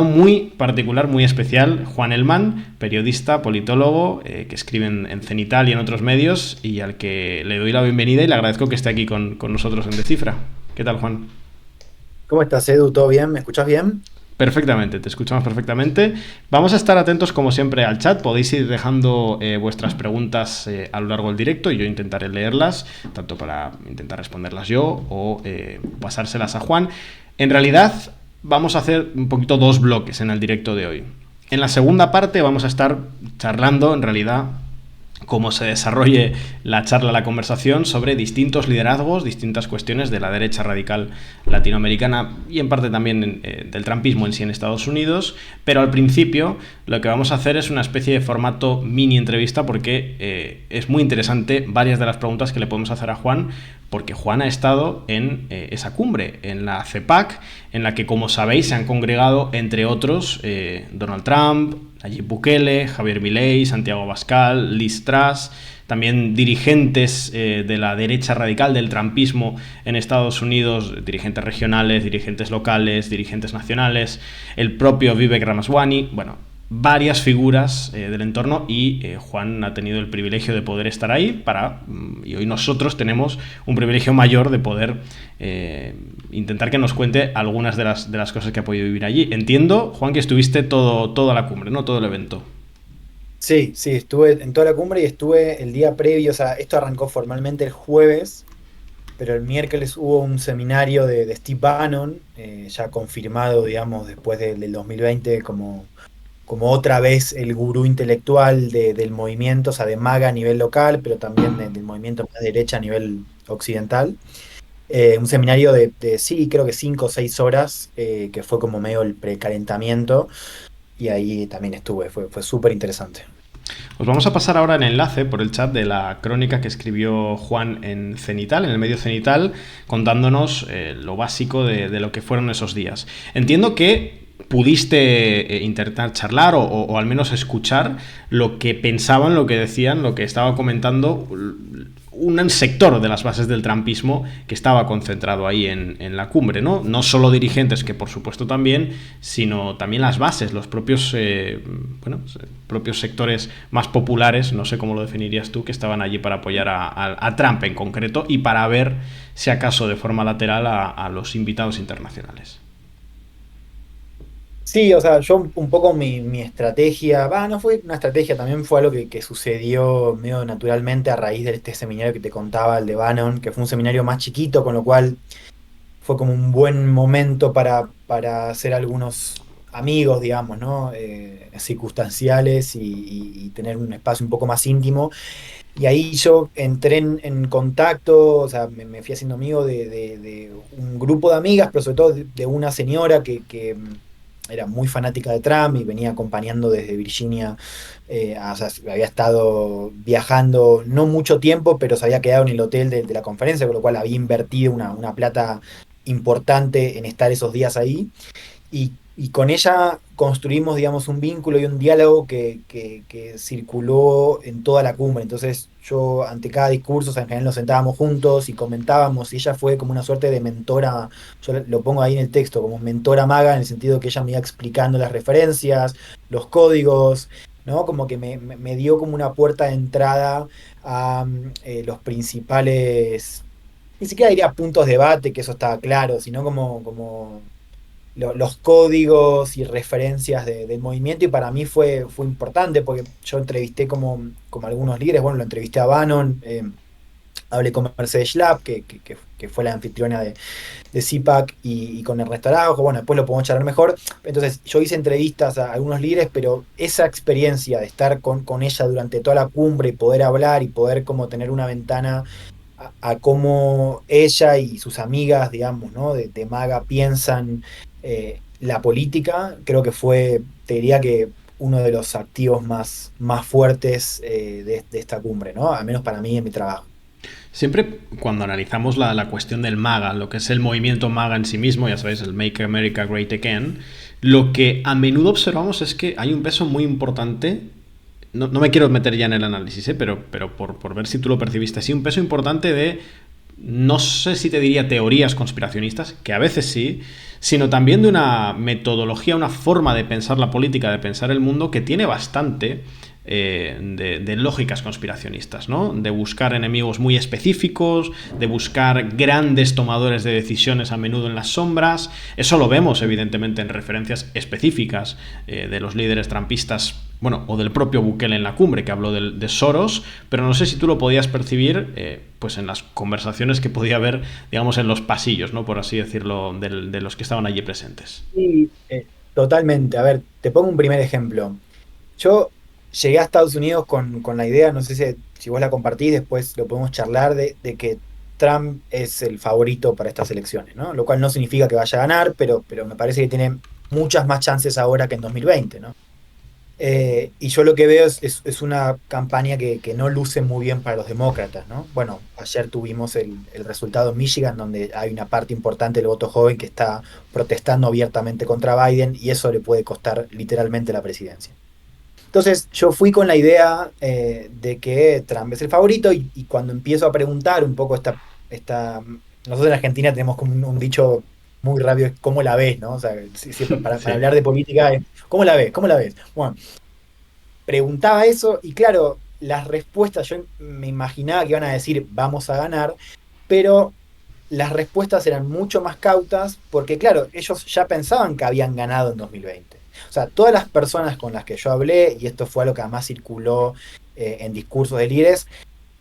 muy particular, muy especial, Juan Elman, periodista, politólogo, que escribe en Cenital y en otros medios, y al que le doy la bienvenida y le agradezco que esté aquí con nosotros en Descifra. ¿Qué tal, Juan? ¿Cómo estás, Edu? ¿Todo bien? ¿Me escuchás bien? Perfectamente, te escuchamos perfectamente. Vamos a estar atentos, como siempre, al chat. Podéis ir dejando vuestras preguntas a lo largo del directo y yo intentaré leerlas, tanto para intentar responderlas yo o pasárselas a Juan. En realidad, vamos a hacer un poquito dos bloques en el directo de hoy. En la segunda parte vamos a estar charlando, en realidad, cómo se desarrolle la charla, la conversación sobre distintos liderazgos, distintas cuestiones de la derecha radical latinoamericana y en parte también del trumpismo en sí en Estados Unidos, pero al principio lo que vamos a hacer es una especie de formato mini entrevista porque es muy interesante varias de las preguntas que le podemos hacer a Juan, porque Juan ha estado en esa cumbre, en la CEPAC, en la que, como sabéis, se han congregado, entre otros, Donald Trump, Nayib Bukele, Javier Milei, Santiago Abascal, Liz Truss, también dirigentes de la derecha radical del trumpismo en Estados Unidos, dirigentes regionales, dirigentes locales, dirigentes nacionales, el propio Vivek Ramaswamy, bueno, varias figuras del entorno, y Juan ha tenido el privilegio de poder estar ahí y hoy nosotros tenemos un privilegio mayor de poder intentar que nos cuente algunas de las cosas que ha podido vivir allí. Entiendo, Juan, que estuviste toda la cumbre, ¿no? Todo el evento. Sí, sí, estuve en toda la cumbre y estuve el día previo, o sea, esto arrancó formalmente el jueves, pero el miércoles hubo un seminario de Steve Bannon, ya confirmado, digamos, después del 2020 como otra vez el gurú intelectual del movimiento, o sea, de MAGA a nivel local, pero también del movimiento más derecha a nivel occidental. Un seminario sí, creo que 5 o 6 horas, que fue como medio el precalentamiento, y ahí también estuve, fue súper interesante. Os vamos a pasar ahora el enlace por el chat de la crónica que escribió Juan en Cenital, en el medio Cenital, contándonos lo básico de lo que fueron esos días. Entiendo que pudiste intentar charlar o al menos escuchar lo que pensaban, lo que decían, lo que estaba comentando un sector de las bases del trumpismo que estaba concentrado ahí en la cumbre, ¿no? No solo dirigentes, que por supuesto también, sino también las bases, los propios propios sectores más populares, no sé cómo lo definirías tú, que estaban allí para apoyar a Trump en concreto y para ver si acaso de forma lateral a los invitados internacionales. Sí, o sea, yo un poco mi estrategia, no fue una estrategia, también fue algo que sucedió medio naturalmente a raíz de este seminario que te contaba, el de Bannon, que fue un seminario más chiquito, con lo cual fue como un buen momento para hacer algunos amigos, digamos, ¿no? Circunstanciales y tener un espacio un poco más íntimo. Y ahí yo entré en contacto, o sea, me fui haciendo amigo de un grupo de amigas, pero sobre todo de una señora que era muy fanática de Trump y venía acompañando desde Virginia. O sea, había estado viajando no mucho tiempo, pero se había quedado en el hotel de la conferencia, con lo cual había invertido una plata importante en estar esos días ahí. Y con ella construimos, digamos, un vínculo y un diálogo que circuló en toda la cumbre. Entonces yo, ante cada discurso, o sea, en general nos sentábamos juntos y comentábamos, y ella fue como una suerte de mentora. Yo lo pongo ahí en el texto, como mentora maga, en el sentido que ella me iba explicando las referencias, los códigos, ¿no? Como que me dio como una puerta de entrada a los principales, ni siquiera diría puntos de debate, que eso estaba claro, sino como los códigos y referencias del movimiento, y para mí fue importante porque yo entrevisté como algunos líderes. Bueno, lo entrevisté a Bannon, hablé con Mercedes Schlapp, que fue la anfitriona de CPAC, y con Ernesto Araujo. Bueno, después lo podemos charlar mejor. Entonces yo hice entrevistas a algunos líderes, pero esa experiencia de estar con ella durante toda la cumbre y poder hablar y poder como tener una ventana a cómo ella y sus amigas, digamos, ¿no? de MAGA piensan la política, creo que fue, te diría que uno de los activos más fuertes de esta cumbre, ¿no? Al menos para mí en mi trabajo. Siempre cuando analizamos la cuestión del MAGA, lo que es el movimiento MAGA en sí mismo, ya sabéis, el Make America Great Again, lo que a menudo observamos es que hay un peso muy importante. No me quiero meter ya en el análisis, pero por ver si tú lo percibiste así, un peso importante de no sé si te diría teorías conspiracionistas, que a veces sí, sino también de una metodología, una forma de pensar la política, de pensar el mundo, que tiene bastante de lógicas conspiracionistas, ¿no? De buscar enemigos muy específicos, de buscar grandes tomadores de decisiones a menudo en las sombras. Eso lo vemos, evidentemente, en referencias específicas de los líderes trampistas, bueno, o del propio Bukele en la cumbre, que habló de Soros, pero no sé si tú lo podías percibir pues en las conversaciones que podía haber, digamos, en los pasillos, ¿no? Por así decirlo, de los que estaban allí presentes. Sí, totalmente. A ver, te pongo un primer ejemplo. Yo llegué a Estados Unidos con la idea, no sé si vos la compartís, después lo podemos charlar, de que Trump es el favorito para estas elecciones, ¿no? Lo cual no significa que vaya a ganar, pero me parece que tiene muchas más chances ahora que en 2020, ¿no? Y yo lo que veo es una campaña que no luce muy bien para los demócratas, ¿no? Bueno, ayer tuvimos el resultado en Michigan, donde hay una parte importante del voto joven que está protestando abiertamente contra Biden y eso le puede costar literalmente la presidencia. Entonces yo fui con la idea de que Trump es el favorito y cuando empiezo a preguntar un poco nosotros en Argentina tenemos como un dicho muy rápido, es ¿cómo la ves? ¿No? O sea, siempre para Sí. hablar de política es ¿cómo la ves? ¿Cómo la ves? Bueno, preguntaba eso y claro, las respuestas yo me imaginaba que iban a decir vamos a ganar, pero las respuestas eran mucho más cautas porque, claro, ellos ya pensaban que habían ganado en 2020. O sea, todas las personas con las que yo hablé, y esto fue algo que además circuló en discursos de líderes,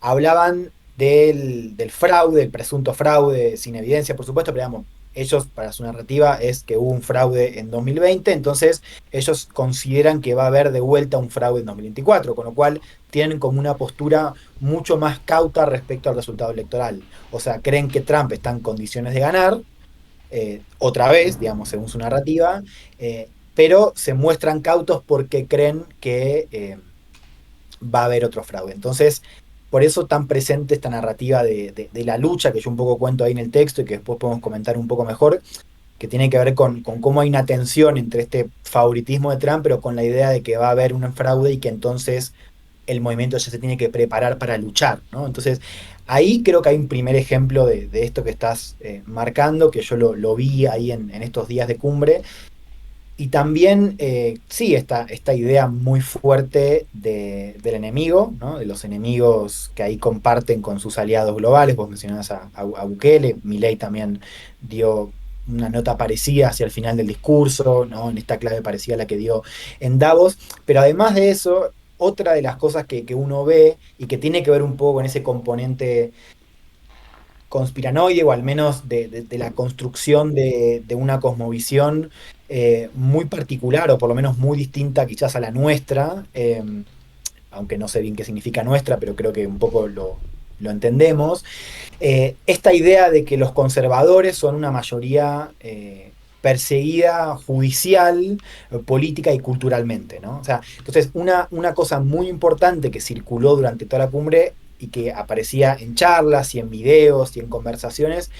hablaban del fraude, el presunto fraude, sin evidencia, por supuesto, pero digamos, ellos, para su narrativa, es que hubo un fraude en 2020, entonces ellos consideran que va a haber de vuelta un fraude en 2024, con lo cual tienen como una postura mucho más cauta respecto al resultado electoral. O sea, creen que Trump está en condiciones de ganar, otra vez, digamos, según su narrativa, pero se muestran cautos porque creen que va a haber otro fraude. Entonces, por eso tan presente esta narrativa de la lucha que yo un poco cuento ahí en el texto y que después podemos comentar un poco mejor, que tiene que ver con cómo hay una tensión entre este favoritismo de Trump, pero con la idea de que va a haber un fraude y que entonces el movimiento ya se tiene que preparar para luchar, ¿no? Entonces, ahí creo que hay un primer ejemplo de esto que estás marcando, que yo lo vi ahí en estos días de cumbre, y también, sí, esta idea muy fuerte del enemigo, ¿no? De los enemigos que ahí comparten con sus aliados globales. Vos mencionabas a Bukele, Milei también dio una nota parecida hacia el final del discurso, ¿no? En esta clave parecida a la que dio en Davos. Pero además de eso, otra de las cosas que uno ve y que tiene que ver un poco con ese componente conspiranoide o al menos de la construcción de una cosmovisión muy particular o por lo menos muy distinta quizás a la nuestra, aunque no sé bien qué significa nuestra, pero creo que un poco lo entendemos. Esta idea de que los conservadores son una mayoría perseguida judicial, política y culturalmente, ¿no? O sea, entonces una cosa muy importante que circuló durante toda la cumbre y que aparecía en charlas y en videos y en conversaciones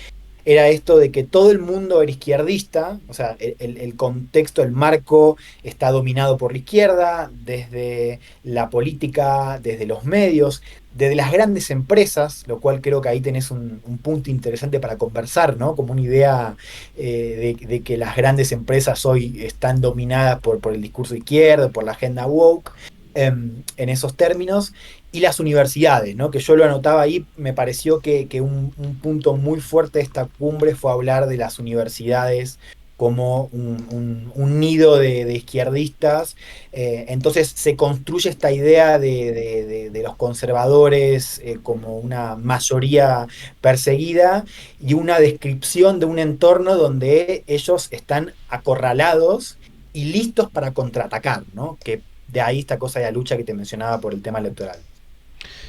era esto de que todo el mundo era izquierdista, o sea, el contexto, el marco está dominado por la izquierda, desde la política, desde los medios, desde las grandes empresas, lo cual creo que ahí tenés un punto interesante para conversar, ¿no? Como una idea de que las grandes empresas hoy están dominadas por el discurso izquierdo, por la agenda woke, en esos términos y las universidades, ¿no? Que yo lo anotaba ahí, me pareció que un punto muy fuerte de esta cumbre fue hablar de las universidades como un nido de izquierdistas. Entonces se construye esta idea de los conservadores como una mayoría perseguida y una descripción de un entorno donde ellos están acorralados y listos para contraatacar, ¿no? Que de ahí esta cosa de la lucha que te mencionaba por el tema electoral.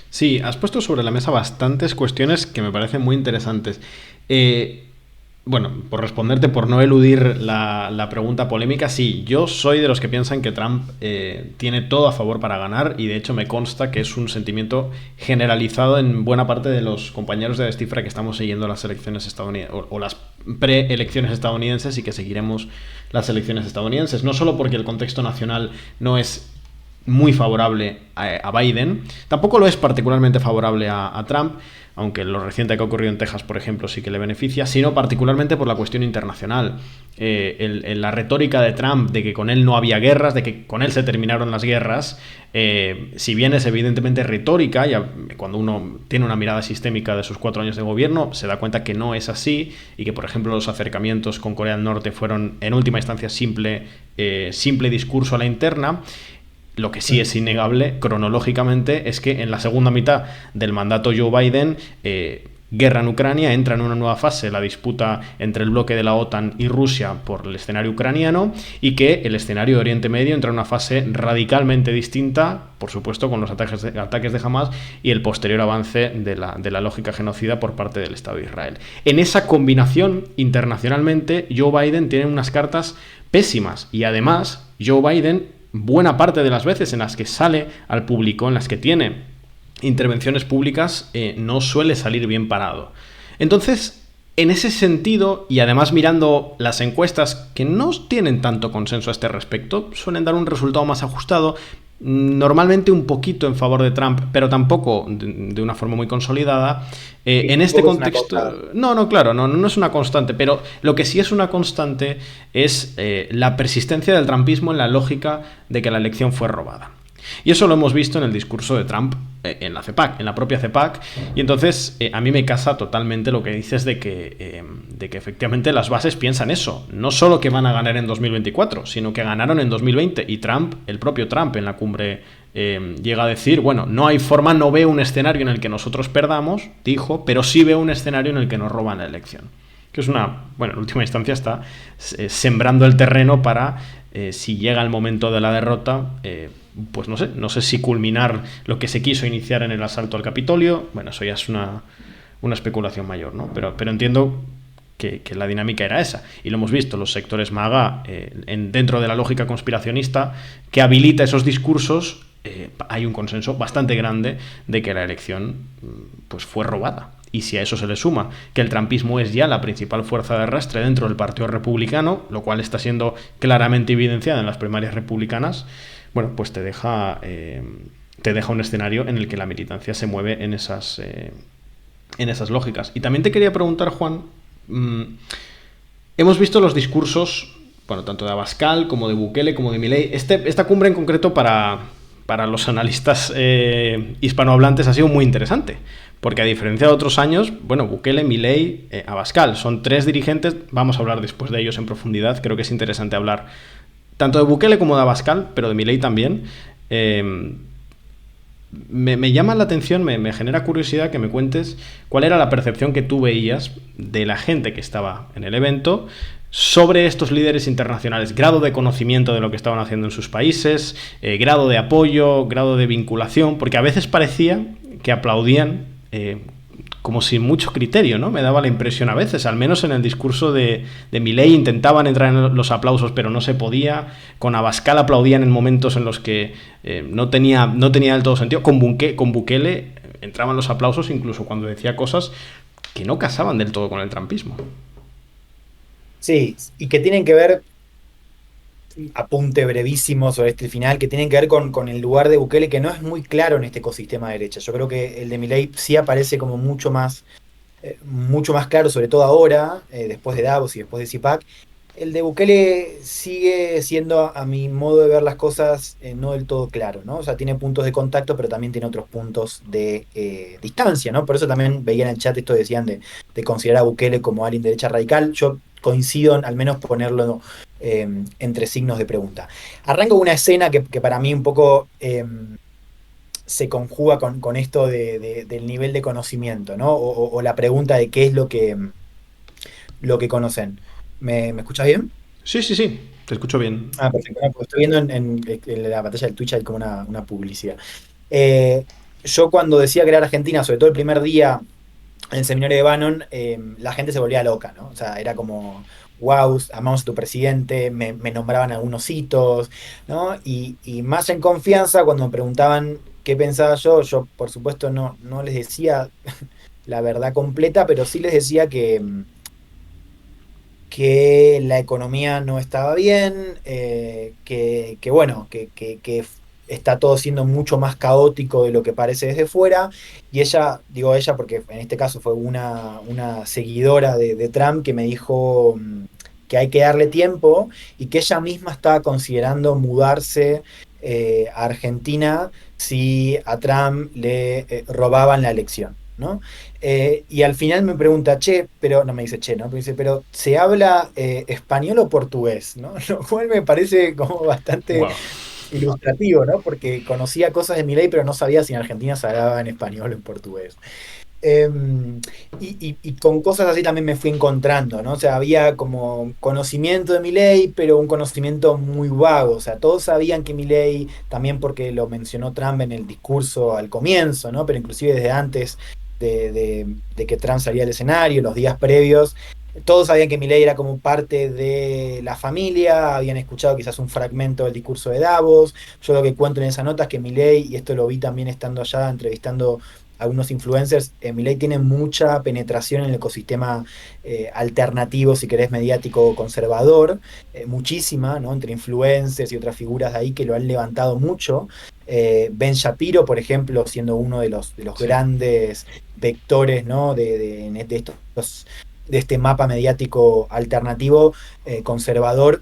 Sí, has puesto sobre la mesa bastantes cuestiones que me parecen muy interesantes. Eh, bueno, por responderte, por no eludir la pregunta polémica, sí, yo soy de los que piensan que Trump tiene todo a favor para ganar y de hecho me consta que es un sentimiento generalizado en buena parte de los compañeros de Descifra que estamos siguiendo las elecciones estadounidenses o las preelecciones estadounidenses y que seguiremos las elecciones estadounidenses. No solo porque el contexto nacional no es muy favorable a Biden. Tampoco lo es particularmente favorable a Trump, aunque lo reciente que ha ocurrido en Texas, por ejemplo, sí que le beneficia, sino particularmente por la cuestión internacional. La retórica de Trump de que con él no había guerras, de que con él se terminaron las guerras, si bien es evidentemente retórica, ya cuando uno tiene una mirada sistémica de sus 4 años de gobierno, se da cuenta que no es así y que, por ejemplo, los acercamientos con Corea del Norte fueron, en última instancia, simple discurso a la interna. Lo que sí es innegable, cronológicamente, es que en la segunda mitad del mandato Joe Biden, guerra en Ucrania, entra en una nueva fase la disputa entre el bloque de la OTAN y Rusia por el escenario ucraniano, y que el escenario de Oriente Medio entra en una fase radicalmente distinta, por supuesto con los ataques de Hamas y el posterior avance de la lógica genocida por parte del Estado de Israel. En esa combinación, internacionalmente, Joe Biden tiene unas cartas pésimas, y además Joe Biden, buena parte de las veces en las que sale al público, en las que tiene intervenciones públicas, no suele salir bien parado. Entonces, en ese sentido, y además mirando las encuestas que no tienen tanto consenso a este respecto, suelen dar un resultado más ajustado, normalmente un poquito en favor de Trump, pero tampoco de una forma muy consolidada. En este contexto, claro, no es una constante, pero lo que sí es una constante es la persistencia del trumpismo en la lógica de que la elección fue robada. Y eso lo hemos visto en el discurso de Trump en la CEPAC, en la propia CEPAC, y entonces a mí me casa totalmente lo que dices de que efectivamente las bases piensan eso, no solo que van a ganar en 2024, sino que ganaron en 2020, y Trump, el propio Trump en la cumbre llega a decir, bueno, no hay forma, no veo un escenario en el que nosotros perdamos, dijo, pero sí veo un escenario en el que nos roban la elección. Que es en última instancia está sembrando el terreno para, si llega el momento de la derrota, pues no sé si culminar lo que se quiso iniciar en el asalto al Capitolio. Bueno, eso ya es una especulación mayor, ¿no? Pero entiendo que la dinámica era esa. Y lo hemos visto, los sectores MAGA, dentro de la lógica conspiracionista que habilita esos discursos, hay un consenso bastante grande de que la elección pues fue robada. Y si a eso se le suma que el trumpismo es ya la principal fuerza de arrastre dentro del Partido Republicano, lo cual está siendo claramente evidenciado en las primarias republicanas, bueno, pues te deja un escenario en el que la militancia se mueve en esas lógicas. Y también te quería preguntar, Juan, hemos visto los discursos, tanto de Abascal como de Bukele como de Milei. Esta cumbre en concreto para los analistas hispanohablantes ha sido muy interesante, porque a diferencia de otros años, Bukele, Milei, Abascal, son 3 dirigentes, vamos a hablar después de ellos en profundidad, creo que es interesante hablar tanto de Bukele como de Abascal, pero de Milei también. Me llama la atención, me genera curiosidad que me cuentes cuál era la percepción que tú veías de la gente que estaba en el evento sobre estos líderes internacionales, grado de conocimiento de lo que estaban haciendo en sus países, grado de apoyo, grado de vinculación, porque a veces parecía que aplaudían como sin mucho criterio, ¿no? Me daba la impresión a veces, al menos en el discurso de Milei intentaban entrar en los aplausos, pero no se podía. Con Abascal aplaudían en momentos en los que no tenía del todo sentido. Con Bukele entraban los aplausos incluso cuando decía cosas que no casaban del todo con el trumpismo. Sí, y que tienen que ver, apunte brevísimo sobre este final, que tienen que ver con el lugar de Bukele, que no es muy claro en este ecosistema de derecha. Yo creo que el de Milei sí aparece como mucho más claro, sobre todo ahora, después de Davos y después de CIPAC. El de Bukele sigue siendo, a mi modo de ver las cosas, no del todo claro, ¿no? O sea, tiene puntos de contacto, pero también tiene otros puntos de distancia, ¿no? Por eso también veía en el chat esto decían de considerar a Bukele como alguien de derecha radical. Yo coincido en al menos ponerlo entre signos de pregunta. Arranco una escena que para mí un poco se conjuga con esto del nivel de conocimiento, ¿no? O la pregunta de qué es lo que conocen. ¿Me escuchas bien? Sí, te escucho bien. Ah, perfecto. No, porque estoy viendo en la pantalla del Twitch hay como una publicidad. Yo cuando decía que era Argentina, sobre todo el primer día en el seminario de Bannon, la gente se volvía loca, ¿no? O sea, era como, wow, amamos a tu presidente, me nombraban algunos hitos, ¿no? Y más en confianza, cuando me preguntaban qué pensaba yo por supuesto no les decía la verdad completa, pero sí les decía que la economía no estaba bien, que bueno, que está todo siendo mucho más caótico de lo que parece desde fuera. Y ella, digo ella porque en este caso fue una seguidora de Trump que me dijo que hay que darle tiempo y que ella misma estaba considerando mudarse a Argentina si a Trump le robaban la elección, ¿no? Y al final me pregunta, che, pero no me dice che, ¿no? Pero dice, pero ¿se habla español o portugués? ¿No? Lo cual me parece como bastante Wow. ilustrativo, ¿no? Porque conocía cosas de Milei, pero no sabía si en Argentina se hablaba en español o en portugués. Eh, y con cosas así también me fui encontrando, ¿no? O sea, había como conocimiento de Milei, pero un conocimiento muy vago. O sea, todos sabían que Milei, también porque lo mencionó Trump en el discurso al comienzo, ¿no? Pero inclusive desde antes de que Trump salía al escenario, los días previos, todos sabían que Milei era como parte de la familia, habían escuchado quizás un fragmento del discurso de Davos. Yo lo que cuento en esa nota es que Milei, y esto lo vi también estando allá entrevistando algunos influencers, Milei tiene mucha penetración en el ecosistema alternativo, si querés, mediático conservador, muchísima, ¿no? Entre influencers y otras figuras de ahí que lo han levantado mucho. Ben Shapiro, por ejemplo, siendo uno de los Sí. grandes vectores, ¿no? De este mapa mediático alternativo, conservador.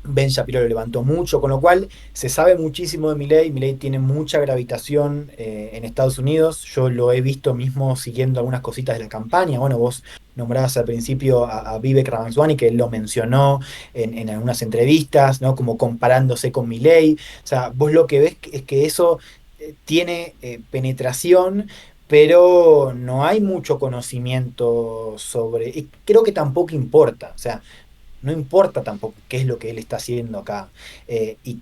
Ben Shapiro lo levantó mucho, con lo cual se sabe muchísimo de Milei. Milei tiene mucha gravitación en Estados Unidos. Yo lo he visto mismo siguiendo algunas cositas de la campaña. Bueno, vos nombrabas al principio a Vivek Ramaswamy, que él lo mencionó en algunas entrevistas, ¿no? Como comparándose con Milei. O sea, vos lo que ves es que eso tiene penetración, pero no hay mucho conocimiento sobre, y creo que tampoco importa. O sea, no importa tampoco qué es lo que él está haciendo acá y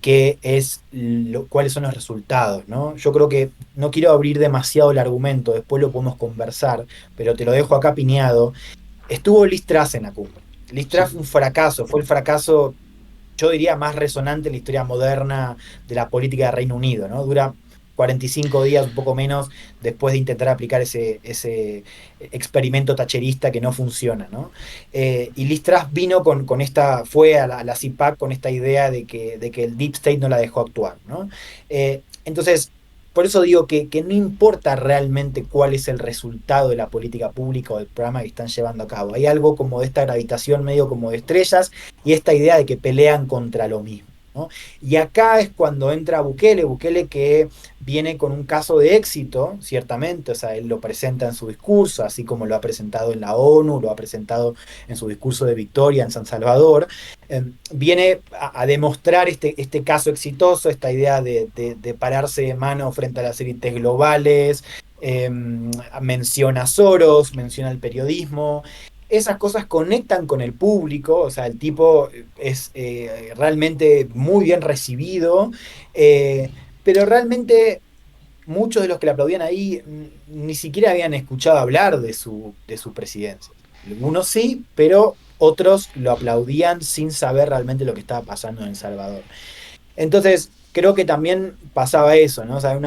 cuáles son los resultados, ¿no? Yo creo que no quiero abrir demasiado el argumento, después lo podemos conversar, pero te lo dejo acá piñado. Estuvo Liz Truss en la cumbre. Liz Sí. Truss fue un fracaso, fue el fracaso, yo diría, más resonante en la historia moderna de la política de Reino Unido, ¿no? Dura 45 días, un poco menos, después de intentar aplicar ese experimento tacherista que no funciona, ¿no? Y Liz Truss vino con esta, fue a la CIPAC con esta idea de que el Deep State no la dejó actuar, ¿no? Entonces, por eso digo que no importa realmente cuál es el resultado de la política pública o del programa que están llevando a cabo. Hay algo como de esta gravitación medio como de estrellas y esta idea de que pelean contra lo mismo, ¿no? Y acá es cuando entra Bukele, Bukele que viene con un caso de éxito, ciertamente, o sea, él lo presenta en su discurso, así como lo ha presentado en la ONU, lo ha presentado en su discurso de victoria en San Salvador, viene a demostrar este caso exitoso, esta idea de pararse de mano frente a las élites globales, menciona a Soros, menciona el periodismo. Esas cosas conectan con el público, o sea, el tipo es realmente muy bien recibido, eh, pero realmente muchos de los que le aplaudían ahí ni siquiera habían escuchado hablar de su presidencia. Algunos sí, pero otros lo aplaudían sin saber realmente lo que estaba pasando en El Salvador. Entonces, creo que también pasaba eso, ¿no? O sea,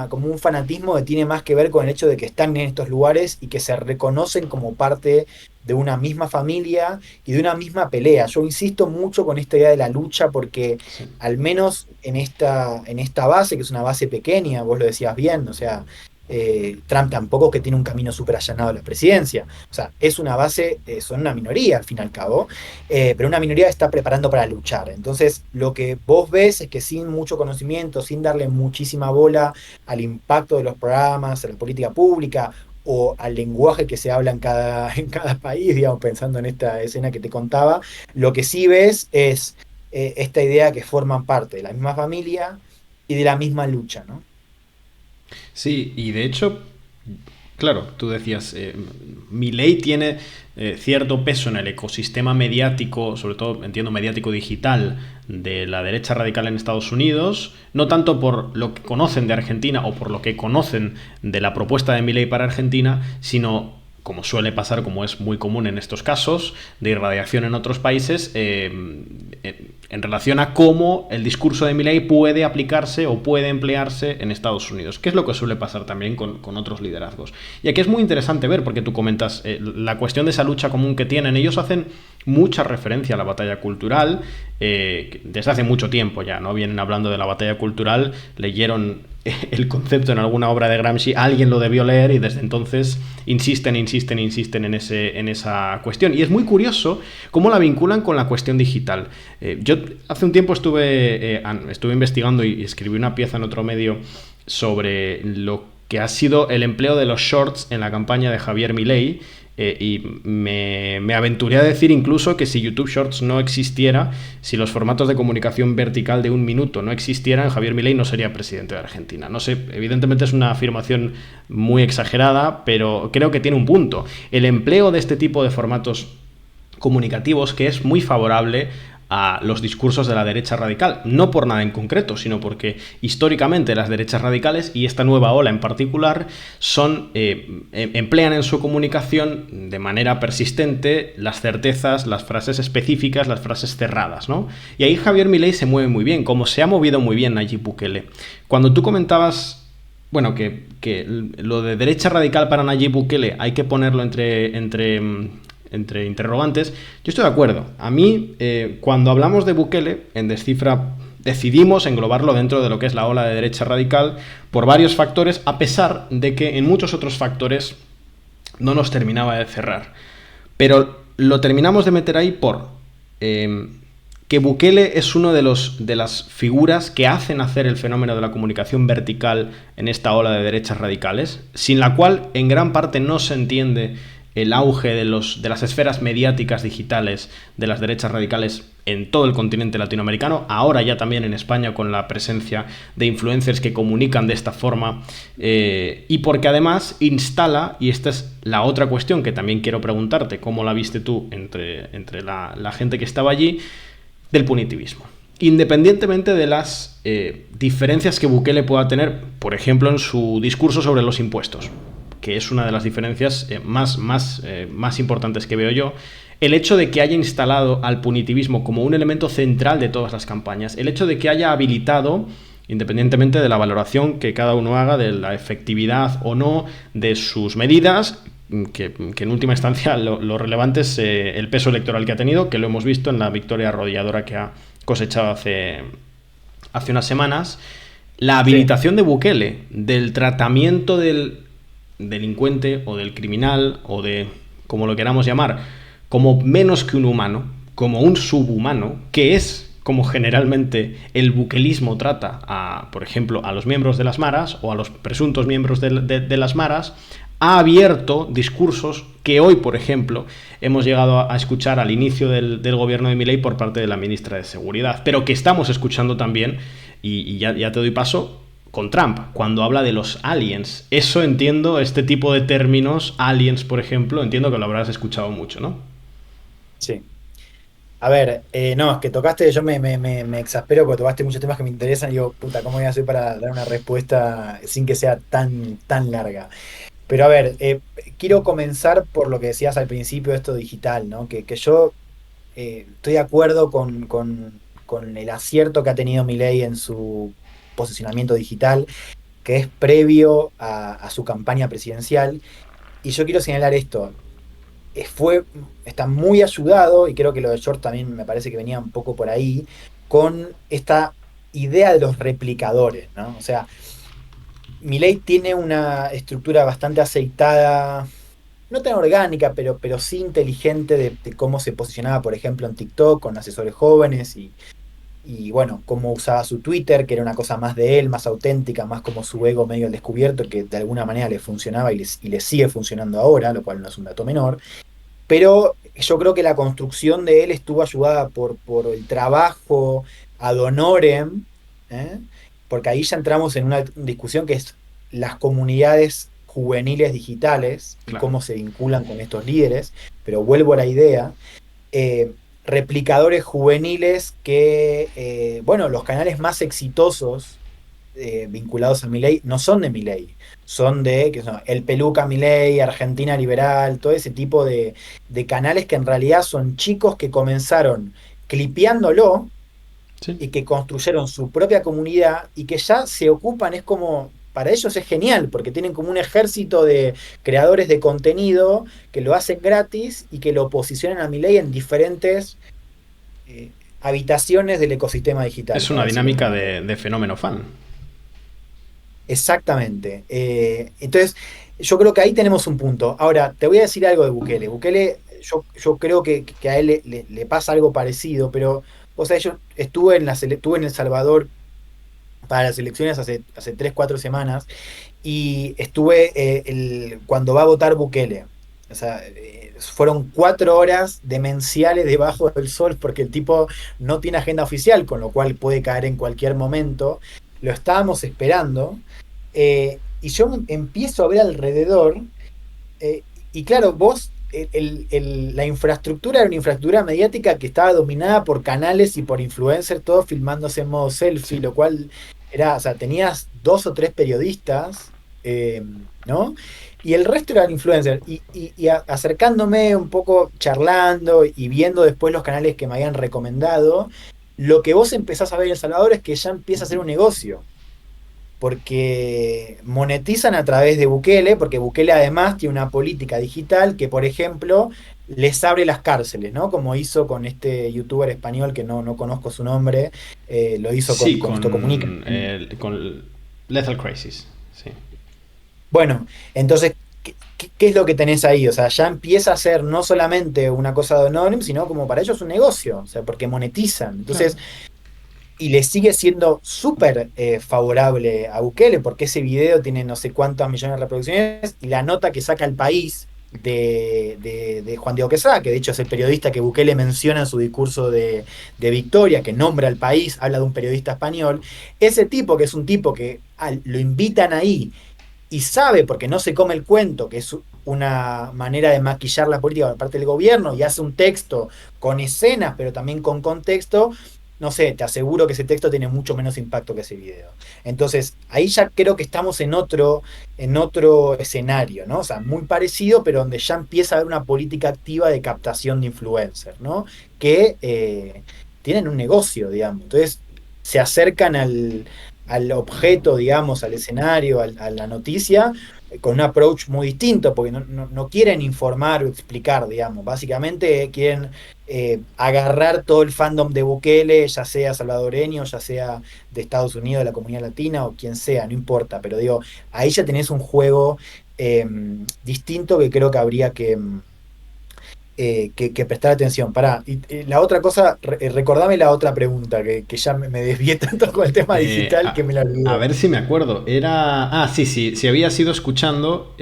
como un fanatismo que tiene más que ver con el hecho de que están en estos lugares y que se reconocen como parte de una misma familia y de una misma pelea. Yo insisto mucho con esta idea de la lucha porque Sí. al menos en esta base, que es una base pequeña, vos lo decías bien, o sea, Trump tampoco es que tiene un camino súper allanado a la presidencia. O sea, es una base, son una minoría al fin y al cabo, pero una minoría está preparando para luchar. Entonces, lo que vos ves es que sin mucho conocimiento, sin darle muchísima bola al impacto de los programas, a la política pública o al lenguaje que se habla en cada país, digamos, pensando en esta escena que te contaba, lo que sí ves es esta idea que forman parte de la misma familia y de la misma lucha, ¿no? Sí, y de hecho, claro, tú decías, Milei tiene cierto peso en el ecosistema mediático, sobre todo, entiendo, mediático digital de la derecha radical en Estados Unidos, no tanto por lo que conocen de Argentina o por lo que conocen de la propuesta de Milei para Argentina, sino, como suele pasar, como es muy común en estos casos, de irradiación en otros países, en relación a cómo el discurso de Milei puede aplicarse o puede emplearse en Estados Unidos, que es lo que suele pasar también con otros liderazgos. Y aquí es muy interesante ver, porque tú comentas la cuestión de esa lucha común que tienen. Ellos hacen mucha referencia a la batalla cultural, desde hace mucho tiempo ya, ¿no? Vienen hablando de la batalla cultural, leyeron el concepto en alguna obra de Gramsci, alguien lo debió leer y desde entonces insisten en esa cuestión. Y es muy curioso cómo la vinculan con la cuestión digital. Yo hace un tiempo estuve investigando y escribí una pieza en otro medio sobre lo que ha sido el empleo de los shorts en la campaña de Javier Milei. Y me aventuré a decir incluso que si YouTube Shorts no existiera, si los formatos de comunicación vertical de un minuto no existieran, Javier Milei no sería presidente de Argentina. No sé, evidentemente es una afirmación muy exagerada, pero creo que tiene un punto. El empleo de este tipo de formatos comunicativos, que es muy favorable a los discursos de la derecha radical, no por nada en concreto, sino porque históricamente las derechas radicales, y esta nueva ola en particular, emplean en su comunicación de manera persistente las certezas, las frases específicas, las frases cerradas, ¿no? Y ahí Javier Milei se mueve muy bien, como se ha movido muy bien Nayib Bukele. Cuando tú comentabas, bueno, que lo de derecha radical para Nayib Bukele hay que ponerlo entre interrogantes, yo estoy de acuerdo. A mí, cuando hablamos de Bukele, en Descifra decidimos englobarlo dentro de lo que es la ola de derecha radical por varios factores, a pesar de que en muchos otros factores no nos terminaba de cerrar. Pero lo terminamos de meter ahí por que Bukele es uno de las figuras que hacen hacer el fenómeno de la comunicación vertical en esta ola de derechas radicales, sin la cual en gran parte no se entiende el auge de las esferas mediáticas digitales de las derechas radicales en todo el continente latinoamericano, ahora ya también en España con la presencia de influencers que comunican de esta forma, y porque además instala, y esta es la otra cuestión que también quiero preguntarte, ¿cómo la viste tú entre la gente que estaba allí?, del punitivismo. Independientemente de las diferencias que Bukele pueda tener, por ejemplo, en su discurso sobre los impuestos, que es una de las diferencias más importantes que veo yo, el hecho de que haya instalado al punitivismo como un elemento central de todas las campañas, el hecho de que haya habilitado, independientemente de la valoración que cada uno haga de la efectividad o no de sus medidas, que en última instancia lo relevante es el peso electoral que ha tenido, que lo hemos visto en la victoria arrolladora que ha cosechado hace unas semanas, la habilitación de Bukele del tratamiento del delincuente o del criminal o de, como lo queramos llamar, como menos que un humano, como un subhumano, que es como generalmente el bukelismo trata por ejemplo, a los miembros de las maras o a los presuntos miembros de las maras, ha abierto discursos que hoy, por ejemplo, hemos llegado a escuchar al inicio del gobierno de Milei por parte de la ministra de Seguridad, pero que estamos escuchando también, y ya te doy paso, con Trump, cuando habla de los aliens. Eso entiendo, este tipo de términos, aliens, por ejemplo, entiendo que lo habrás escuchado mucho, ¿no? Sí. A ver, no, es que tocaste, yo me exaspero porque tocaste muchos temas que me interesan y digo, puta, ¿cómo voy a hacer para dar una respuesta sin que sea tan larga? Pero a ver, quiero comenzar por lo que decías al principio, esto digital, ¿no? Que yo estoy de acuerdo con el acierto que ha tenido Milei en su posicionamiento digital, que es previo a su campaña presidencial. Y yo quiero señalar esto. Está muy ayudado, y creo que lo de Short también me parece que venía un poco por ahí, con esta idea de los replicadores, ¿no? O sea, Milei tiene una estructura bastante aceitada, no tan orgánica, pero sí inteligente de cómo se posicionaba, por ejemplo, en TikTok con asesores jóvenes y bueno, cómo usaba su Twitter, que era una cosa más de él, más auténtica, más como su ego medio al descubierto, que de alguna manera le funcionaba y le sigue funcionando ahora, lo cual no es un dato menor. Pero yo creo que la construcción de él estuvo ayudada por el trabajo ad honorem, ¿eh? Porque ahí ya entramos en una discusión que es las comunidades juveniles digitales y Claro. cómo se vinculan con estos líderes, pero vuelvo a la idea, replicadores juveniles que, bueno, los canales más exitosos vinculados a Milei no son de Milei, son de que son El Peluca Milei, Argentina Liberal, todo ese tipo de canales que en realidad son chicos que comenzaron clipeándolo, Sí. y que construyeron su propia comunidad y que ya se ocupan, es como, para ellos es genial, porque tienen como un ejército de creadores de contenido que lo hacen gratis y que lo posicionan a Milei en diferentes habitaciones del ecosistema digital, Es una para decirlo de una dinámica manera. de fenómeno fan. Exactamente. Entonces, yo creo que ahí tenemos un punto. Ahora, te voy a decir algo de Bukele. Bukele, yo creo que a él le pasa algo parecido, pero, o sea, yo estuve en El Salvador para las elecciones hace 3, 4 semanas y estuve cuando va a votar Bukele. O sea, fueron 4 horas demenciales debajo del sol porque el tipo no tiene agenda oficial, con lo cual puede caer en cualquier momento. Lo estábamos esperando y yo empiezo a ver alrededor y claro, vos, la infraestructura era una infraestructura mediática que estaba dominada por canales y por influencers, todos filmándose en modo selfie, Sí. lo cual era, o sea, tenías 2 o 3 periodistas, eh, ¿no? Y el resto eran influencers. Acercándome un poco, charlando y viendo después los canales que me habían recomendado, lo que vos empezás a ver en El Salvador es que ya empieza a ser un negocio porque monetizan a través de Bukele, porque Bukele además tiene una política digital que, por ejemplo, les abre las cárceles, ¿no? Como hizo con este youtuber español que no conozco su nombre, lo hizo Sí, con Esto Comunica. con Lethal Crisis. Sí. Bueno, entonces, ¿qué es lo que tenés ahí? O sea, ya empieza a ser no solamente una cosa de anónimo, sino como para ellos un negocio, o sea, porque monetizan. Claro. Entonces, y le sigue siendo súper favorable a Bukele, porque ese video tiene no sé cuántas millones de reproducciones, y la nota que saca el país de Juan Diego Quesada, que de hecho es el periodista que Bukele menciona en su discurso de victoria, que nombra al país, habla de un periodista español, ese tipo, que es un tipo que lo invitan ahí y sabe, porque no se come el cuento, que es una manera de maquillar la política por parte del gobierno, y hace un texto con escenas, pero también con contexto, no sé, te aseguro que ese texto tiene mucho menos impacto que ese video. Entonces, ahí ya creo que estamos en otro escenario, ¿no? O sea, muy parecido, pero donde ya empieza a haber una política activa de captación de influencers, ¿no? Que tienen un negocio, digamos. Entonces, se acercan al objeto, digamos, al escenario, a la noticia, con un approach muy distinto, porque no quieren informar o explicar, digamos. Básicamente quieren agarrar todo el fandom de Bukele, ya sea salvadoreño, ya sea de Estados Unidos, de la comunidad latina o quien sea, no importa. Pero digo, ahí ya tenés un juego distinto que creo que habría que prestar atención. Pará, y la otra cosa, recordame la otra pregunta, que ya me desvié tanto con el tema Eh, digital que a, me la a olvidé. ver si me acuerdo. Era. Ah, sí, sí. Si habías ido escuchando.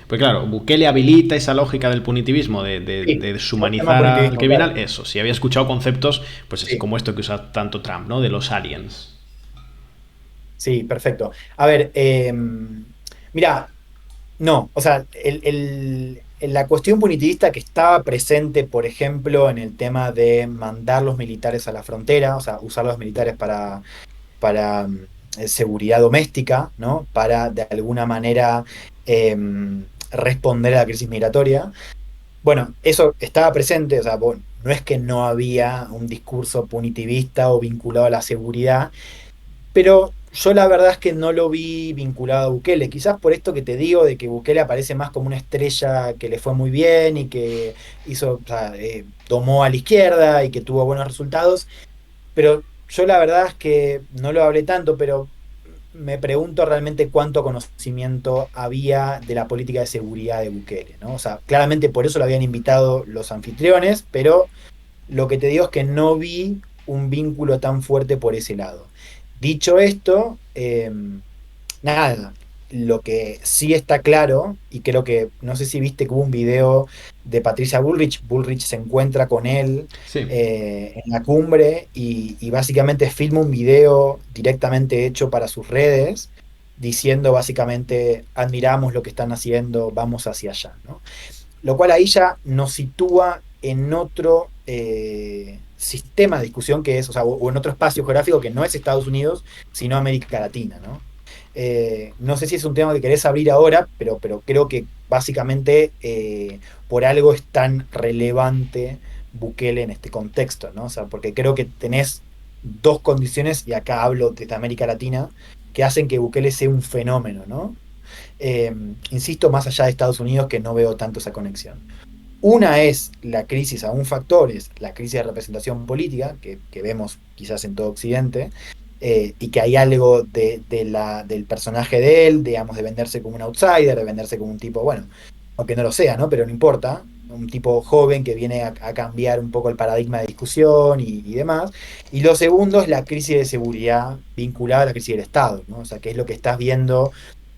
Pues claro, Bukele habilita esa lógica del punitivismo, de Sí, ¿cómo se llama deshumanizar al punitivismo? Claro. criminal. Eso, si había escuchado conceptos, pues así Sí, como esto que usa tanto Trump, ¿no? De los aliens. sí, perfecto. A ver, mira, no, o sea, la cuestión punitivista que estaba presente, por ejemplo, en el tema de mandar los militares a la frontera, o sea, usar los militares para seguridad doméstica, ¿no? Para de alguna manera responder a la crisis migratoria. Bueno, eso estaba presente, o sea, bueno, no es que no había un discurso punitivista o vinculado a la seguridad, pero yo la verdad es que no lo vi vinculado a Bukele, quizás por esto que te digo, de que Bukele aparece más como una estrella que le fue muy bien y que hizo, o sea, tomó a la izquierda y que tuvo buenos resultados, pero yo la verdad es que no lo hablé tanto, pero me pregunto realmente cuánto conocimiento había de la política de seguridad de Bukele, ¿no? O sea, claramente por eso lo habían invitado los anfitriones, pero lo que te digo es que no vi un vínculo tan fuerte por ese lado. Dicho esto, nada, lo que sí está claro, y creo que, no sé si viste que hubo un video de Patricia Bullrich, Bullrich se encuentra con él Sí. en la cumbre y básicamente filma un video directamente hecho para sus redes, diciendo básicamente, admiramos lo que están haciendo, vamos hacia allá, ¿no? Lo cual ahí ya nos sitúa en otro sistema de discusión que es, o sea, o en otro espacio geográfico que no es Estados Unidos, sino América Latina, ¿no? No sé si es un tema que querés abrir ahora, pero creo que básicamente por algo es tan relevante Bukele en este contexto, ¿no? O sea, porque creo que tenés dos condiciones, y acá hablo desde América Latina, que hacen que Bukele sea un fenómeno, ¿no? Eh, Insisto, más allá de Estados Unidos, que no veo tanto esa conexión. Una es la crisis, a un factor es la crisis de representación política, que vemos quizás en todo Occidente, y que hay algo del personaje de él, digamos, de venderse como un outsider, de venderse como un tipo, bueno, aunque no lo sea, ¿no? Pero no importa, un tipo joven que viene a cambiar un poco el paradigma de discusión y demás. Y lo segundo es la crisis de seguridad vinculada a la crisis del Estado, ¿no? O sea, que es lo que estás viendo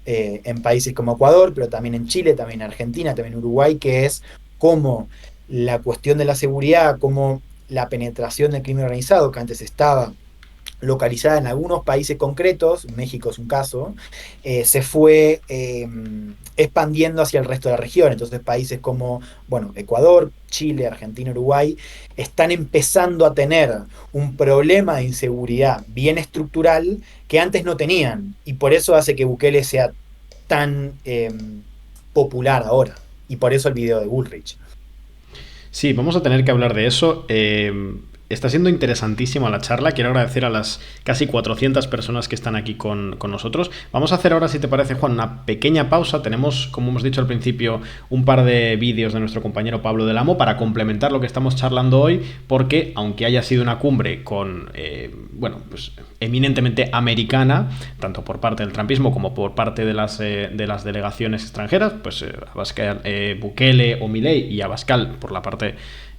en países como Ecuador, pero también en Chile, también en Argentina, también en Uruguay, que es cómo la cuestión de la seguridad, cómo la penetración del crimen organizado, que antes estaba localizada en algunos países concretos, México es un caso, se fue expandiendo hacia el resto de la región. Entonces países como, bueno, Ecuador, Chile, Argentina, Uruguay, están empezando a tener un problema de inseguridad bien estructural que antes no tenían. Y por eso hace que Bukele sea tan popular ahora. Y por eso el video de Bullrich. Sí, vamos a tener que hablar de eso. Está siendo interesantísima la charla. Quiero agradecer a las casi 400 personas que están aquí con nosotros. Vamos a hacer ahora, si te parece, Juan, una pequeña pausa. Tenemos, como hemos dicho al principio, un par de vídeos de nuestro compañero Pablo del Amo para complementar lo que estamos charlando hoy, porque aunque haya sido una cumbre con, bueno, pues eminentemente americana, tanto por parte del trumpismo como por parte de las delegaciones extranjeras, pues Abascal, Bukele o Milei, y Abascal por la parte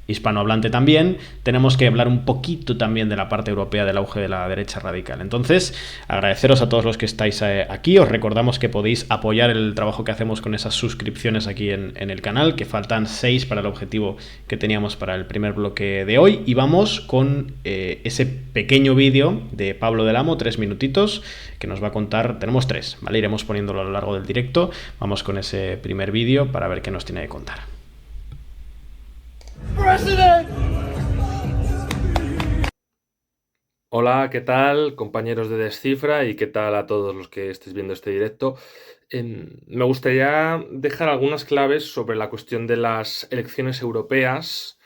hispanohablante también, tenemos que hablar un poquito también de la parte europea del auge de la derecha radical. Entonces, agradeceros a todos los que estáis aquí. Os recordamos que podéis apoyar el trabajo que hacemos con esas suscripciones aquí en el canal, que faltan 6 para el objetivo que teníamos para el primer bloque de hoy. Y vamos con ese pequeño vídeo de Pablo del Amo, 3 minutitos, que nos va a contar. Tenemos 3, ¿vale? Iremos poniéndolo a lo largo del directo. Vamos con ese primer vídeo para ver qué nos tiene que contar. Hola, ¿qué tal, compañeros de Descifra? Y qué tal a todos los que estéis viendo este directo. Me gustaría dejar algunas claves sobre la cuestión de las elecciones europeas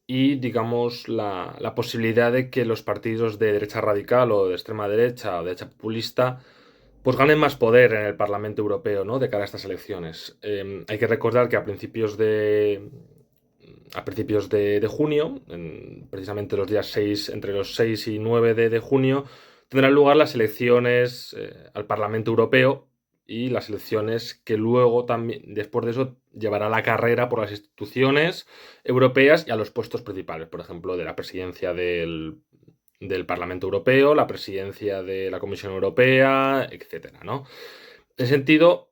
y, digamos, la posibilidad de que los partidos de derecha radical o de extrema derecha o derecha populista pues ganen más poder en el Parlamento Europeo, ¿no? De cara a estas elecciones. Hay que recordar que a principios de junio, precisamente los días 6, entre los 6 y 9 de junio, tendrán lugar las elecciones al Parlamento Europeo y las elecciones que luego también, después de eso, llevará la carrera por las instituciones europeas y a los puestos principales, por ejemplo, de la presidencia del Parlamento Europeo, la presidencia de la Comisión Europea, etcétera, ¿no? En ese sentido,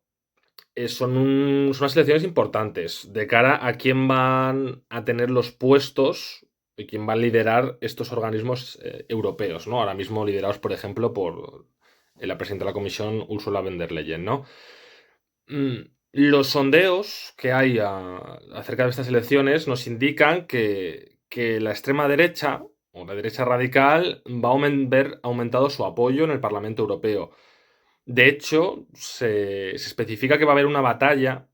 son unas elecciones importantes de cara a quién van a tener los puestos y quién va a liderar estos organismos europeos, ¿no? Ahora mismo liderados, por ejemplo, por la presidenta de la Comisión, Ursula von der Leyen, ¿no? Los sondeos que hay acerca de estas elecciones nos indican que la extrema derecha o la derecha radical va a ver aumentado su apoyo en el Parlamento Europeo. De hecho, se especifica que va a haber una batalla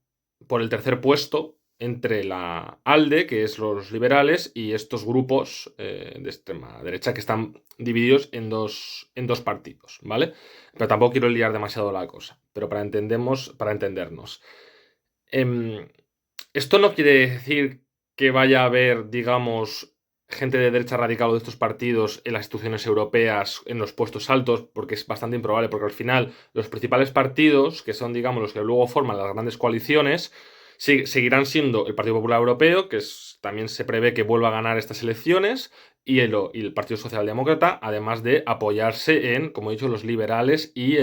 por el tercer puesto entre la ALDE, que es los liberales, y estos grupos de extrema derecha que están divididos en dos partidos, ¿vale? Pero tampoco quiero liar demasiado la cosa, pero para entendernos. Em, Esto no quiere decir que vaya a haber, digamos, gente de derecha radical o de estos partidos en las instituciones europeas en los puestos altos, porque es bastante improbable, porque al final los principales partidos, que son, digamos, los que luego forman las grandes coaliciones, seguirán siendo el Partido Popular Europeo, que también se prevé que vuelva a ganar estas elecciones, y el Partido Socialdemócrata, además de apoyarse en, como he dicho, los liberales y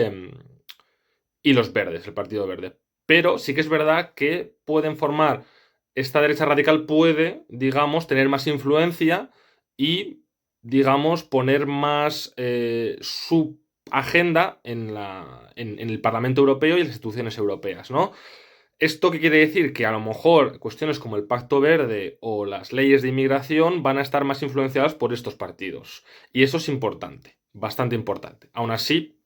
los verdes, el Partido Verde. Pero sí que es verdad que pueden formar, esta derecha radical puede, digamos, tener más influencia y, digamos, poner más su agenda en el Parlamento Europeo y en las instituciones europeas, ¿no? ¿Esto qué quiere decir? Que a lo mejor cuestiones como el Pacto Verde o las leyes de inmigración van a estar más influenciadas por estos partidos. Y eso es importante, bastante importante. Aún así,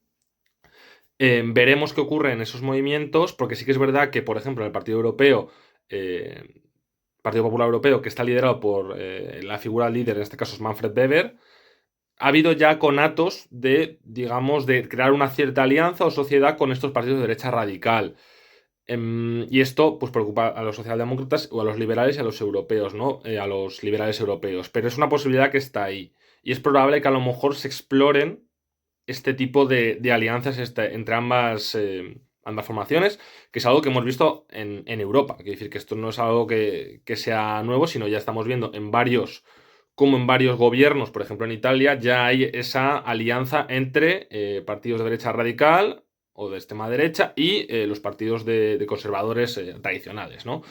veremos qué ocurre en esos movimientos, porque sí que es verdad que, por ejemplo, en el Partido Europeo, Partido Popular Europeo, que está liderado por la figura líder, en este caso es Manfred Weber, ha habido ya conatos de, digamos, de crear una cierta alianza o sociedad con estos partidos de derecha radical. Y esto pues preocupa a los socialdemócratas o a los liberales y a los europeos, ¿no? A los liberales europeos. Pero es una posibilidad que está ahí. Y es probable que a lo mejor se exploren este tipo de alianzas entre ambas formaciones, que es algo que hemos visto en Europa. Quiero decir que esto no es algo que sea nuevo, sino ya estamos viendo como en varios gobiernos, por ejemplo en Italia, ya hay esa alianza entre partidos de derecha radical o de extrema derecha y los partidos de conservadores tradicionales, ¿no?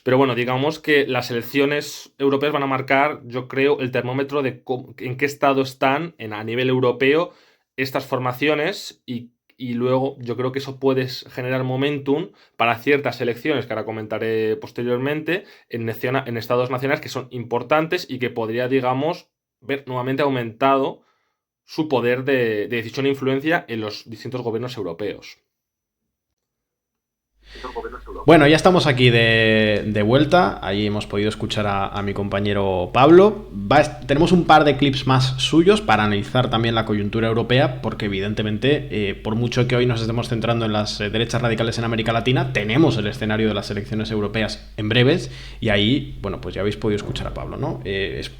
Pero bueno, digamos que las elecciones europeas van a marcar, yo creo, el termómetro de en qué estado están a nivel europeo estas formaciones y luego yo creo que eso puede generar momentum para ciertas elecciones que ahora comentaré posteriormente en estados nacionales que son importantes y que podría, digamos, ver nuevamente aumentado su poder de decisión e influencia en los distintos gobiernos europeos. Bueno, ya estamos aquí de vuelta. Ahí hemos podido escuchar a mi compañero Pablo. Tenemos un par de clips más suyos para analizar también la coyuntura europea, porque evidentemente, por mucho que hoy nos estemos centrando en las derechas radicales en América Latina, tenemos el escenario de las elecciones europeas en breves, y ahí, bueno, pues ya habéis podido escuchar a Pablo, ¿no? Es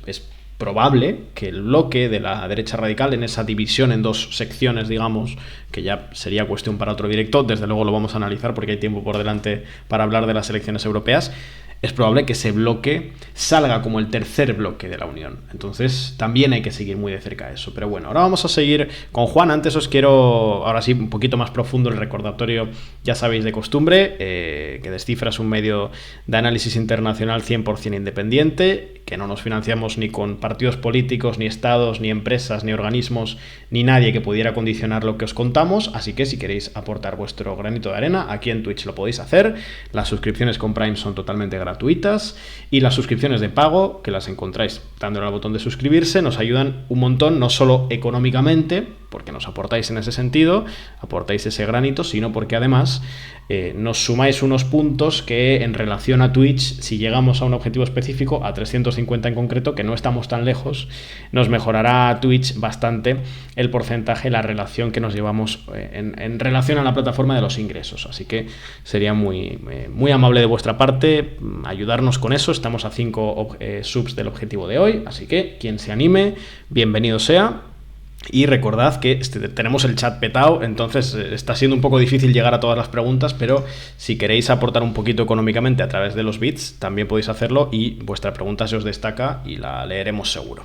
probable que el bloque de la derecha radical, en esa división en dos secciones, digamos, que ya sería cuestión para otro directo, desde luego lo vamos a analizar porque hay tiempo por delante para hablar de las elecciones europeas, es probable que ese bloque salga como el tercer bloque de la Unión. Entonces también hay que seguir muy de cerca eso. Pero bueno, ahora vamos a seguir con Juan. Antes os quiero, ahora sí, un poquito más profundo el recordatorio, ya sabéis de costumbre, que Descifra es un medio de análisis internacional 100% independiente, que no nos financiamos ni con partidos políticos, ni estados, ni empresas, ni organismos, ni nadie que pudiera condicionar lo que os contamos. Así que si queréis aportar vuestro granito de arena, aquí en Twitch lo podéis hacer. Las suscripciones con Prime son totalmente gratuitas y las suscripciones de pago, que las encontráis dándole al botón de suscribirse, nos ayudan un montón, no solo económicamente, porque nos aportáis en ese sentido, aportáis ese granito, sino porque además nos sumáis unos puntos que en relación a Twitch, si llegamos a un objetivo específico, a 350 en concreto, que no estamos tan lejos, nos mejorará Twitch bastante el porcentaje, la relación que nos llevamos en relación a la plataforma de los ingresos. Así que sería muy amable de vuestra parte ayudarnos con eso. Estamos a 5 subs del objetivo de hoy, así que quien se anime, bienvenido sea. Y recordad que tenemos el chat petado, entonces está siendo un poco difícil llegar a todas las preguntas, pero si queréis aportar un poquito económicamente a través de los bits, también podéis hacerlo y vuestra pregunta se os destaca y la leeremos seguro.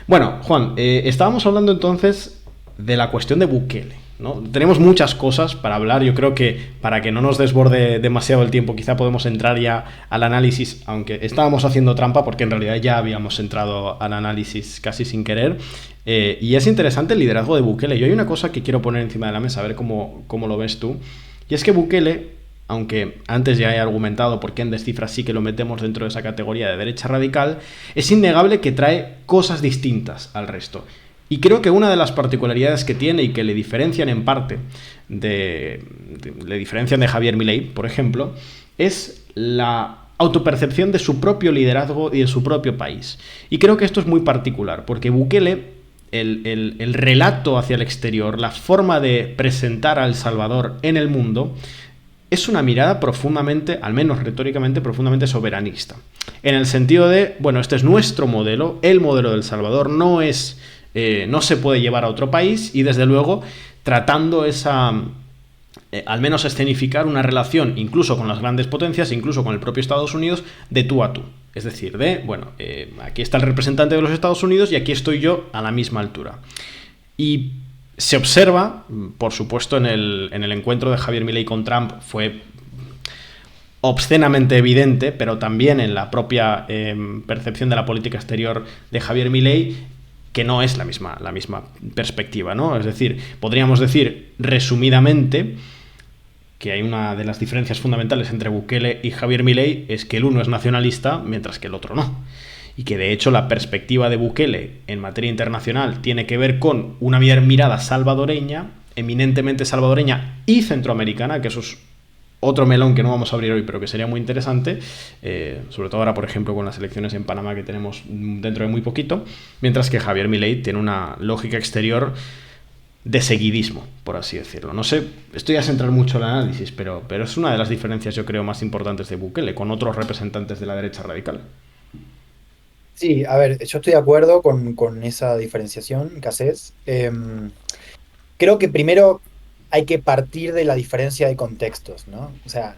Bueno, Juan, estábamos hablando entonces de la cuestión de Bukele, ¿no? Tenemos muchas cosas para hablar. Yo creo que para que no nos desborde demasiado el tiempo, quizá podemos entrar ya al análisis, aunque estábamos haciendo trampa porque en realidad ya habíamos entrado al análisis casi sin querer. Y es interesante el liderazgo de Bukele. Yo hay una cosa que quiero poner encima de la mesa, a ver cómo lo ves tú. Y es que Bukele, aunque antes ya he argumentado por qué en Descifra sí que lo metemos dentro de esa categoría de derecha radical, es innegable que trae cosas distintas al resto. Y creo que una de las particularidades que tiene y que le diferencian en parte le diferencian de Javier Milei, por ejemplo, es la autopercepción de su propio liderazgo y de su propio país. Y creo que esto es muy particular, porque Bukele, el relato hacia el exterior, la forma de presentar a El Salvador en el mundo, es una mirada profundamente, al menos retóricamente, profundamente soberanista. En el sentido de, bueno, este es nuestro modelo, el modelo de El Salvador no se puede llevar a otro país, y desde luego tratando al menos escenificar una relación incluso con las grandes potencias, incluso con el propio Estados Unidos, de tú a tú. Es decir, aquí está el representante de los Estados Unidos y aquí estoy yo a la misma altura. Y se observa, por supuesto, en el encuentro de Javier Milei con Trump fue obscenamente evidente, pero también en la propia percepción de la política exterior de Javier Milei, que no es la misma perspectiva, ¿no? Es decir, podríamos decir resumidamente que hay una de las diferencias fundamentales entre Bukele y Javier Milei, es que el uno es nacionalista mientras que el otro no. Y que de hecho la perspectiva de Bukele en materia internacional tiene que ver con una mirada salvadoreña, eminentemente salvadoreña y centroamericana, que eso es otro melón que no vamos a abrir hoy, pero que sería muy interesante, sobre todo ahora, por ejemplo, con las elecciones en Panamá que tenemos dentro de muy poquito, mientras que Javier Milei tiene una lógica exterior de seguidismo, por así decirlo. No sé, esto ya es entrar mucho en el análisis, pero es una de las diferencias, yo creo, más importantes de Bukele con otros representantes de la derecha radical. Sí, a ver, yo estoy de acuerdo con esa diferenciación que haces. Creo que primero hay que partir de la diferencia de contextos, ¿no? O sea,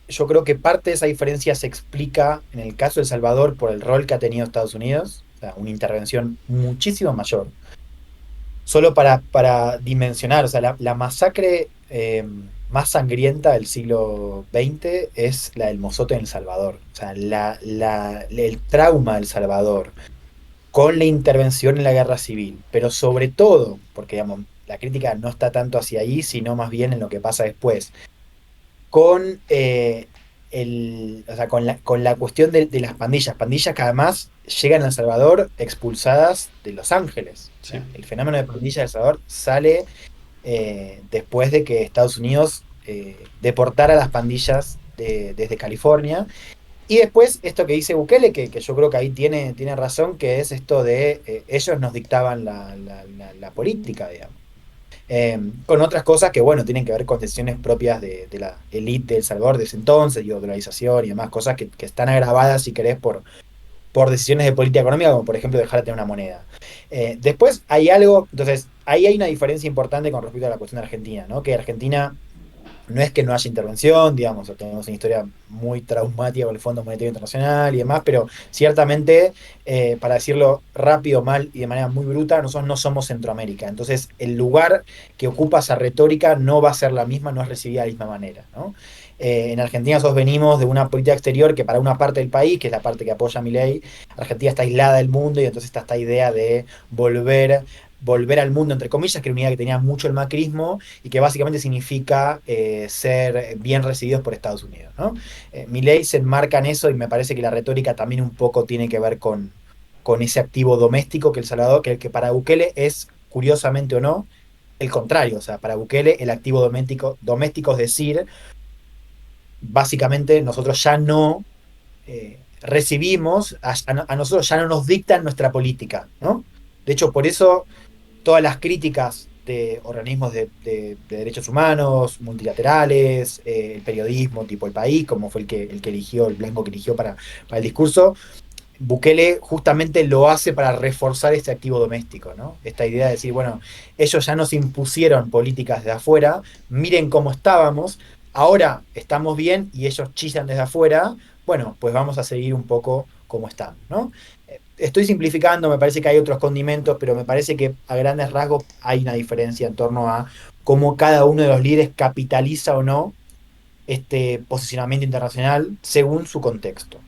yo creo que parte de esa diferencia se explica en el caso de El Salvador por el rol que ha tenido Estados Unidos, o sea, una intervención muchísimo mayor. Solo para dimensionar, o sea, la masacre más sangrienta del siglo XX es la del Mozote en El Salvador. O sea, el trauma del Salvador con la intervención en la guerra civil, pero sobre todo, porque digamos, la crítica no está tanto hacia ahí, sino más bien en lo que pasa después, con, o sea, con la cuestión de las pandillas que además llegan a El Salvador expulsadas de Los Ángeles. O Sí. sea, el fenómeno de pandillas de El Salvador sale después de que Estados Unidos deportara a las pandillas desde California. Y después esto que dice Bukele, que yo creo que ahí tiene razón, que es esto de ellos nos dictaban la política, digamos. Con otras cosas que, bueno, tienen que ver con decisiones propias de la élite de El Salvador de ese entonces, y dolarización y demás cosas que están agravadas, si querés, por decisiones de política económica, como por ejemplo dejar de tener una moneda. Después hay algo, entonces, ahí hay una diferencia importante con respecto a la cuestión de Argentina, ¿no? Que Argentina no es que no haya intervención, digamos, tenemos una historia muy traumática con el Fondo Monetario Internacional y demás, pero ciertamente, para decirlo rápido, mal y de manera muy bruta, nosotros no somos Centroamérica. Entonces, el lugar que ocupa esa retórica no va a ser la misma, no es recibida de la misma manera, ¿no? En Argentina nosotros venimos de una política exterior que para una parte del país, que es la parte que apoya a Milei, Argentina está aislada del mundo y entonces está esta idea de volver al mundo, entre comillas, que era una idea que tenía mucho el macrismo y que básicamente significa ser bien recibidos por Estados Unidos, ¿no? Milei se enmarca en eso y me parece que la retórica también un poco tiene que ver con ese activo doméstico que El Salvador, que para Bukele es, curiosamente o no, el contrario. O sea, para Bukele el activo doméstico es decir, básicamente nosotros ya no recibimos, a nosotros ya no nos dictan nuestra política, ¿no? De hecho, por eso todas las críticas de organismos de derechos humanos, multilaterales, el periodismo tipo El País, como fue el que eligió, el blanco que eligió para el discurso, Bukele justamente lo hace para reforzar este activo doméstico, ¿no? Esta idea de decir, bueno, ellos ya nos impusieron políticas de afuera, miren cómo estábamos, ahora estamos bien y ellos chillan desde afuera, bueno, pues vamos a seguir un poco como estamos, ¿no? Estoy simplificando, me parece que hay otros condimentos, pero me parece que a grandes rasgos hay una diferencia en torno a cómo cada uno de los líderes capitaliza o no este posicionamiento internacional según su contexto.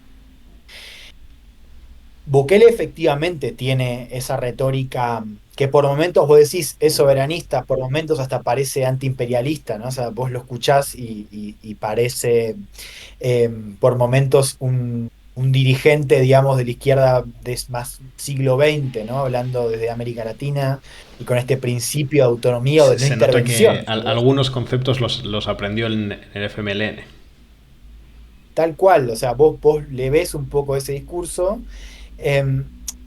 Bukele efectivamente tiene esa retórica que por momentos vos decís es soberanista, por momentos hasta parece antiimperialista, ¿no? O sea, vos lo escuchás y parece por momentos un dirigente, digamos, de la izquierda de más siglo XX, ¿no? Hablando desde América Latina y con este principio de autonomía o de no Se nota intervención. que algunos conceptos los aprendió en el FMLN. Tal cual, o sea, vos le ves un poco ese discurso. Eh,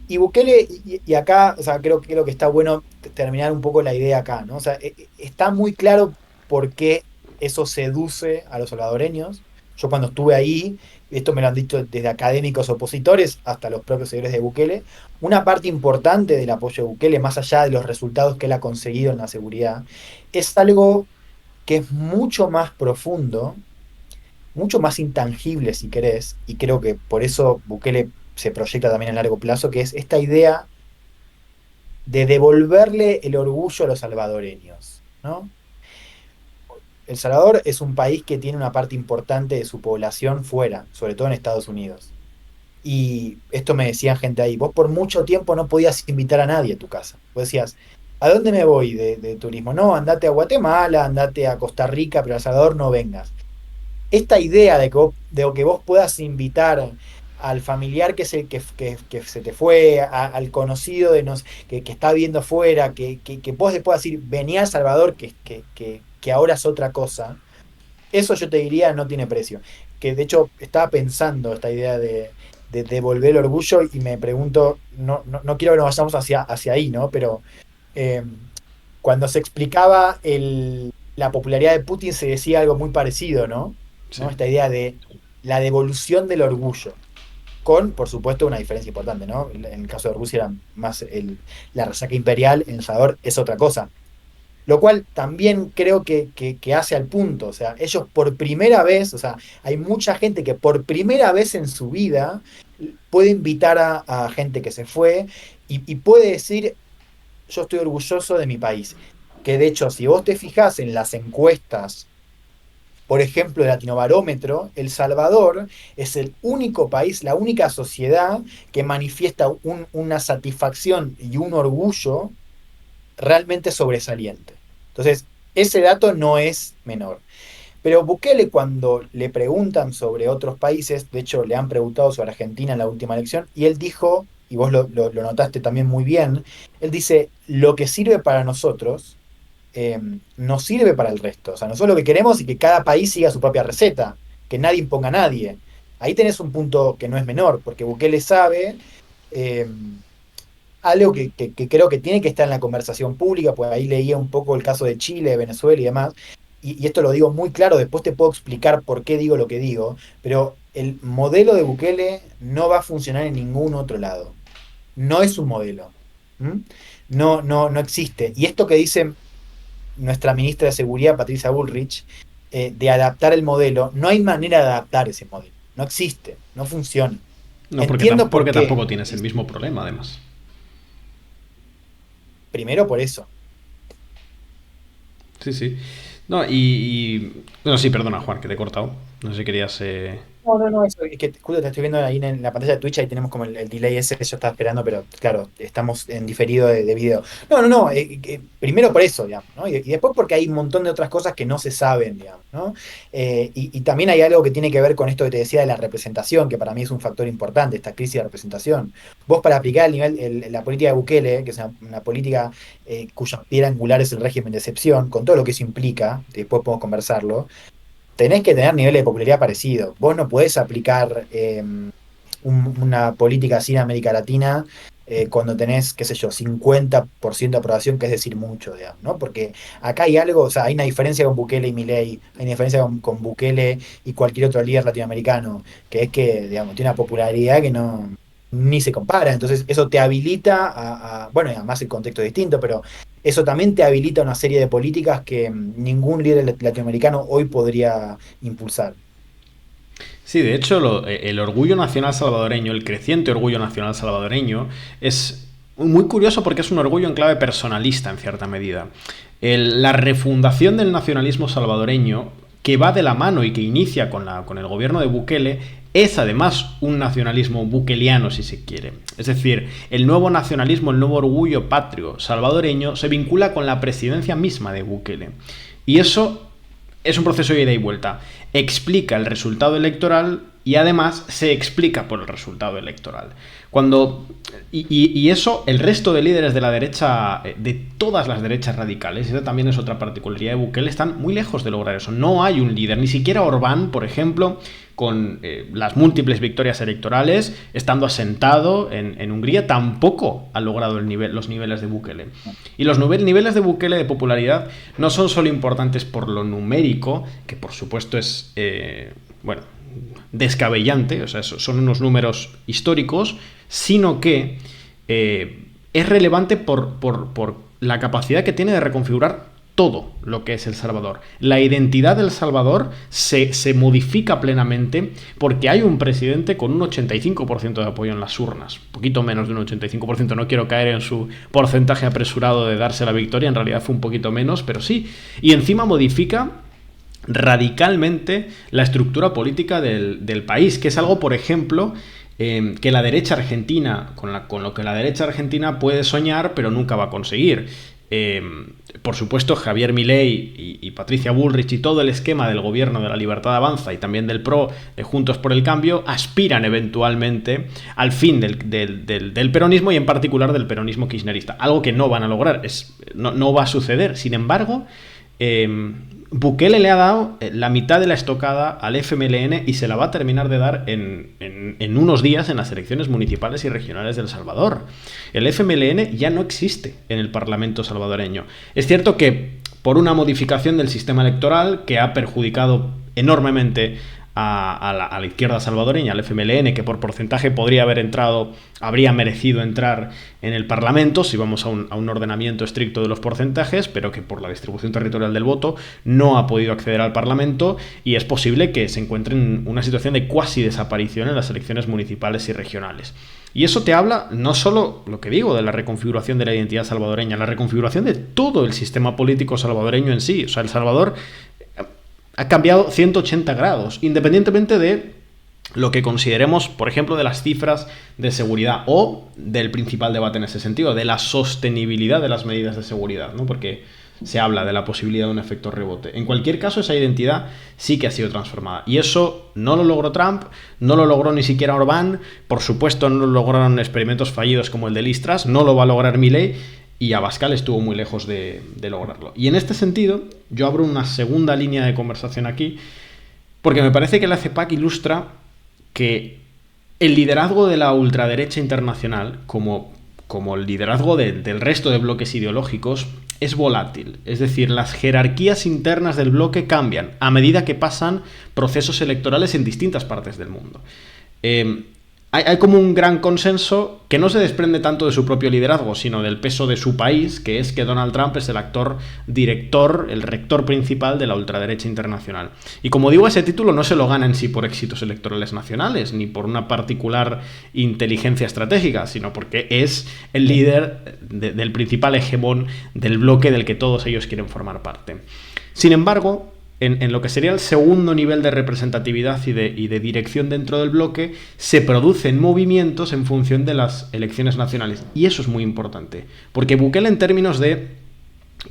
y Bukele, y acá, o sea, creo que está bueno terminar un poco la idea acá, ¿no? O sea, está muy claro por qué eso seduce a los salvadoreños. Yo cuando estuve ahí, esto me lo han dicho desde académicos opositores hasta los propios seguidores de Bukele, una parte importante del apoyo de Bukele, más allá de los resultados que él ha conseguido en la seguridad, es algo que es mucho más profundo, mucho más intangible si querés, y creo que por eso Bukele se proyecta también a largo plazo, que es esta idea de devolverle el orgullo a los salvadoreños, ¿no? El Salvador es un país que tiene una parte importante de su población fuera, sobre todo en Estados Unidos. Y esto me decían gente ahí, vos por mucho tiempo no podías invitar a nadie a tu casa. Vos decías, ¿a dónde me voy de turismo? No, andate a Guatemala, andate a Costa Rica, pero a El Salvador no vengas. Esta idea de que vos puedas invitar al familiar que se te fue, al conocido que está viendo afuera, que vos le puedas decir, vení a El Salvador, que ahora es otra cosa, Eso yo te diría no tiene precio. Que de hecho estaba pensando esta idea de devolver el orgullo y me pregunto, no quiero que nos vayamos hacia ahí, ¿no? Pero eh, cuando se explicaba la popularidad de Putin se decía algo muy parecido, ¿no? Sí. ¿No? Esta idea de la devolución del orgullo, con, por supuesto, una diferencia importante, ¿no? En el caso de Rusia era más la resaca imperial, en El Salvador es otra cosa. Lo cual también creo que hace al punto, o sea, ellos por primera vez, o sea, hay mucha gente que por primera vez en su vida puede invitar a gente que se fue y puede decir, yo estoy orgulloso de mi país. Que de hecho, si vos te fijás en las encuestas, por ejemplo, de Latinobarómetro, El Salvador es el único país, la única sociedad que manifiesta una satisfacción y un orgullo realmente sobresaliente. Entonces, ese dato no es menor. Pero Bukele, cuando le preguntan sobre otros países, de hecho le han preguntado sobre Argentina en la última elección, y él dijo, y vos lo notaste también muy bien, él dice, lo que sirve para nosotros no sirve para el resto. O sea, nosotros lo que queremos es que cada país siga su propia receta, que nadie imponga a nadie. Ahí tenés un punto que no es menor, porque Bukele sabe eh, algo que creo que tiene que estar en la conversación pública, pues ahí leía un poco el caso de Chile, de Venezuela y demás, y esto lo digo muy claro, después te puedo explicar por qué digo lo que digo, pero el modelo de Bukele no va a funcionar en ningún otro lado. No es un modelo. ¿M? No existe. Y esto que dice nuestra ministra de Seguridad, Patricia Bullrich, de adaptar el modelo, no hay manera de adaptar ese modelo. No existe, no funciona. No, Entiendo por porque qué. tampoco tienes el mismo problema, además. Primero por eso. Sí, sí. No, bueno, sí, perdona, Juan, que te he cortado. No sé si querías... No, eso es que justo te estoy viendo ahí en la pantalla de Twitch, ahí tenemos como el delay ese que yo estaba esperando, pero claro, estamos en diferido de video. No, primero por eso, digamos, ¿no? Y después porque hay un montón de otras cosas que no se saben, digamos, ¿no? Y también hay algo que tiene que ver con esto que te decía de la representación, que para mí es un factor importante, esta crisis de representación. Vos para aplicar la política de Bukele, que es una política cuya piedra angular es el régimen de excepción, con todo lo que eso implica, después podemos conversarlo, tenés que tener niveles de popularidad parecidos. Vos no podés aplicar una política así en América Latina cuando tenés, qué sé yo, 50% de aprobación, que es decir mucho, digamos, ¿no? Porque acá hay algo, o sea, hay una diferencia con Bukele y Milei, hay una diferencia con Bukele y cualquier otro líder latinoamericano, que es que, digamos, tiene una popularidad que no ni se compara. Entonces, eso te habilita bueno, y además el contexto es distinto, pero eso también te habilita una serie de políticas que ningún líder latinoamericano hoy podría impulsar. Sí, de hecho, el orgullo nacional salvadoreño, el creciente orgullo nacional salvadoreño, es muy curioso porque es un orgullo en clave personalista, en cierta medida. La refundación del nacionalismo salvadoreño, que va de la mano y que inicia con el gobierno de Bukele, es además un nacionalismo bukeliano, si se quiere. Es decir, el nuevo nacionalismo, el nuevo orgullo patrio salvadoreño se vincula con la presidencia misma de Bukele. Y eso es un proceso de ida y vuelta. Explica el resultado electoral y además se explica por el resultado electoral. Y eso, el resto de líderes de la derecha, de todas las derechas radicales, y esa también es otra particularidad de Bukele, están muy lejos de lograr eso. No hay un líder, ni siquiera Orbán, por ejemplo, con las múltiples victorias electorales, estando asentado en Hungría, tampoco ha logrado los niveles de Bukele. Y los niveles de Bukele de popularidad no son solo importantes por lo numérico, que por supuesto es, descabellante, o sea, son unos números históricos, sino que es relevante por la capacidad que tiene de reconfigurar todo lo que es El Salvador. La identidad del Salvador se modifica plenamente porque hay un presidente con un 85% de apoyo en las urnas, poquito menos de un 85%, no quiero caer en su porcentaje apresurado de darse la victoria, en realidad fue un poquito menos, pero sí, y encima modifica radicalmente la estructura política del país, que es algo, por ejemplo, que la derecha argentina, con lo que la derecha argentina puede soñar, pero nunca va a conseguir. Por supuesto, Javier Milei y Patricia Bullrich y todo el esquema del gobierno de la Libertad Avanza y también del PRO de Juntos por el Cambio aspiran eventualmente al fin del peronismo y en particular del peronismo kirchnerista. Algo que no van a lograr, no va a suceder. Sin embargo, Bukele le ha dado la mitad de la estocada al FMLN y se la va a terminar de dar en unos días en las elecciones municipales y regionales de El Salvador. El FMLN ya no existe en el Parlamento salvadoreño. Es cierto que por una modificación del sistema electoral que ha perjudicado enormemente a la izquierda salvadoreña, al FMLN, que por porcentaje podría haber entrado, habría merecido entrar en el Parlamento si vamos a un ordenamiento estricto de los porcentajes, pero que por la distribución territorial del voto no ha podido acceder al Parlamento, y es posible que se encuentre en una situación de cuasi desaparición en las elecciones municipales y regionales. Y eso te habla no solo, lo que digo, de la reconfiguración de la identidad salvadoreña, la reconfiguración de todo el sistema político salvadoreño en sí. O sea, El Salvador ha cambiado 180 grados, independientemente de lo que consideremos, por ejemplo, de las cifras de seguridad o del principal debate en ese sentido, de la sostenibilidad de las medidas de seguridad, ¿no? Porque se habla de la posibilidad de un efecto rebote. En cualquier caso, esa identidad sí que ha sido transformada. Y eso no lo logró Trump, no lo logró ni siquiera Orbán, por supuesto no lo lograron experimentos fallidos como el de Liz Truss, no lo va a lograr Milei, y Abascal estuvo muy lejos de lograrlo. Y en este sentido, yo abro una segunda línea de conversación aquí, porque me parece que la CEPAC ilustra que el liderazgo de la ultraderecha internacional, como el liderazgo del resto de bloques ideológicos, es volátil. Es decir, las jerarquías internas del bloque cambian a medida que pasan procesos electorales en distintas partes del mundo. Hay como un gran consenso que no se desprende tanto de su propio liderazgo, sino del peso de su país, que es que Donald Trump es el actor director, el rector principal de la ultraderecha internacional. Y como digo, ese título no se lo gana en sí por éxitos electorales nacionales, ni por una particular inteligencia estratégica, sino porque es el líder del principal hegemón del bloque del que todos ellos quieren formar parte. Sin embargo, en lo que sería el segundo nivel de representatividad y de dirección dentro del bloque, se producen movimientos en función de las elecciones nacionales. Y eso es muy importante, porque Bukele, en términos de...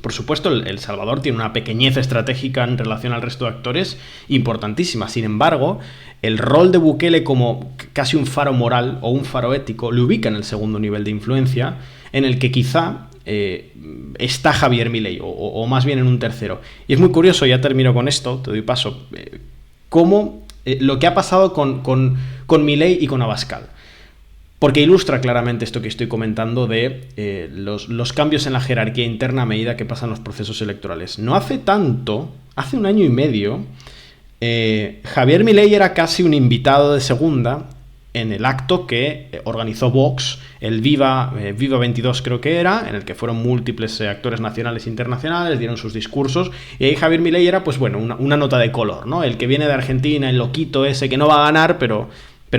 Por supuesto, El Salvador tiene una pequeñez estratégica en relación al resto de actores importantísima. Sin embargo, el rol de Bukele como casi un faro moral o un faro ético le ubica en el segundo nivel de influencia, en el que quizá está Javier Milei, o más bien en un tercero. Y es muy curioso, ya termino con esto, te doy paso, cómo lo que ha pasado con Milei y con Abascal. Porque ilustra claramente esto que estoy comentando de los cambios en la jerarquía interna a medida que pasan los procesos electorales. No hace tanto, hace un año y medio, Javier Milei era casi un invitado de segunda en el acto que organizó Vox, el Viva 22 creo que era, en el que fueron múltiples actores nacionales e internacionales, dieron sus discursos, y ahí Javier Milei era, pues bueno, una nota de color, ¿no? El que viene de Argentina, el loquito ese que no va a ganar, pero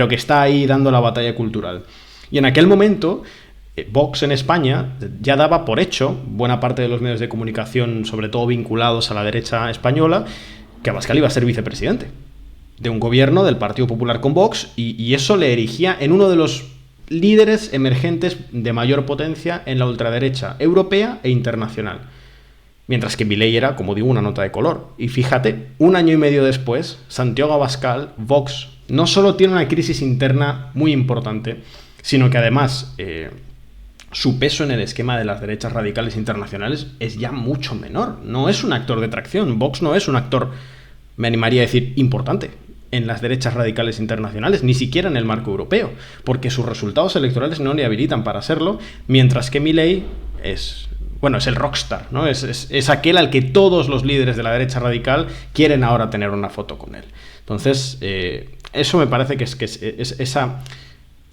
que está ahí dando la batalla cultural. Y en aquel momento, Vox en España ya daba por hecho, buena parte de los medios de comunicación, sobre todo vinculados a la derecha española, que Abascal iba a ser vicepresidente de un gobierno del Partido Popular con Vox, y eso le erigía en uno de los líderes emergentes de mayor potencia en la ultraderecha europea e internacional. Mientras que Milei era, como digo, una nota de color. Y fíjate, un año y medio después, Santiago Abascal, Vox, no solo tiene una crisis interna muy importante, sino que además su peso en el esquema de las derechas radicales internacionales es ya mucho menor. No es un actor de tracción. Vox no es un actor, me animaría a decir, importante en las derechas radicales internacionales, ni siquiera en el marco europeo, porque sus resultados electorales no le habilitan para serlo, mientras que Milei es el rockstar, ¿no? Es aquel al que todos los líderes de la derecha radical quieren ahora tener una foto con él. Entonces, eso me parece que es esa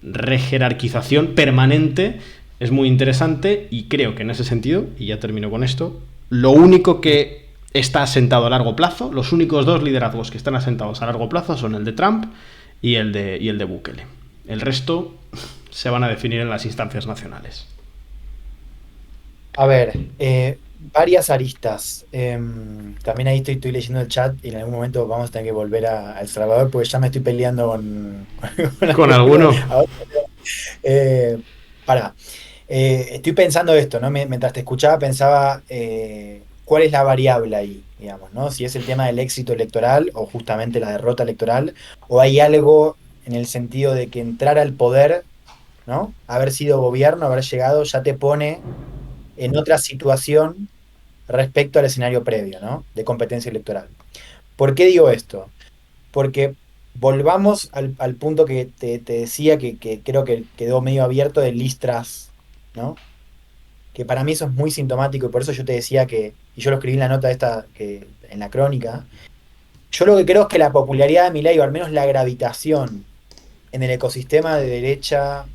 rejerarquización permanente es muy interesante, y creo que en ese sentido, y ya termino con esto, lo único que está asentado a largo plazo, los únicos dos liderazgos que están asentados a largo plazo son el de Trump y el de Bukele. El resto se van a definir en las instancias nacionales. A ver, varias aristas. También ahí estoy leyendo el chat, y en algún momento vamos a tener que volver a El Salvador, porque ya me estoy peleando con alguno. Estoy pensando esto, ¿no? Mientras te escuchaba pensaba cuál es la variable ahí, digamos, ¿no? Si es el tema del éxito electoral o justamente la derrota electoral, o hay algo en el sentido de que entrar al poder, ¿no? Haber sido gobierno, haber llegado, ya te pone en otra situación respecto al escenario previo, ¿no? De competencia electoral. ¿Por qué digo esto? Porque volvamos al punto que te decía que creo que quedó medio abierto de Listras, ¿no? Que para mí eso es muy sintomático y por eso yo te decía y yo lo escribí en la nota esta, en la crónica, yo lo que creo es que la popularidad de Milei, o al menos la gravitación en el ecosistema de derecha,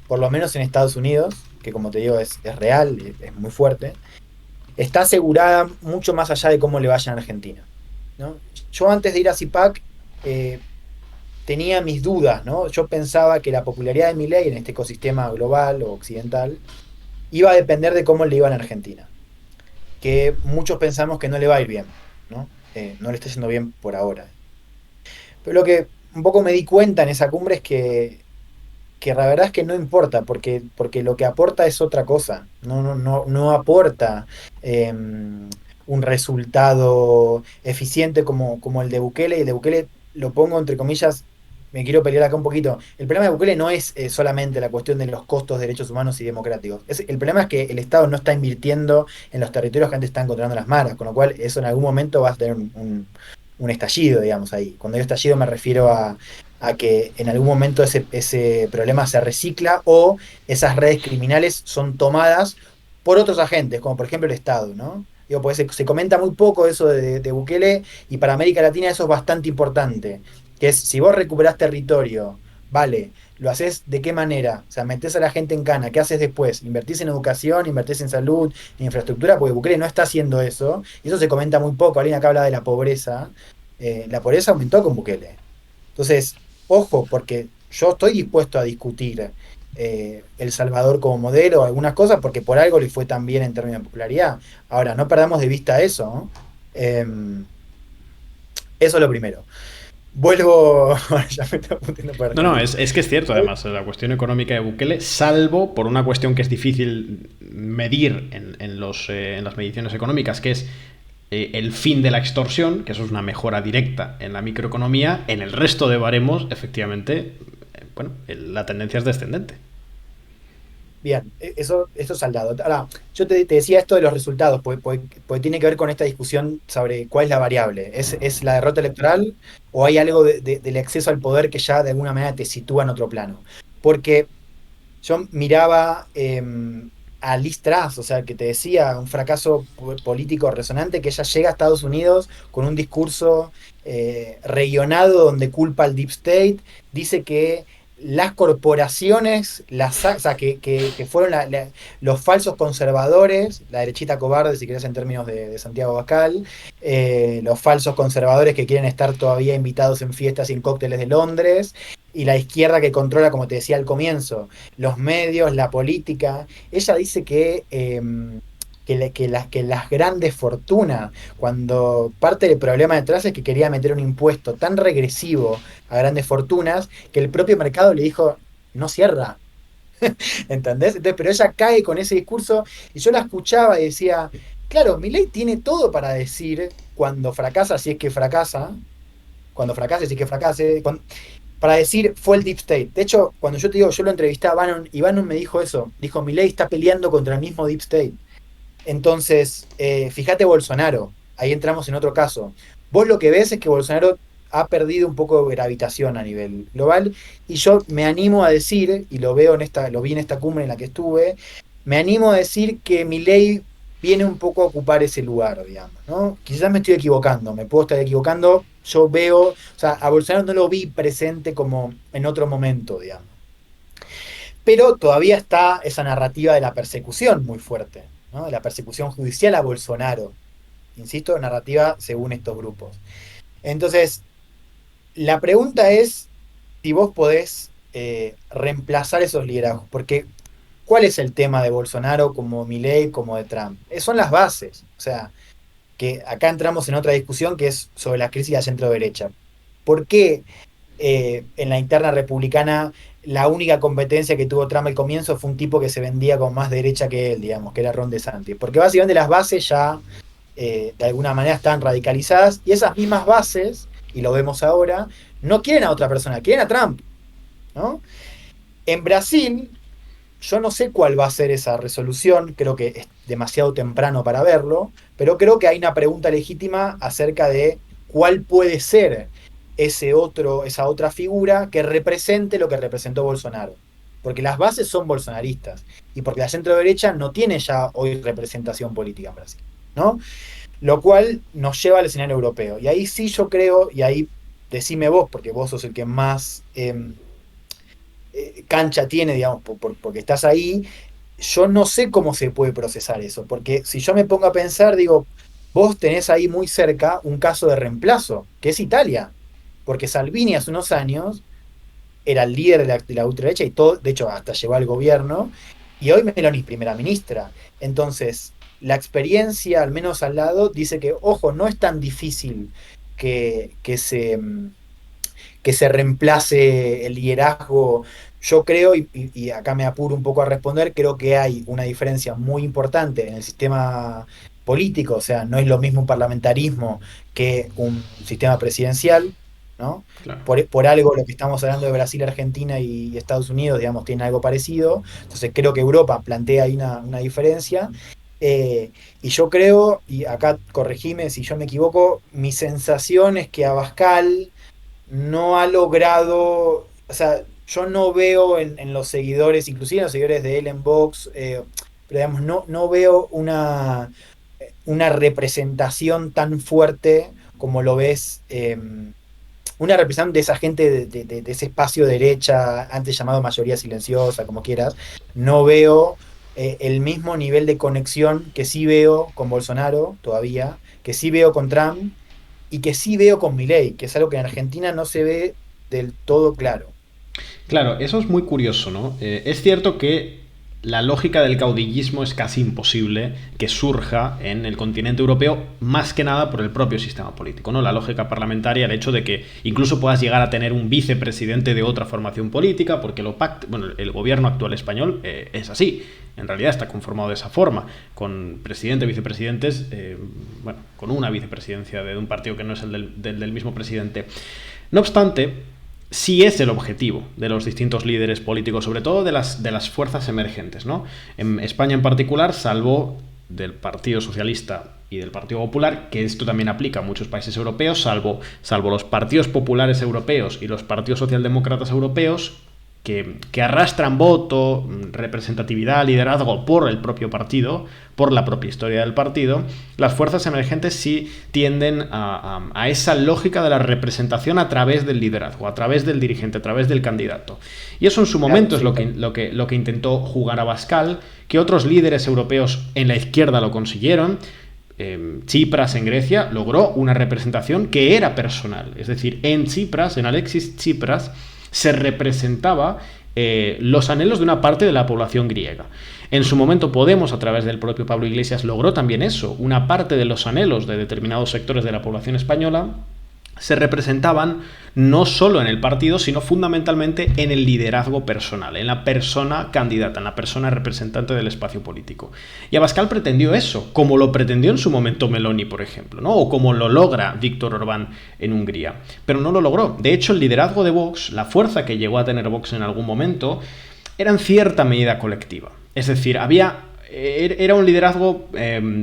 por lo menos en Estados Unidos, que como te digo es real, es muy fuerte, está asegurada mucho más allá de cómo le vaya en Argentina, ¿no? Yo antes de ir a CIPAC tenía mis dudas, ¿no? Yo pensaba que la popularidad de Milei en este ecosistema global o occidental iba a depender de cómo le iba en Argentina, que muchos pensamos que no le va a ir bien, ¿no? No le está yendo bien por ahora. Pero lo que un poco me di cuenta en esa cumbre es que la verdad es que no importa, porque lo que aporta es otra cosa. No aporta un resultado eficiente como el de Bukele. Y el de Bukele lo pongo entre comillas, me quiero pelear acá un poquito. El problema de Bukele no es solamente la cuestión de los costos de derechos humanos y democráticos. El problema es que el Estado no está invirtiendo en los territorios que antes están controlando las maras, con lo cual eso en algún momento va a tener un estallido, digamos, ahí. Cuando digo estallido me refiero a que en algún momento ese problema se recicla o esas redes criminales son tomadas por otros agentes, como por ejemplo el Estado, ¿no? Digo, pues se comenta muy poco eso de Bukele y para América Latina eso es bastante importante, que es si vos recuperás territorio, vale, ¿lo haces de qué manera? O sea, metés a la gente en cana, ¿qué haces después? ¿Invertís en educación, invertís en salud, en infraestructura? Porque Bukele no está haciendo eso, y eso se comenta muy poco. Alguien acá habla de la pobreza aumentó con Bukele. Entonces, ojo, porque yo estoy dispuesto a discutir El Salvador como modelo, algunas cosas, porque por algo le fue tan bien en términos de popularidad. Ahora, no perdamos de vista eso, ¿no? Eso es lo primero. Vuelvo. Ya me estoy apuntando para No, es que es cierto, además, la cuestión económica de Bukele, salvo por una cuestión que es difícil medir en las mediciones económicas, que es el fin de la extorsión, que eso es una mejora directa en la microeconomía. En el resto de baremos, efectivamente, bueno, la tendencia es descendente. Bien, eso es al lado. Ahora, yo te decía esto de los resultados, porque tiene que ver con esta discusión sobre cuál es la variable. ¿Es la derrota electoral o hay algo del acceso al poder que ya de alguna manera te sitúa en otro plano? Porque yo miraba a Liz Truss, o sea, que te decía, un fracaso político resonante, que ella llega a Estados Unidos con un discurso regionado donde culpa al Deep State, dice que las corporaciones, o sea, que fueron los falsos conservadores, la derechita cobarde, si querés en términos de Santiago Bascal, los falsos conservadores que quieren estar todavía invitados en fiestas y en cócteles de Londres, y la izquierda que controla, como te decía al comienzo, los medios, la política. Ella dice que las grandes fortunas, cuando parte del problema detrás es que quería meter un impuesto tan regresivo a grandes fortunas que el propio mercado le dijo, no cierra. ¿Entendés? Entonces, pero ella cae con ese discurso y yo la escuchaba y decía, claro, Milei tiene todo para decir cuando fracasa, si es que fracasa, cuando fracase, si es que fracase, para decir fue el Deep State. De hecho, cuando yo te digo, yo lo entrevisté a Bannon y Bannon me dijo eso, dijo, Milei está peleando contra el mismo Deep State. Entonces, fíjate Bolsonaro, ahí entramos en otro caso. Vos lo que ves es que Bolsonaro ha perdido un poco de gravitación a nivel global y yo me animo a decir, y lo vi en esta cumbre en la que estuve, me animo a decir que Milei viene un poco a ocupar ese lugar, digamos, ¿no? Quizás me estoy equivocando, me puedo estar equivocando, yo veo, o sea, a Bolsonaro no lo vi presente como en otro momento, digamos. Pero todavía está esa narrativa de la persecución muy fuerte, ¿no? De la persecución judicial a Bolsonaro. Insisto, narrativa según estos grupos. Entonces, la pregunta es si vos podés reemplazar esos liderazgos, porque ¿cuál es el tema de Bolsonaro como Milei, como de Trump? Son las bases, o sea, que acá entramos en otra discusión que es sobre la crisis de la centro-derecha. ¿Por qué en la interna republicana la única competencia que tuvo Trump al comienzo fue un tipo que se vendía con más derecha que él, digamos, que era Ron DeSantis? Porque básicamente las bases ya de alguna manera están radicalizadas y esas mismas bases, y lo vemos ahora, no quieren a otra persona, quieren a Trump, ¿no? En Brasil, yo no sé cuál va a ser esa resolución, creo que es demasiado temprano para verlo, pero creo que hay una pregunta legítima acerca de cuál puede ser esa otra figura que represente lo que representó Bolsonaro. Porque las bases son bolsonaristas y porque la centro derecha no tiene ya hoy representación política en Brasil, ¿no? Lo cual nos lleva al escenario europeo. Y ahí sí yo creo, y ahí decime vos, porque vos sos el que más cancha tiene, digamos, porque estás ahí, yo no sé cómo se puede procesar eso, porque si yo me pongo a pensar, digo, vos tenés ahí muy cerca un caso de reemplazo, que es Italia, porque Salvini hace unos años era el líder de la ultraderecha y todo, de hecho, hasta llegó al gobierno, y hoy Meloni es primera ministra. Entonces, la experiencia, al menos al lado, dice que, ojo, no es tan difícil que, que se, que se reemplace el liderazgo. Yo creo, y acá me apuro un poco a responder, creo que hay una diferencia muy importante en el sistema político, o sea, no es lo mismo un parlamentarismo que un sistema presidencial, ¿no? Claro. Por algo lo que estamos hablando de Brasil, Argentina y Estados Unidos, digamos, tiene algo parecido. Entonces creo que Europa plantea ahí una diferencia. Y yo creo, y acá corregime si yo me equivoco, mi sensación es que Abascal no ha logrado, o sea, yo no veo en los seguidores, inclusive en los seguidores de él en Vox, pero digamos, no veo una representación tan fuerte como lo ves, una representación de esa gente de ese espacio derecha, antes llamado mayoría silenciosa, como quieras. No veo el mismo nivel de conexión que sí veo con Bolsonaro todavía, que sí veo con Trump y que sí veo con Milei, que es algo que en Argentina no se ve del todo claro. Claro, eso es muy curioso, ¿no? Es cierto que la lógica del caudillismo es casi imposible que surja en el continente europeo, más que nada por el propio sistema político, ¿no? La lógica parlamentaria, el hecho de que incluso puedas llegar a tener un vicepresidente de otra formación política, porque bueno, el gobierno actual español es así. En realidad está conformado de esa forma, con presidente, vicepresidentes, bueno, con una vicepresidencia de un partido que no es el del mismo presidente. No obstante, sí es el objetivo de los distintos líderes políticos, sobre todo de las fuerzas emergentes, ¿no? En España en particular, salvo del Partido Socialista y del Partido Popular, que esto también aplica a muchos países europeos, salvo los partidos populares europeos y los partidos socialdemócratas europeos, que arrastran voto, representatividad, liderazgo por el propio partido, por la propia historia del partido, las fuerzas emergentes sí tienden a esa lógica de la representación a través del liderazgo, a través del dirigente, a través del candidato. Y eso en su momento es lo que intentó jugar Abascal, que otros líderes europeos en la izquierda lo consiguieron. Tsipras en Grecia logró una representación que era personal, es decir, en Alexis Tsipras, se representaba los anhelos de una parte de la población griega. En su momento Podemos, a través del propio Pablo Iglesias, logró también eso. Una parte de los anhelos de determinados sectores de la población española se representaban no solo en el partido, sino fundamentalmente en el liderazgo personal, en la persona candidata, en la persona representante del espacio político. Y Abascal pretendió eso, como lo pretendió en su momento Meloni, por ejemplo, ¿no? O como lo logra Víctor Orbán en Hungría. Pero no lo logró. De hecho, el liderazgo de Vox, la fuerza que llegó a tener Vox en algún momento, era en cierta medida colectiva. Es decir, era un liderazgo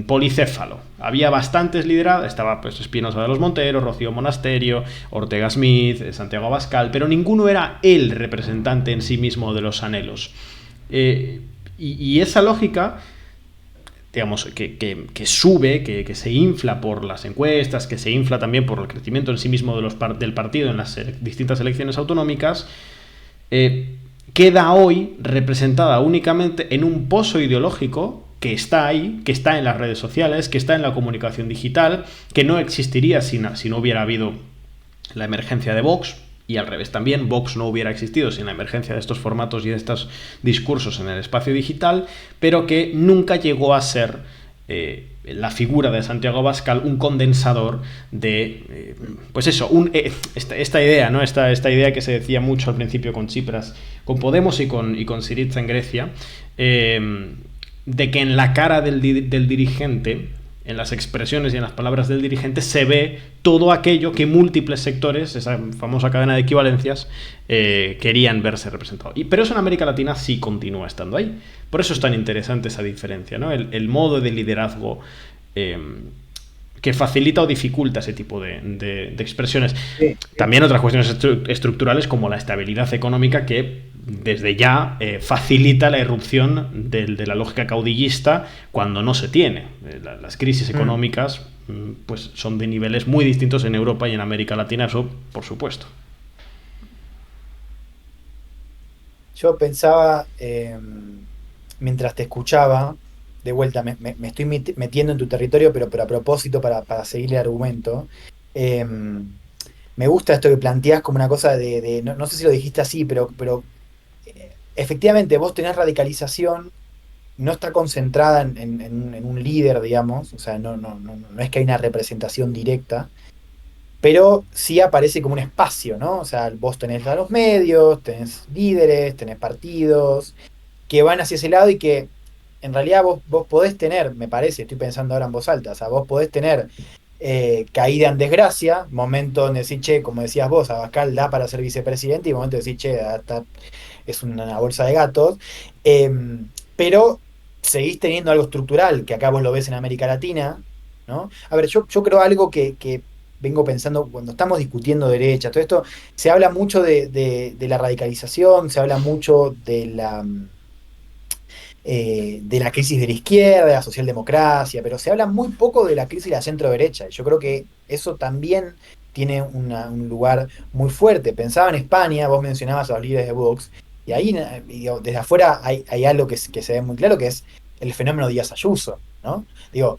policéfalo. Había bastantes liderados, estaba pues Espinosa de los Monteros, Rocío Monasterio, Ortega Smith, Santiago Abascal, pero ninguno era el representante en sí mismo de los anhelos. Y esa lógica, digamos, que sube, que se infla por las encuestas, que se infla también por el crecimiento en sí mismo del partido en las distintas elecciones autonómicas, queda hoy representada únicamente en un pozo ideológico que está ahí, que está en las redes sociales, que está en la comunicación digital, que no existiría si no hubiera habido la emergencia de Vox, y al revés también, Vox no hubiera existido sin la emergencia de estos formatos y de estos discursos en el espacio digital, pero que nunca llegó a ser la figura de Santiago Abascal un condensador de, pues eso, esta idea, ¿no? Esta idea que se decía mucho al principio con Tsipras, con Podemos y con Syriza en Grecia, de que en la cara del dirigente en las expresiones y en las palabras del dirigente se ve todo aquello que múltiples sectores, esa famosa cadena de equivalencias, querían verse representado. Pero eso en América Latina sí continúa estando ahí. Por eso es tan interesante esa diferencia, ¿no? El modo de liderazgo que facilita o dificulta ese tipo de expresiones. Sí. También otras cuestiones estructurales como la estabilidad económica que desde ya facilita la irrupción de la lógica caudillista cuando no se tiene. Las crisis económicas pues son de niveles muy distintos en Europa y en América Latina, eso por supuesto. Yo pensaba, mientras te escuchaba, de vuelta, me estoy metiendo en tu territorio, pero a propósito, para seguir el argumento. Me gusta esto que planteás como una cosa no sé si lo dijiste así, pero efectivamente vos tenés radicalización, no está concentrada en un líder, digamos, o sea, no es que hay una representación directa, pero sí aparece como un espacio, ¿no? O sea, vos tenés a los medios, tenés líderes, tenés partidos que van hacia ese lado y que en realidad vos podés tener, me parece, estoy pensando ahora en voz alta, o sea, vos podés tener caída en desgracia, momento donde decís, che, como decías vos, Abascal da para ser vicepresidente, y momento de decir, che, es una bolsa de gatos, pero seguís teniendo algo estructural, que acá vos lo ves en América Latina, ¿no? A ver, yo creo algo que vengo pensando cuando estamos discutiendo derecha, todo esto, se habla mucho de la radicalización, se habla mucho de la crisis de la izquierda, de la socialdemocracia, pero se habla muy poco de la crisis de la centro-derecha. Yo creo que eso también tiene un lugar muy fuerte. Pensaba en España, vos mencionabas a los líderes de Vox, y ahí digo, desde afuera hay algo que se ve muy claro, que es el fenómeno Díaz Ayuso, ¿no? Digo,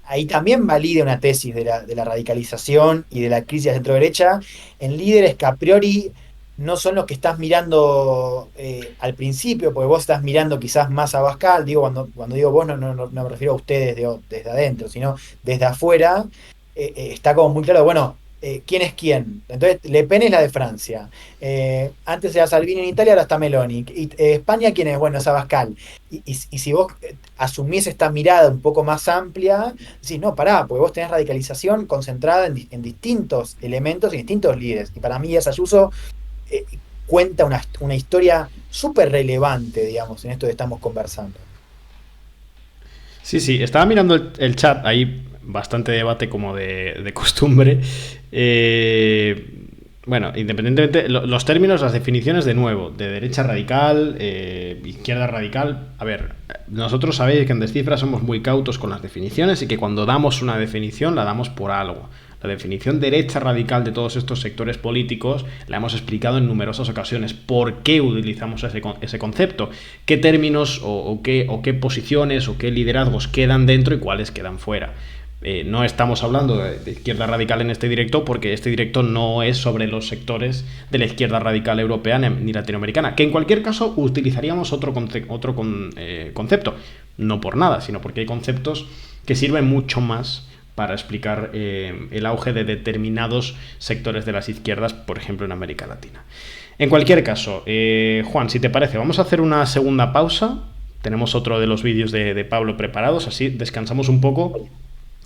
ahí también valida una tesis de la radicalización y de la crisis de la centro-derecha en líderes que a priori no son los que estás mirando al principio, porque vos estás mirando quizás más a Abascal, digo, cuando digo vos no me refiero a ustedes desde adentro, sino desde afuera, está como muy claro, bueno, quién es quién. Entonces, Le Pen es la de Francia, antes era Salvini en Italia, ahora está Meloni. Y, España, ¿quién es? Bueno, es Abascal. Y si vos asumís esta mirada un poco más amplia, decís, no, pará, porque vos tenés radicalización concentrada en distintos elementos y distintos líderes. Y para mí Díaz Ayuso cuenta una historia súper relevante, digamos, en esto que estamos conversando. Sí, estaba mirando el chat, hay bastante debate como de costumbre. Bueno, independientemente, los términos, las definiciones de nuevo, de derecha radical, izquierda radical. A ver, nosotros sabéis que en Descifra somos muy cautos con las definiciones y que cuando damos una definición la damos por algo. La definición derecha radical de todos estos sectores políticos la hemos explicado en numerosas ocasiones. ¿Por qué utilizamos ese concepto? ¿Qué términos o qué posiciones o qué liderazgos quedan dentro y cuáles quedan fuera? No estamos hablando de izquierda radical en este directo porque este directo no es sobre los sectores de la izquierda radical europea ni latinoamericana, que en cualquier caso utilizaríamos otro concepto. No por nada, sino porque hay conceptos que sirven mucho más para explicar el auge de determinados sectores de las izquierdas, por ejemplo, en América Latina. En cualquier caso, Juan, si te parece, vamos a hacer una segunda pausa. Tenemos otro de los vídeos de Pablo preparados, así descansamos un poco.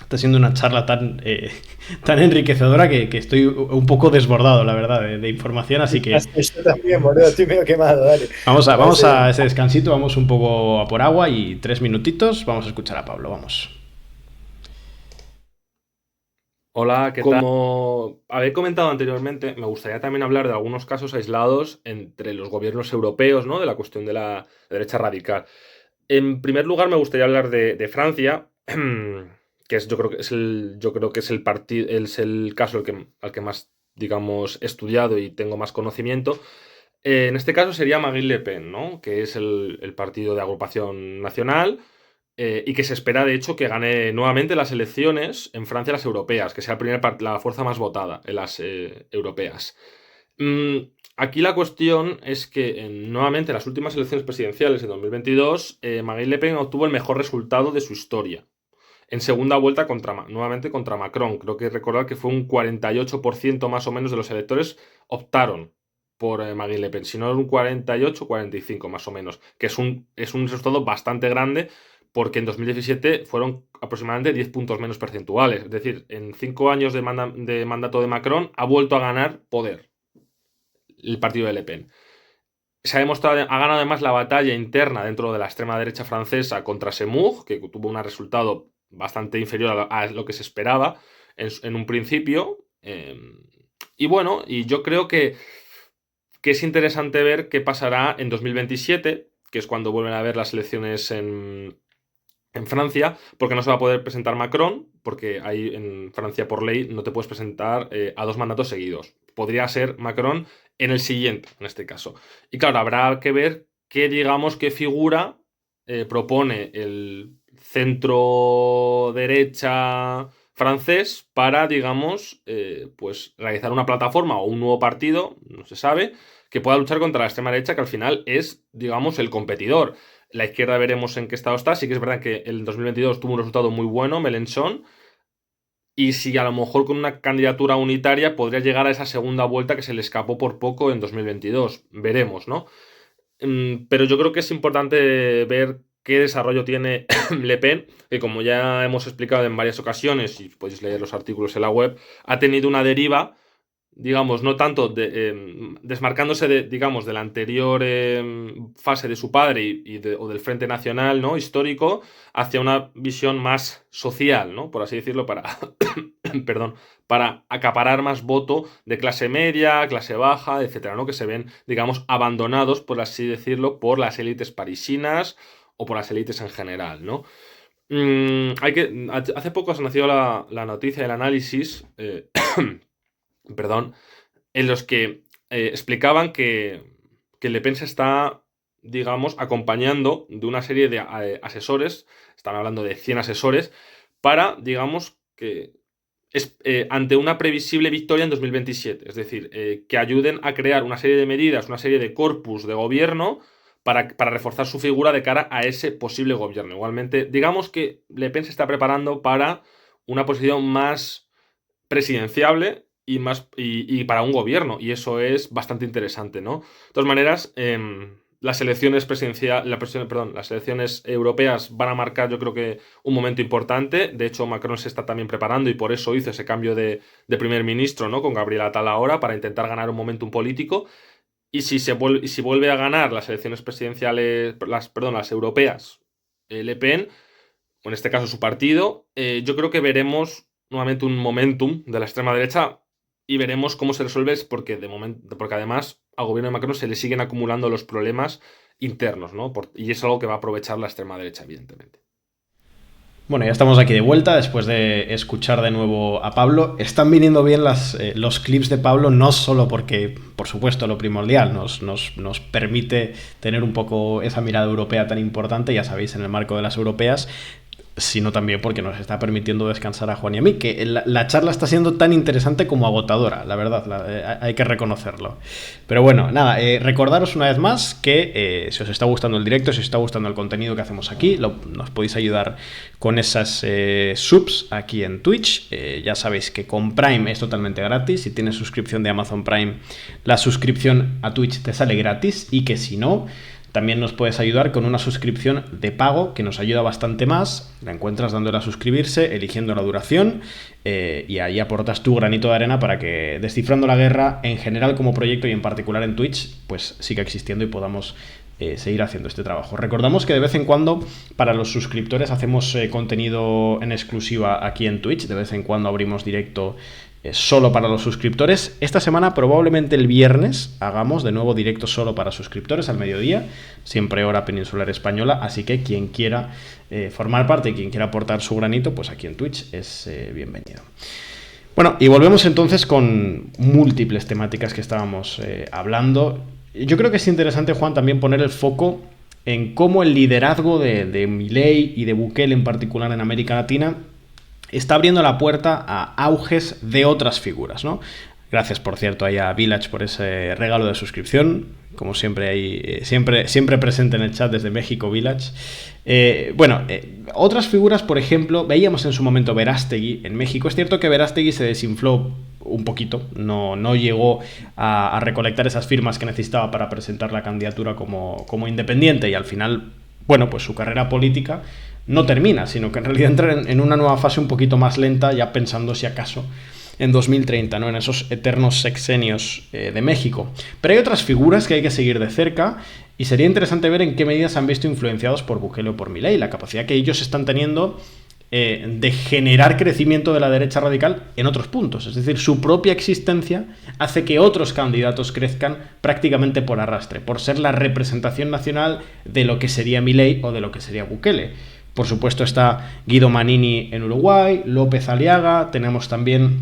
Está siendo una charla tan enriquecedora que estoy un poco desbordado, la verdad, de información, así que... Yo también, boludo, estoy medio quemado, dale. Vamos a ese descansito, vamos un poco a por agua y 3 minutitos, vamos a escuchar a Pablo, vamos. Hola, ¿qué tal? Como habéis comentado anteriormente, me gustaría también hablar de algunos casos aislados entre los gobiernos europeos, ¿no? De la cuestión de la derecha radical. En primer lugar, me gustaría hablar de Francia, que yo creo que es el caso al que más, digamos, he estudiado y tengo más conocimiento. En este caso sería Marine Le Pen, ¿no? Que es el partido de agrupación nacional. Y que se espera, de hecho, que gane nuevamente las elecciones en Francia, las europeas, que sea la fuerza más votada en las europeas. Aquí la cuestión es que nuevamente en las últimas elecciones presidenciales de 2022, Marine Le Pen obtuvo el mejor resultado de su historia. En segunda vuelta nuevamente contra Macron. Creo que recordar que fue un 48% más o menos de los electores optaron por Marine Le Pen, si no un 48, 45 más o menos, que es un resultado bastante grande porque en 2017 fueron aproximadamente 10 puntos menos percentuales. Es decir, en 5 años de mandato de Macron ha vuelto a ganar poder el partido de Le Pen. Se ha demostrado, ha ganado además la batalla interna dentro de la extrema derecha francesa contra Semur, que tuvo un resultado bastante inferior a lo que se esperaba en un principio. Y bueno, y yo creo que es interesante ver qué pasará en 2027, que es cuando vuelven a haber las elecciones en Francia, porque no se va a poder presentar Macron, porque ahí en Francia por ley no te puedes presentar a 2 mandatos seguidos. Podría ser Macron en el siguiente, en este caso. Y claro, habrá que ver qué figura propone el centro derecha francés para, digamos, pues realizar una plataforma o un nuevo partido, no se sabe, que pueda luchar contra la extrema derecha, que al final es, digamos, el competidor. La izquierda veremos en qué estado está. Sí que es verdad que el 2022 tuvo un resultado muy bueno, Mélenchon, y si a lo mejor con una candidatura unitaria podría llegar a esa segunda vuelta que se le escapó por poco en 2022. Veremos, ¿no? Pero yo creo que es importante ver qué desarrollo tiene Le Pen, que como ya hemos explicado en varias ocasiones, y podéis leer los artículos en la web, ha tenido una deriva, digamos, no tanto desmarcándose digamos, de la anterior fase de su padre o del Frente Nacional, ¿no?, histórico, hacia una visión más social, ¿no?, por así decirlo, perdón, para acaparar más voto de clase media, clase baja, etcétera, ¿no?, que se ven, digamos, abandonados, por así decirlo, por las élites parisinas o por las élites en general, ¿no? Hace poco ha nacido la noticia, el análisis, perdón, en los que explicaban que Le Pen se está, digamos, acompañando de una serie de asesores, están hablando de 100 asesores, para, digamos, que ante una previsible victoria en 2027, es decir, que ayuden a crear una serie de medidas, una serie de corpus de gobierno para reforzar su figura de cara a ese posible gobierno. Igualmente, digamos que Le Pen se está preparando para una posición más presidenciable y para un gobierno, y eso es bastante interesante, ¿no? De todas maneras, las elecciones las elecciones europeas van a marcar, yo creo que un momento importante. De hecho, Macron se está también preparando y por eso hizo ese cambio de primer ministro, ¿no?, con Gabriel Attal ahora, para intentar ganar un momentum político. Y si vuelve a ganar las elecciones presidenciales, las europeas, Le Pen, o en este caso su partido, yo creo que veremos nuevamente un momentum de la extrema derecha y veremos cómo se resuelve, porque además al gobierno de Macron se le siguen acumulando los problemas internos, ¿no? Y es algo que va a aprovechar la extrema derecha, evidentemente. Bueno, ya estamos aquí de vuelta después de escuchar de nuevo a Pablo. Están viniendo bien los clips de Pablo, no solo porque, por supuesto, lo primordial nos permite tener un poco esa mirada europea tan importante, ya sabéis, en el marco de las europeas, sino también porque nos está permitiendo descansar a Juan y a mí, que la charla está siendo tan interesante como agotadora, la verdad, hay que reconocerlo. Pero bueno, nada, recordaros una vez más que si os está gustando el directo, si os está gustando el contenido que hacemos aquí, nos podéis ayudar con esas subs aquí en Twitch. Ya sabéis que con Prime es totalmente gratis. Si tienes suscripción de Amazon Prime, la suscripción a Twitch te sale gratis, y que si no, también nos puedes ayudar con una suscripción de pago que nos ayuda bastante más. La encuentras dándole a suscribirse, eligiendo la duración, y ahí aportas tu granito de arena para que Descifrando la Guerra en general como proyecto y en particular en Twitch pues siga existiendo y podamos seguir haciendo este trabajo. Recordamos que de vez en cuando para los suscriptores hacemos contenido en exclusiva aquí en Twitch. De vez en cuando abrimos directo solo para los suscriptores. Esta semana, probablemente el viernes, hagamos de nuevo directo solo para suscriptores al mediodía, siempre hora peninsular española, así que quien quiera formar parte y quien quiera aportar su granito, pues aquí en Twitch es bienvenido. Bueno, y volvemos entonces con múltiples temáticas que estábamos hablando. Yo creo que es interesante, Juan, también poner el foco en cómo el liderazgo de Milei y de Bukele en particular en América Latina está abriendo la puerta a auges de otras figuras, ¿no? Gracias, por cierto, ahí a Village por ese regalo de suscripción. Como siempre, ahí, siempre presente en el chat desde México, Village. Otras figuras, por ejemplo, veíamos en su momento Verástegui en México. Es cierto que Verástegui se desinfló un poquito, no llegó a recolectar esas firmas que necesitaba para presentar la candidatura como independiente, y al final, bueno, pues su carrera política no termina, sino que en realidad entra en una nueva fase un poquito más lenta, ya pensando si acaso en 2030, ¿no? En esos eternos sexenios de México. Pero hay otras figuras que hay que seguir de cerca y sería interesante ver en qué medidas han visto influenciados por Bukele o por Milei, la capacidad que ellos están teniendo de generar crecimiento de la derecha radical en otros puntos. Es decir, su propia existencia hace que otros candidatos crezcan prácticamente por arrastre, por ser la representación nacional de lo que sería Milei o de lo que sería Bukele. Por supuesto está Guido Manini en Uruguay, López Aliaga, tenemos también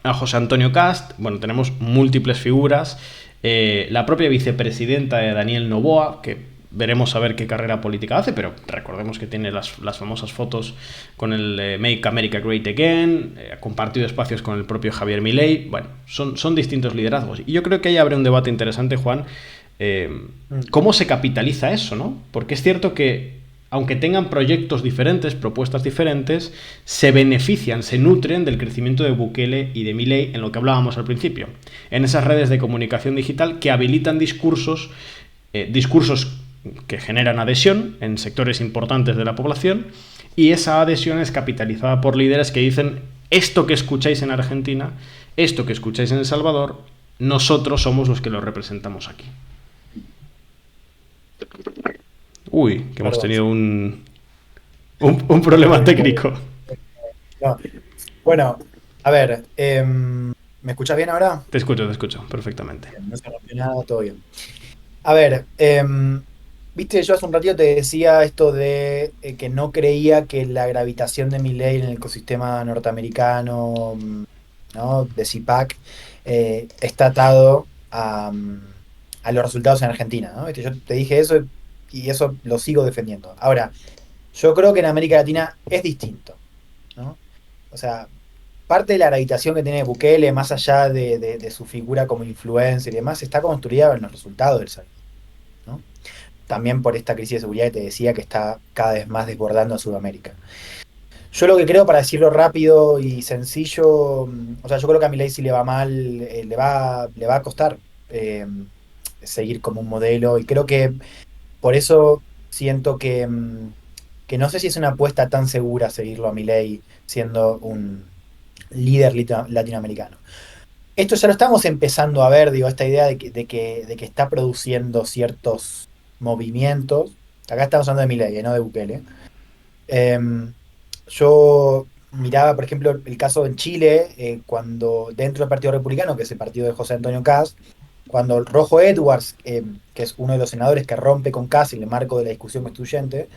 a José Antonio Cast, bueno, tenemos múltiples figuras, la propia vicepresidenta de Daniel Noboa, que veremos a ver qué carrera política hace, pero recordemos que tiene las famosas fotos con el Make America Great Again, ha compartido espacios con el propio Javier Milei. Bueno, son distintos liderazgos. Y yo creo que ahí habrá un debate interesante, Juan, cómo se capitaliza eso, ¿no? Porque es cierto que, aunque tengan proyectos diferentes, propuestas diferentes, se benefician, se nutren del crecimiento de Bukele y de Milei en lo que hablábamos al principio, en esas redes de comunicación digital que habilitan discursos que generan adhesión en sectores importantes de la población, y esa adhesión es capitalizada por líderes que dicen: esto que escucháis en Argentina, esto que escucháis en El Salvador, nosotros somos los que lo representamos aquí. Uy, que hemos tenido un problema técnico. No. Bueno, a ver, ¿me escuchas bien ahora? Te escucho perfectamente. No se rompió nada, todo bien. A ver, viste, yo hace un ratito te decía esto de que no creía que la gravitación de Milei en el ecosistema norteamericano, ¿no?, de CPAC, está atado a los resultados en Argentina, ¿no? Yo te dije eso y eso lo sigo defendiendo. Ahora, yo creo que en América Latina es distinto, ¿no? O sea, parte de la gravitación que tiene Bukele, más allá de su figura como influencer y demás, está construida en los resultados del salón, ¿no? También por esta crisis de seguridad que te decía que está cada vez más desbordando a Sudamérica. Yo lo que creo, para decirlo rápido y sencillo, o sea, yo creo que a Milei si le va mal, le va a costar seguir como un modelo, y creo que por eso siento que no sé si es una apuesta tan segura seguirlo a Milei siendo un líder latinoamericano. Esto ya lo estamos empezando a ver, digo, esta idea de que está produciendo ciertos movimientos. Acá estamos hablando de Milei, no de Bukele. Yo miraba, por ejemplo, el caso en Chile, cuando dentro del Partido Republicano, que es el partido de José Antonio Cast, cuando Rojo Edwards, que es uno de los senadores que rompe con Cast en el marco de la discusión constituyente,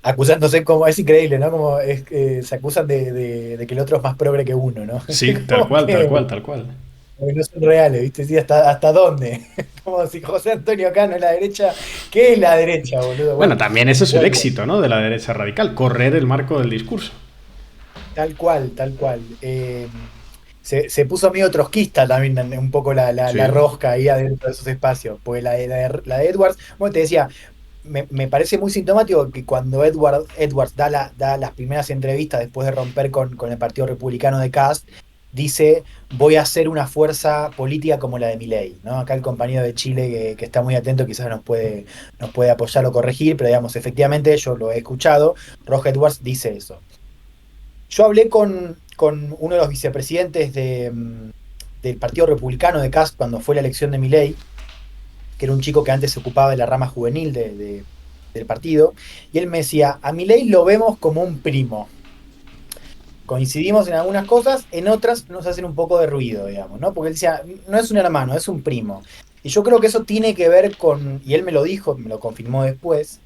acusándose, como es increíble, ¿no? Como se acusan de que el otro es más progre que uno, ¿no? Sí, tal cual. Porque no son reales, ¿viste? Sí, ¿hasta dónde? Como si José Antonio Cano es la derecha. ¿Qué es la derecha, boludo? Bueno, también ese es el éxito, ¿no?, de la derecha radical, correr el marco del discurso. Tal cual. Se puso medio trotskista también un poco la rosca ahí adentro de esos espacios. Porque la de Edwards, bueno, te decía, me parece muy sintomático que cuando Edwards da las primeras entrevistas después de romper con el Partido Republicano de Cast, dice: voy a hacer una fuerza política como la de Milei, ¿no? Acá el compañero de Chile que está muy atento quizás nos puede apoyar o corregir, pero digamos, efectivamente yo lo he escuchado. Roger Edwards dice eso. Yo hablé con uno de los vicepresidentes del Partido Republicano de Cast cuando fue la elección de Milei, que era un chico que antes se ocupaba de la rama juvenil del partido, y él me decía: a Milei lo vemos como un primo. Coincidimos en algunas cosas, en otras nos hacen un poco de ruido, digamos, ¿no? Porque él decía, no es un hermano, es un primo. Y yo creo que eso tiene que ver con, y él me lo dijo, me lo confirmó después,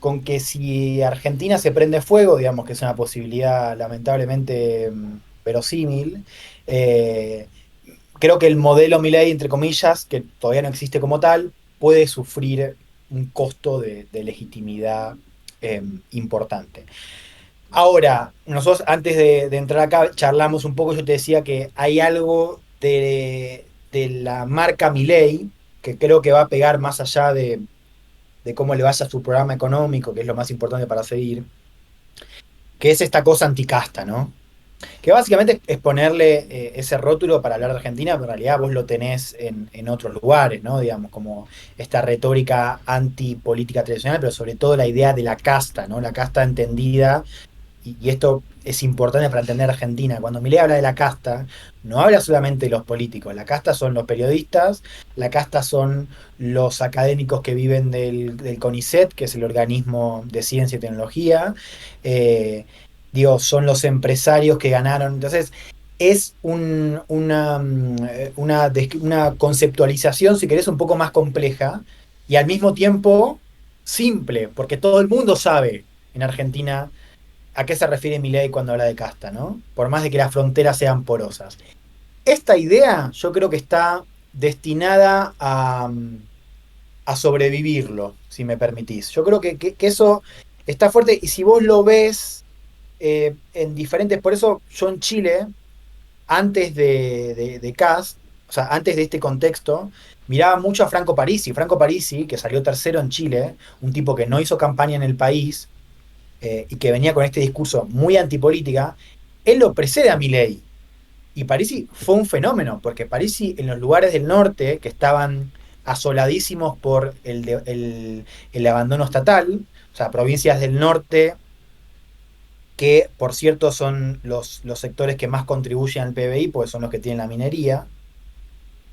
con que si Argentina se prende fuego, digamos que es una posibilidad lamentablemente verosímil, creo que el modelo Milei, entre comillas, que todavía no existe como tal, puede sufrir un costo de legitimidad importante. Ahora, nosotros antes de entrar acá charlamos un poco, yo te decía que hay algo de la marca Milei que creo que va a pegar más allá de cómo le vaya a su programa económico, que es lo más importante para seguir, que es esta cosa anticasta, ¿no? que básicamente es ponerle ese rótulo para hablar de Argentina, pero en realidad vos lo tenés en otros lugares, ¿no? Digamos, como esta retórica antipolítica tradicional, pero sobre todo la idea de la casta, ¿no? La casta entendida, y esto es importante para entender Argentina. Cuando Milei habla de la casta, no habla solamente de los políticos. La casta son los periodistas, la casta son los académicos que viven del CONICET, que es el organismo de ciencia y tecnología. Eh, Digo, son los empresarios que ganaron. Entonces, es una conceptualización, si querés, un poco más compleja y al mismo tiempo simple, porque todo el mundo sabe en Argentina a qué se refiere Milei cuando habla de casta, ¿no? Por más de que las fronteras sean porosas. Esta idea yo creo que está destinada a sobrevivirlo, si me permitís. Yo creo que eso está fuerte y si vos lo ves en diferentes... Por eso yo en Chile, antes de Kast, o sea, antes de este contexto, miraba mucho a Franco Parisi. Franco Parisi, que salió tercero en Chile, un tipo que no hizo campaña en el país, y que venía con este discurso muy antipolítica, él lo precede a Milei. Y Parisi fue un fenómeno, porque Parisi en los lugares del norte, que estaban asoladísimos por el abandono estatal, o sea, provincias del norte, que por cierto son los sectores que más contribuyen al PBI, porque son los que tienen la minería,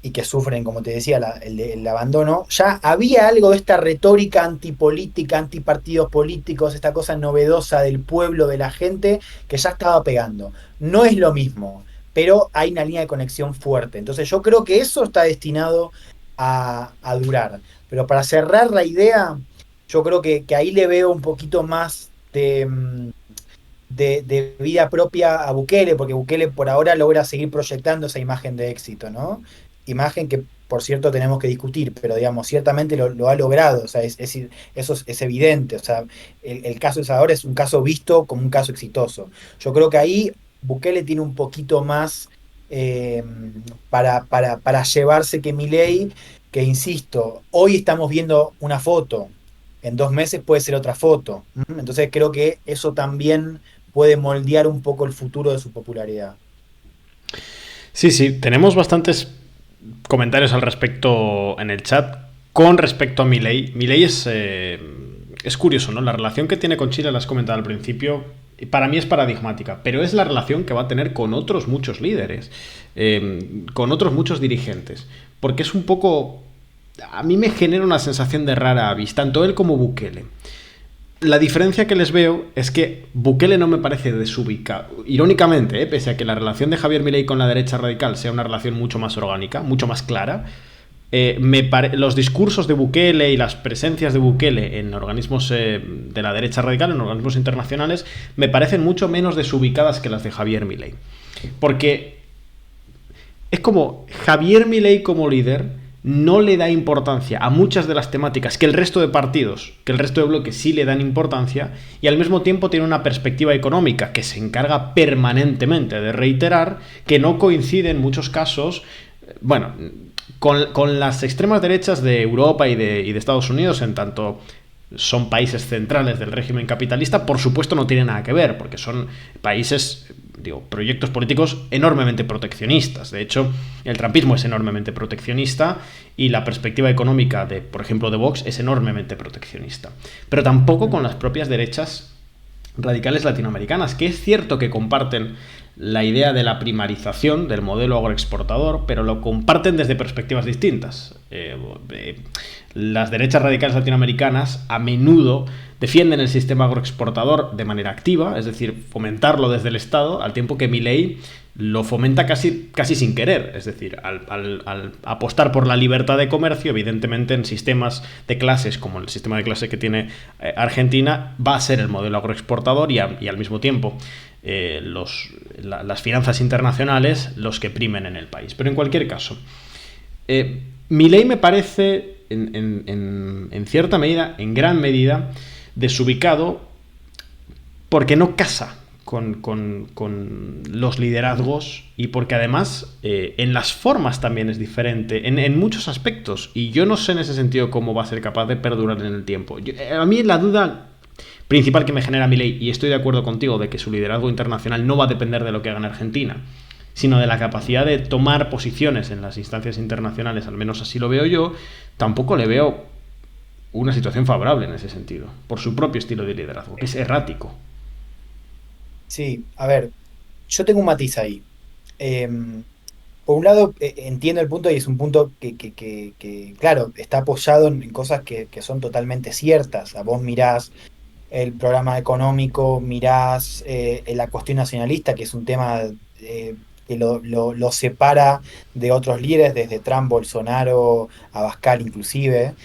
y que sufren, como te decía, el abandono, ya había algo de esta retórica antipolítica, antipartidos políticos, esta cosa novedosa del pueblo, de la gente, que ya estaba pegando. No es lo mismo, pero hay una línea de conexión fuerte. Entonces yo creo que eso está destinado a durar. Pero para cerrar la idea, yo creo que ahí le veo un poquito más de vida propia a Bukele, porque Bukele por ahora logra seguir proyectando esa imagen de éxito, ¿no? Imagen que, por cierto, tenemos que discutir, pero digamos, ciertamente lo ha logrado, o sea, eso es evidente, o sea, el caso de Salvador es un caso visto como un caso exitoso. Yo creo que ahí Bukele tiene un poquito más para llevarse que Milei, que insisto, hoy estamos viendo una foto, en 2 meses puede ser otra foto. Entonces creo que eso también puede moldear un poco el futuro de su popularidad. Sí, sí, tenemos bastantes comentarios al respecto en el chat con respecto a Milei. Milei es curioso, ¿no? La relación que tiene con Chile, la has comentado al principio, para mí es paradigmática, pero es la relación que va a tener con otros muchos líderes, con otros muchos dirigentes, porque es un poco... A mí me genera una sensación de rara avis, tanto él como Bukele. La diferencia que les veo es que Bukele no me parece desubicado. Irónicamente, pese a que la relación de Javier Milei con la derecha radical sea una relación mucho más orgánica, mucho más clara, los discursos de Bukele y las presencias de Bukele en organismos de la derecha radical, en organismos internacionales, me parecen mucho menos desubicadas que las de Javier Milei. Porque es como Javier Milei como líder no le da importancia a muchas de las temáticas que el resto de partidos, que el resto de bloques sí le dan importancia, y al mismo tiempo tiene una perspectiva económica que se encarga permanentemente de reiterar, que no coincide en muchos casos, bueno, con las extremas derechas de Europa y de Estados Unidos, en tanto son países centrales del régimen capitalista. Por supuesto no tiene nada que ver, porque son países, proyectos políticos enormemente proteccionistas. De hecho, el trumpismo es enormemente proteccionista y la perspectiva económica de, por ejemplo, de Vox es enormemente proteccionista. Pero tampoco con las propias derechas radicales latinoamericanas, que es cierto que comparten la idea de la primarización del modelo agroexportador, pero lo comparten desde perspectivas distintas. Las derechas radicales latinoamericanas a menudo defienden el sistema agroexportador de manera activa, es decir, fomentarlo desde el Estado, al tiempo que Milei lo fomenta casi sin querer, es decir, al apostar por la libertad de comercio, evidentemente en sistemas de clases como el sistema de clase que tiene Argentina, va a ser el modelo agroexportador y al mismo tiempo las finanzas internacionales los que primen en el país. Pero en cualquier caso, Milei me parece en cierta medida, en gran medida, desubicado porque no casa con los liderazgos y porque además en las formas también es diferente en muchos aspectos, y yo no sé en ese sentido cómo va a ser capaz de perdurar en el tiempo. A mí la duda principal que me genera Milei, y estoy de acuerdo contigo de que su liderazgo internacional no va a depender de lo que haga en Argentina, sino de la capacidad de tomar posiciones en las instancias internacionales, al menos así lo veo yo, tampoco le veo una situación favorable en ese sentido, por su propio estilo de liderazgo, que es errático. Sí, a ver, yo tengo un matiz ahí. Por un lado, entiendo el punto y es un punto claro, está apoyado en cosas que son totalmente ciertas. O sea, vos mirás el programa económico, mirás la cuestión nacionalista, que es un tema que lo separa de otros líderes, desde Trump, Bolsonaro, Abascal inclusive,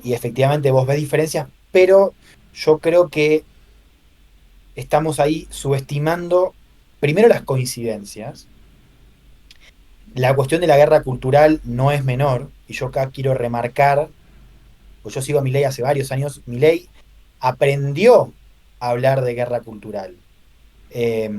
y efectivamente vos ves diferencias, pero yo creo que estamos ahí subestimando primero las coincidencias. La cuestión de la guerra cultural no es menor, y yo acá quiero remarcar, pues yo sigo a Milei hace varios años, Milei aprendió a hablar de guerra cultural. Eh,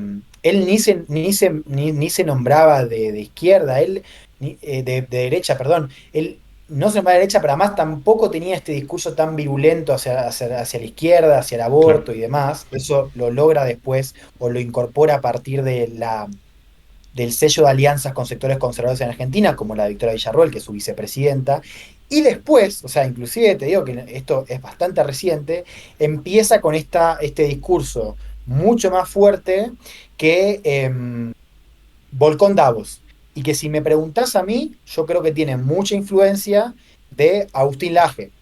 Él ni se nombraba de izquierda, de derecha, perdón. Él no se nombraba de derecha, pero además tampoco tenía este discurso tan virulento hacia la izquierda, hacia el Claro. aborto y demás. Eso lo logra después o lo incorpora a partir del sello de alianzas con sectores conservadores en Argentina, como la de Victoria Villarroel, que es su vicepresidenta. Y después, o sea, inclusive te digo que esto es bastante reciente, empieza con este discurso mucho más fuerte que volcó en Davos. Y que si me preguntás a mí, yo creo que tiene mucha influencia de Agustín Laje.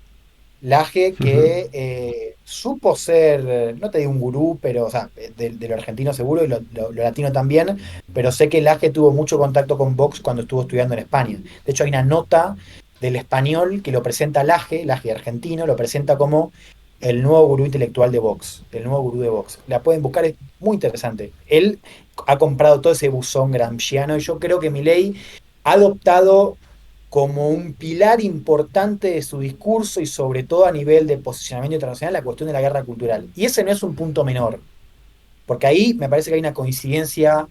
Laje Ujú. que supo ser, no te digo un gurú, pero, o sea, de lo argentino seguro y lo latino también, pero sé que Laje tuvo mucho contacto con Vox cuando estuvo estudiando en España. De hecho, hay una nota del español que lo presenta Laje argentino, lo presenta como el nuevo gurú intelectual de Vox, el nuevo gurú de Vox. La pueden buscar, es muy interesante. Él ha comprado todo ese buzón gramsciano y yo creo que Milei ha adoptado como un pilar importante de su discurso y sobre todo a nivel de posicionamiento internacional la cuestión de la guerra cultural. Y ese no es un punto menor, porque ahí me parece que hay una coincidencia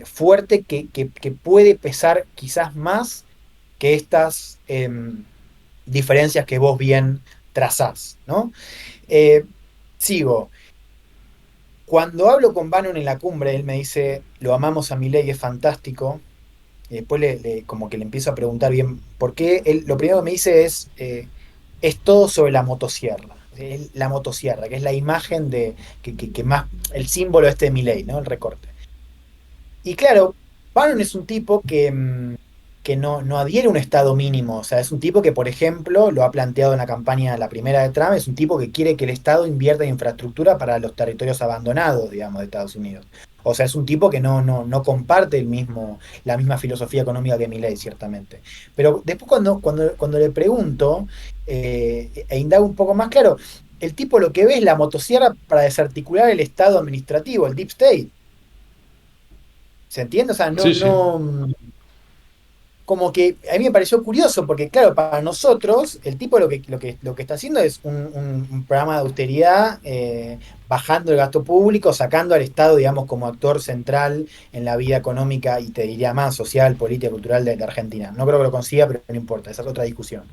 fuerte que puede pesar quizás más que estas diferencias que vos bien trazás, ¿no? Eh, Sigo. Cuando hablo con Bannon en la cumbre, él me dice, lo amamos a Milei, es fantástico. Y después como que le empiezo a preguntar bien por qué. Él, lo primero que me dice es todo sobre la motosierra. La motosierra, que es la imagen que más, el símbolo este de Milei, ¿no? El recorte. Y claro, Bannon es un tipo que no adhiere a un estado mínimo. O sea, es un tipo que, por ejemplo, lo ha planteado en la campaña, la primera de Trump, es un tipo que quiere que el Estado invierta en infraestructura para los territorios abandonados, digamos, de Estados Unidos. O sea, es un tipo que no comparte la misma filosofía económica que Milei, ciertamente. Pero después cuando le pregunto, e indago un poco más, claro, el tipo lo que ve es la motosierra para desarticular el Estado administrativo, el Deep State. ¿Se entiende? O sea, Sí, sí. como que a mí me pareció curioso, porque claro, para nosotros, el tipo lo que está haciendo es un programa de austeridad, bajando el gasto público, sacando al Estado, digamos, como actor central en la vida económica y te diría más social, política, cultural de Argentina. No creo que lo consiga, pero no importa, esa es otra discusión.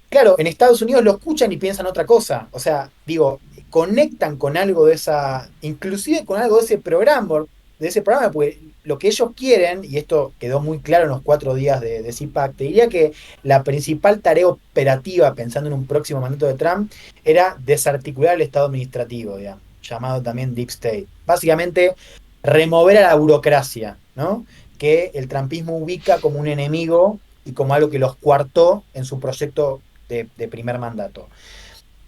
Claro, en Estados Unidos lo escuchan y piensan otra cosa. O sea, digo, conectan con algo de esa, inclusive con algo de ese programa, porque lo que ellos quieren, y esto quedó muy claro en los 4 días de CPAC, te diría que la principal tarea operativa, pensando en un próximo mandato de Trump, era desarticular el Estado administrativo, digamos, llamado también Deep State. Básicamente, remover a la burocracia, ¿no? Que el trumpismo ubica como un enemigo y como algo que los coartó en su proyecto de primer mandato.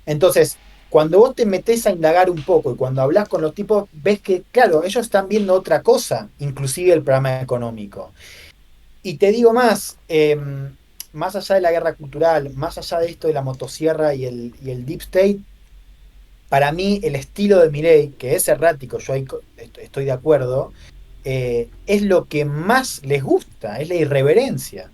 Entonces, cuando vos te metés a indagar un poco y cuando hablas con los tipos, ves que, claro, ellos están viendo otra cosa, inclusive el programa económico. Y te digo más, más allá de la guerra cultural, más allá de esto de la motosierra y el Deep State, para mí el estilo de Milei, que es errático, yo ahí estoy de acuerdo, es lo que más les gusta, es la irreverencia.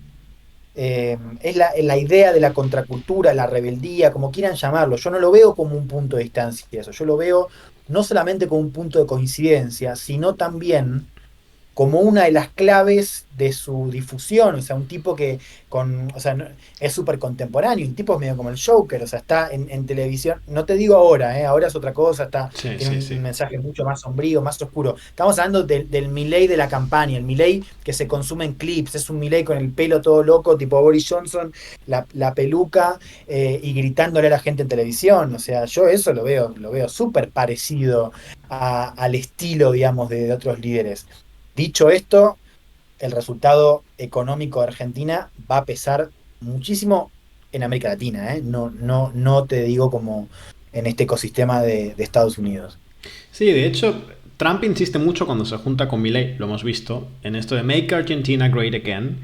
Es la idea de la contracultura, la rebeldía, como quieran llamarlo. Yo no lo veo como un punto de distancia, eso. Yo lo veo no solamente como un punto de coincidencia, sino también como una de las claves de su difusión. O sea, un tipo que o sea, es súper contemporáneo, un tipo es medio como el Joker, o sea, está en televisión, no te digo ahora, ahora es otra cosa, Sí, tiene sí, un sí. mensaje mucho más sombrío, más oscuro. Estamos hablando del Milei de la campaña, el Milei que se consume en clips, es un Milei con el pelo todo loco, tipo Boris Johnson, la peluca, y gritándole a la gente en televisión. O sea, yo eso lo veo súper parecido al estilo, digamos, de otros líderes. Dicho esto, el resultado económico de Argentina va a pesar muchísimo en América Latina, ¿eh? No te digo como en este ecosistema de Estados Unidos. Sí, de hecho, Trump insiste mucho cuando se junta con Milei, lo hemos visto, en esto de Make Argentina Great Again,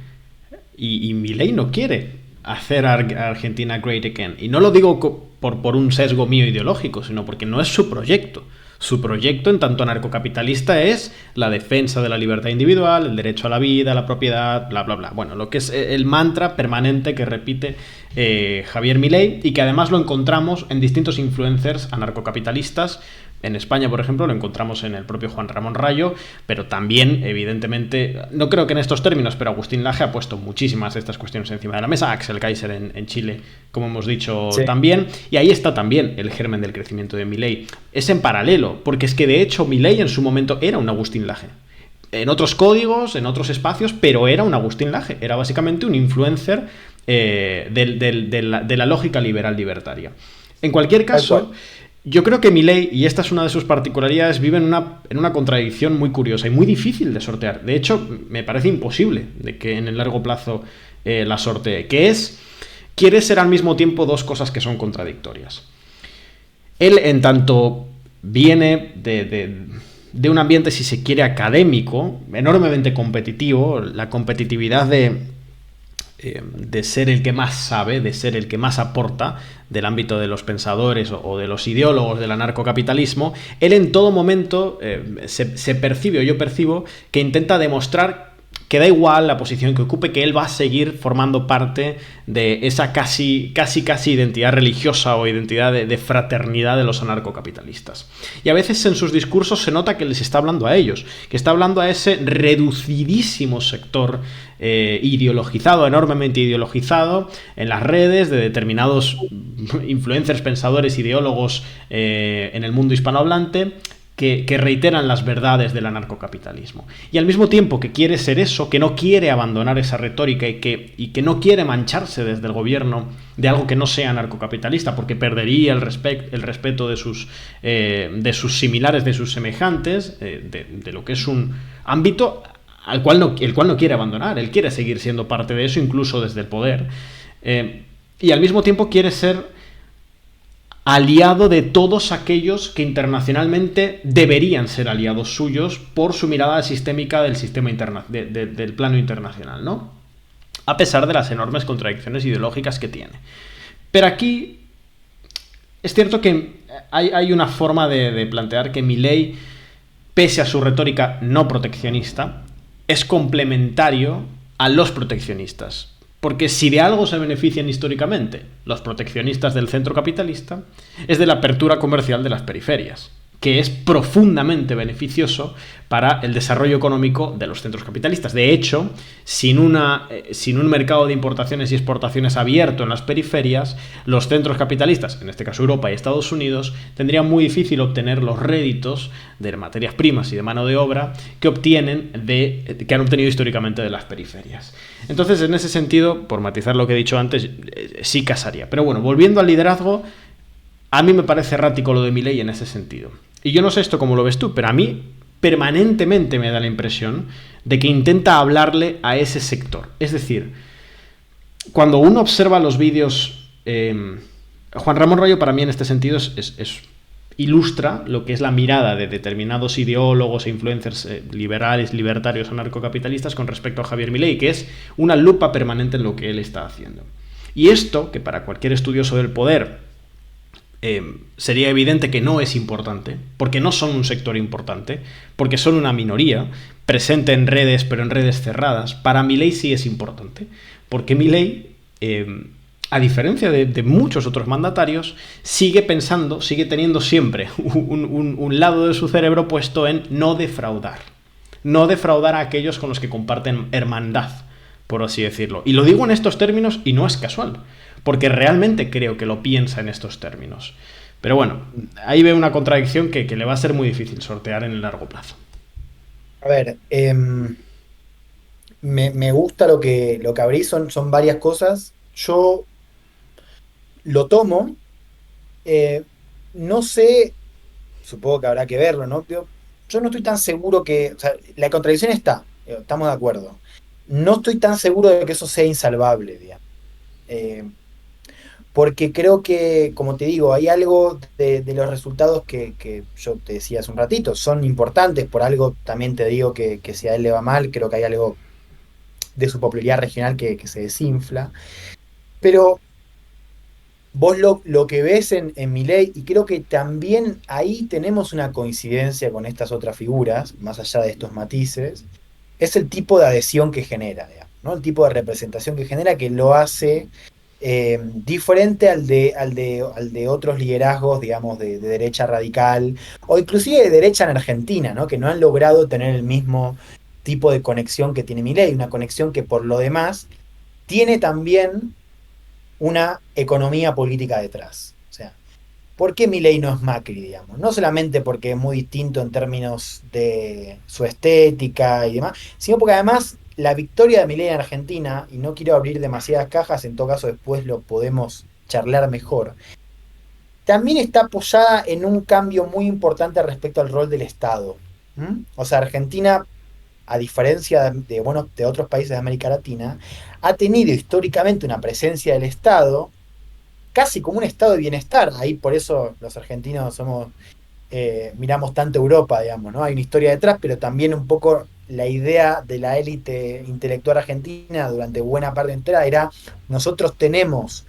y Milei no quiere hacer a Argentina great again. Y no lo digo por un sesgo mío ideológico, sino porque no es su proyecto. Su proyecto, en tanto anarcocapitalista, es la defensa de la libertad individual, el derecho a la vida, a la propiedad, bla, bla, bla. Bueno, lo que es el mantra permanente que repite Javier Milei, y que además lo encontramos en distintos influencers anarcocapitalistas. En España, por ejemplo, lo encontramos en el propio Juan Ramón Rayo, pero también, evidentemente, no creo que en estos términos, pero Agustín Laje ha puesto muchísimas de estas cuestiones encima de la mesa, Axel Kaiser en Chile, como hemos dicho, Sí. también, y ahí está también el germen del crecimiento de Milei. Es en paralelo, porque es que de hecho Milei en su momento era un Agustín Laje. En otros códigos, en otros espacios, pero era un Agustín Laje, era básicamente un influencer de la lógica liberal libertaria. En cualquier caso, yo creo que Milei, y esta es una de sus particularidades, vive en una contradicción muy curiosa y muy difícil de sortear. De hecho, me parece imposible de que en el largo plazo la sortee, que es, quiere ser al mismo tiempo dos cosas que son contradictorias. Él, en tanto viene de un ambiente, si se quiere, académico, enormemente competitivo, la competitividad de ser el que más sabe, de ser el que más aporta del ámbito de los pensadores o de los ideólogos del anarcocapitalismo, él en todo momento se percibe, o yo percibo, que intenta demostrar que da igual la posición que ocupe, que él va a seguir formando parte de esa casi identidad religiosa o identidad de fraternidad de los anarcocapitalistas. Y a veces en sus discursos se nota que les está hablando a ellos, que está hablando a ese reducidísimo sector ideologizado, enormemente ideologizado en las redes, de determinados influencers, pensadores, ideólogos en el mundo hispanohablante, que reiteran las verdades del anarcocapitalismo. Y al mismo tiempo que quiere ser eso, que no quiere abandonar esa retórica y que no quiere mancharse desde el gobierno de algo que no sea anarcocapitalista, porque perdería el respeto de sus similares, de sus semejantes, de lo que es un ámbito el cual no quiere abandonar. Él quiere seguir siendo parte de eso, incluso desde el poder. Y al mismo tiempo quiere ser aliado de todos aquellos que internacionalmente deberían ser aliados suyos por su mirada sistémica del sistema del plano internacional, ¿no? A pesar de las enormes contradicciones ideológicas que tiene. Pero aquí es cierto que hay una forma de plantear que Milei, pese a su retórica no proteccionista, es complementario a los proteccionistas. Porque si de algo se benefician históricamente los proteccionistas del centro capitalista, es de la apertura comercial de las periferias, que es profundamente beneficioso para el desarrollo económico de los centros capitalistas. De hecho, sin un mercado de importaciones y exportaciones abierto en las periferias, los centros capitalistas, en este caso Europa y Estados Unidos, tendrían muy difícil obtener los réditos de materias primas y de mano de obra que han obtenido históricamente de las periferias. Entonces, en ese sentido, por matizar lo que he dicho antes, sí casaría. Pero bueno, volviendo al liderazgo, a mí me parece errático lo de Milei en ese sentido. Y yo no sé esto cómo lo ves tú, pero a mí permanentemente me da la impresión de que intenta hablarle a ese sector. Es decir, cuando uno observa los vídeos, Juan Ramón Rayo para mí en este sentido ilustra lo que es la mirada de determinados ideólogos e influencers liberales, libertarios, anarcocapitalistas con respecto a Javier Milei, que es una lupa permanente en lo que él está haciendo. Y esto, que para cualquier estudioso del poder sería evidente que no es importante, porque no son un sector importante, porque son una minoría, presente en redes, pero en redes cerradas, para Milei sí es importante, porque Milei, a diferencia de muchos otros mandatarios, sigue teniendo siempre un lado de su cerebro puesto en no defraudar. no defraudar a aquellos con los que comparten hermandad, por así decirlo. Y lo digo en estos términos y no es casual, porque realmente creo que lo piensa en estos términos. Pero bueno, ahí veo una contradicción que le va a ser muy difícil sortear en el largo plazo. A ver, me gusta lo que abrís, son varias cosas. Yo lo tomo, eh, no sé, supongo que habrá que verlo, ¿no? Yo no estoy tan seguro que, o sea, la contradicción está, estamos de acuerdo. No estoy tan seguro de que eso sea insalvable, digamos. Eh, Porque creo que, como te digo, hay algo de los resultados que yo te decía hace un ratito, son importantes, por algo también te digo que si a él le va mal, creo que hay algo de su popularidad regional que se desinfla, pero vos lo que ves en Milei, y creo que también ahí tenemos una coincidencia con estas otras figuras, más allá de estos matices, es el tipo de adhesión que genera, digamos, ¿no? El tipo de representación que genera que lo hace diferente al de otros liderazgos, digamos, de derecha radical, o inclusive de derecha en Argentina, ¿no? Que no han logrado tener el mismo tipo de conexión que tiene Milei, una conexión que por lo demás tiene también una economía política detrás. O sea, ¿por qué Milei no es Macri, digamos? No solamente porque es muy distinto en términos de su estética y demás, sino porque además la victoria de Milei en Argentina, y no quiero abrir demasiadas cajas, en todo caso después lo podemos charlar mejor, también está apoyada en un cambio muy importante respecto al rol del Estado. ¿Mm? O sea, Argentina, a diferencia bueno, de otros países de América Latina, ha tenido históricamente una presencia del Estado casi como un estado de bienestar. Ahí por eso los argentinos somos, miramos tanto Europa, digamos, ¿no? Hay una historia detrás, pero también un poco la idea de la élite intelectual argentina durante buena parte entera era, nosotros tenemos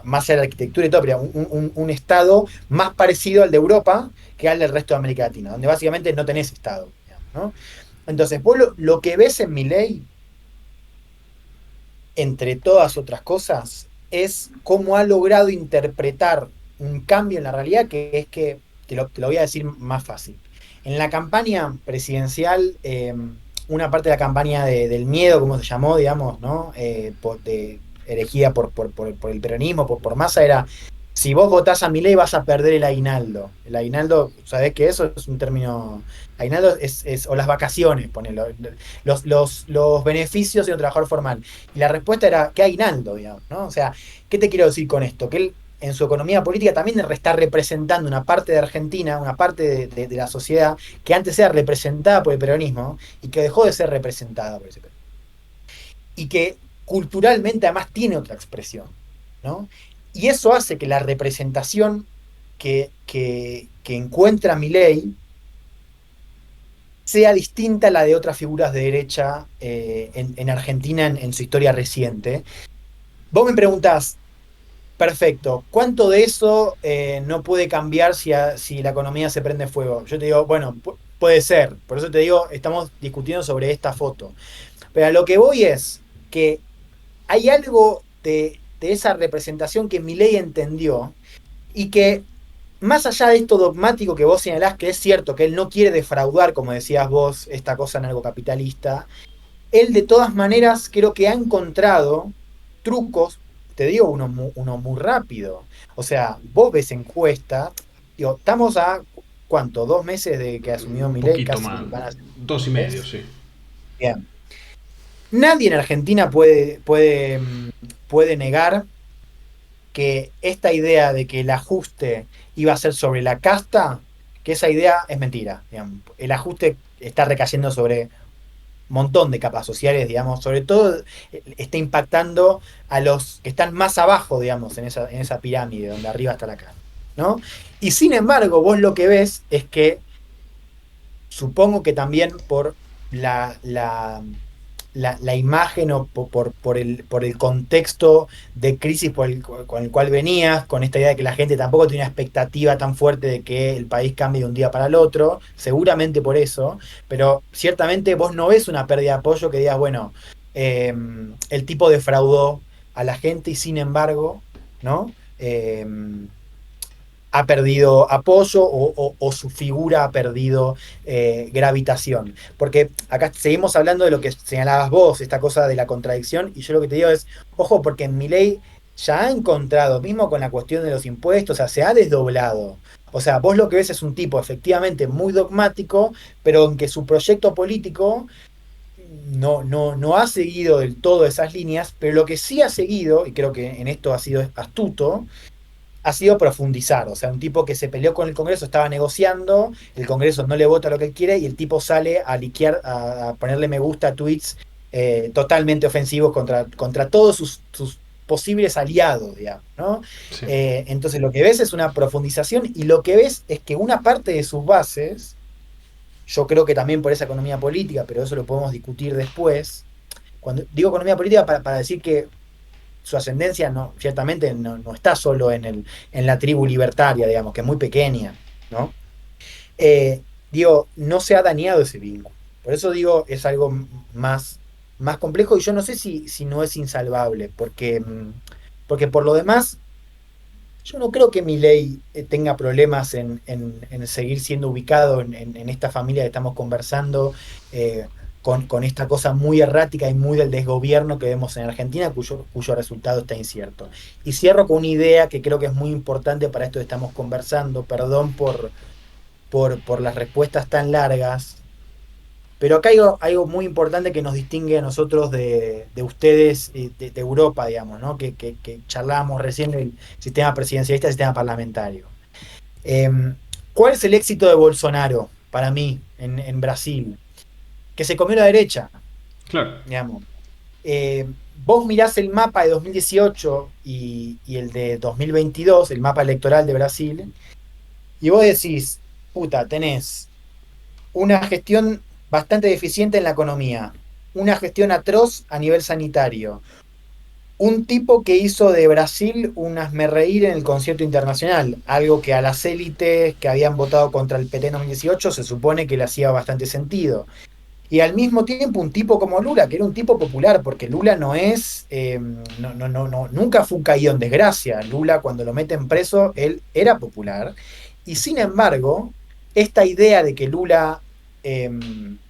más allá de la arquitectura y todo, pero un estado más parecido al de Europa que al del resto de América Latina, donde básicamente no tenés estado, digamos, ¿no? Entonces, vos lo que ves en Milei, entre todas otras cosas, es cómo ha logrado interpretar un cambio en la realidad que es que, te lo voy a decir más fácil. En la campaña presidencial, una parte de la campaña del miedo, como se llamó, digamos, ¿no? Elegida por el peronismo, por Massa, era, si vos votás a Milei vas a perder el aguinaldo. El aguinaldo, ¿sabés qué? Eso es un término... Aguinaldo o las vacaciones, ponelo, los beneficios de un trabajador formal. Y la respuesta era, ¿qué aguinaldo, digamos, ¿no? O sea, ¿qué te quiero decir con esto? Que él, en su economía política, también está representando una parte de Argentina, una parte de la sociedad, que antes era representada por el peronismo y que dejó de ser representada por ese peronismo. Y que culturalmente además tiene otra expresión, ¿no? Y eso hace que la representación que encuentra Milei sea distinta a la de otras figuras de derecha en Argentina en su historia reciente. Vos me preguntás, perfecto, ¿cuánto de eso no puede cambiar si la economía se prende fuego? Yo te digo, bueno, puede ser, por eso te digo, estamos discutiendo sobre esta foto. Pero a lo que voy es que hay algo de esa representación que Milei entendió y que, más allá de esto dogmático que vos señalás, que es cierto que él no quiere defraudar, como decías vos, esta cosa narcocapitalista, él de todas maneras creo que ha encontrado trucos, te digo uno muy rápido. O sea, vos ves encuestas, digo, estamos a, ¿cuánto? 2 meses de que asumió Un Milei, poquito casi más. van a ser 2,5, 3. sí. Bien. Nadie en Argentina puede negar que esta idea de que el ajuste iba a ser sobre la casta, que esa idea es mentira. Digamos. El ajuste está recayendo sobre un montón de capas sociales, digamos, sobre todo está impactando a los que están más abajo, digamos, en esa pirámide, donde arriba está la casta, ¿no? Y sin embargo, vos lo que ves es que, supongo que también por la imagen o por el contexto de crisis con el cual venías, con esta idea de que la gente tampoco tiene una expectativa tan fuerte de que el país cambie de un día para el otro, seguramente por eso, pero ciertamente vos no ves una pérdida de apoyo que digas, bueno, el tipo defraudó a la gente y sin embargo, ¿no? ha perdido apoyo o su figura ha perdido gravitación. Porque acá seguimos hablando de lo que señalabas vos, esta cosa de la contradicción, y yo lo que te digo es, ojo, porque Milei ya ha encontrado, mismo con la cuestión de los impuestos, o sea, se ha desdoblado. O sea, vos lo que ves es un tipo efectivamente muy dogmático, pero en que su proyecto político no ha seguido del todo esas líneas, pero lo que sí ha seguido, y creo que en esto ha sido astuto, ha sido profundizar. O sea, un tipo que se peleó con el Congreso, estaba negociando, el Congreso no le vota lo que él quiere y el tipo sale a liquear, a ponerle me gusta a tweets totalmente ofensivos contra todos sus posibles aliados, digamos, ¿no? Sí. Entonces lo que ves es una profundización y lo que ves es que una parte de sus bases, yo creo que también por esa economía política, pero eso lo podemos discutir después. Cuando digo economía política para decir que su ascendencia ciertamente no está solo en la tribu libertaria, digamos, que es muy pequeña, ¿no? Digo, no se ha dañado ese vínculo. Por eso digo, es algo más complejo y yo no sé si no es insalvable, porque por lo demás, yo no creo que Milei tenga problemas en seguir siendo ubicado en esta familia que estamos conversando, con esta cosa muy errática y muy del desgobierno que vemos en Argentina, cuyo resultado está incierto. Y cierro con una idea que creo que es muy importante para esto que estamos conversando, perdón por las respuestas tan largas, pero acá hay algo muy importante que nos distingue a nosotros de ustedes, de Europa, digamos, ¿no? Que charlábamos recién del sistema presidencialista y el sistema parlamentario. Eh, ¿Cuál es el éxito de Bolsonaro para mí en Brasil? Que se comió la derecha, Claro. digamos. Vos mirás el mapa de 2018 y el de 2022, el mapa electoral de Brasil, y vos decís, puta, tenés una gestión bastante deficiente en la economía, una gestión atroz a nivel sanitario, un tipo que hizo de Brasil un hazmerreír en el concierto internacional, algo que a las élites que habían votado contra el PT en 2018 se supone que le hacía bastante sentido. Y al mismo tiempo un tipo como Lula, que era un tipo popular, porque Lula no es, nunca fue un caído en desgracia. Lula cuando lo meten preso, él era popular. Y sin embargo, esta idea de que Lula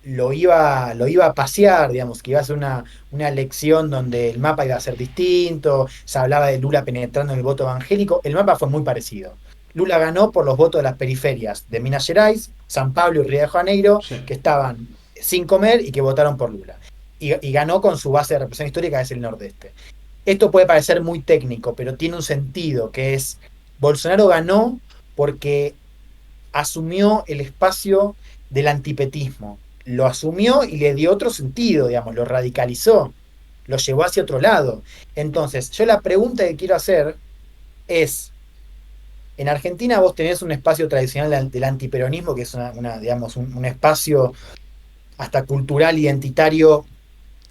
lo iba a pasear, digamos, que iba a ser una elección donde el mapa iba a ser distinto, se hablaba de Lula penetrando en el voto evangélico, el mapa fue muy parecido. Lula ganó por los votos de las periferias de Minas Gerais, San Pablo y Río de Janeiro, Sí. que estaban sin comer y que votaron por Lula. Y ganó con su base de representación histórica, que es el Nordeste. Esto puede parecer muy técnico, pero tiene un sentido, que es, Bolsonaro ganó porque asumió el espacio del antipetismo. Lo asumió y le dio otro sentido, digamos, lo radicalizó, lo llevó hacia otro lado. Entonces, yo la pregunta que quiero hacer es, en Argentina vos tenés un espacio tradicional del antiperonismo, que es digamos, un espacio hasta cultural, identitario,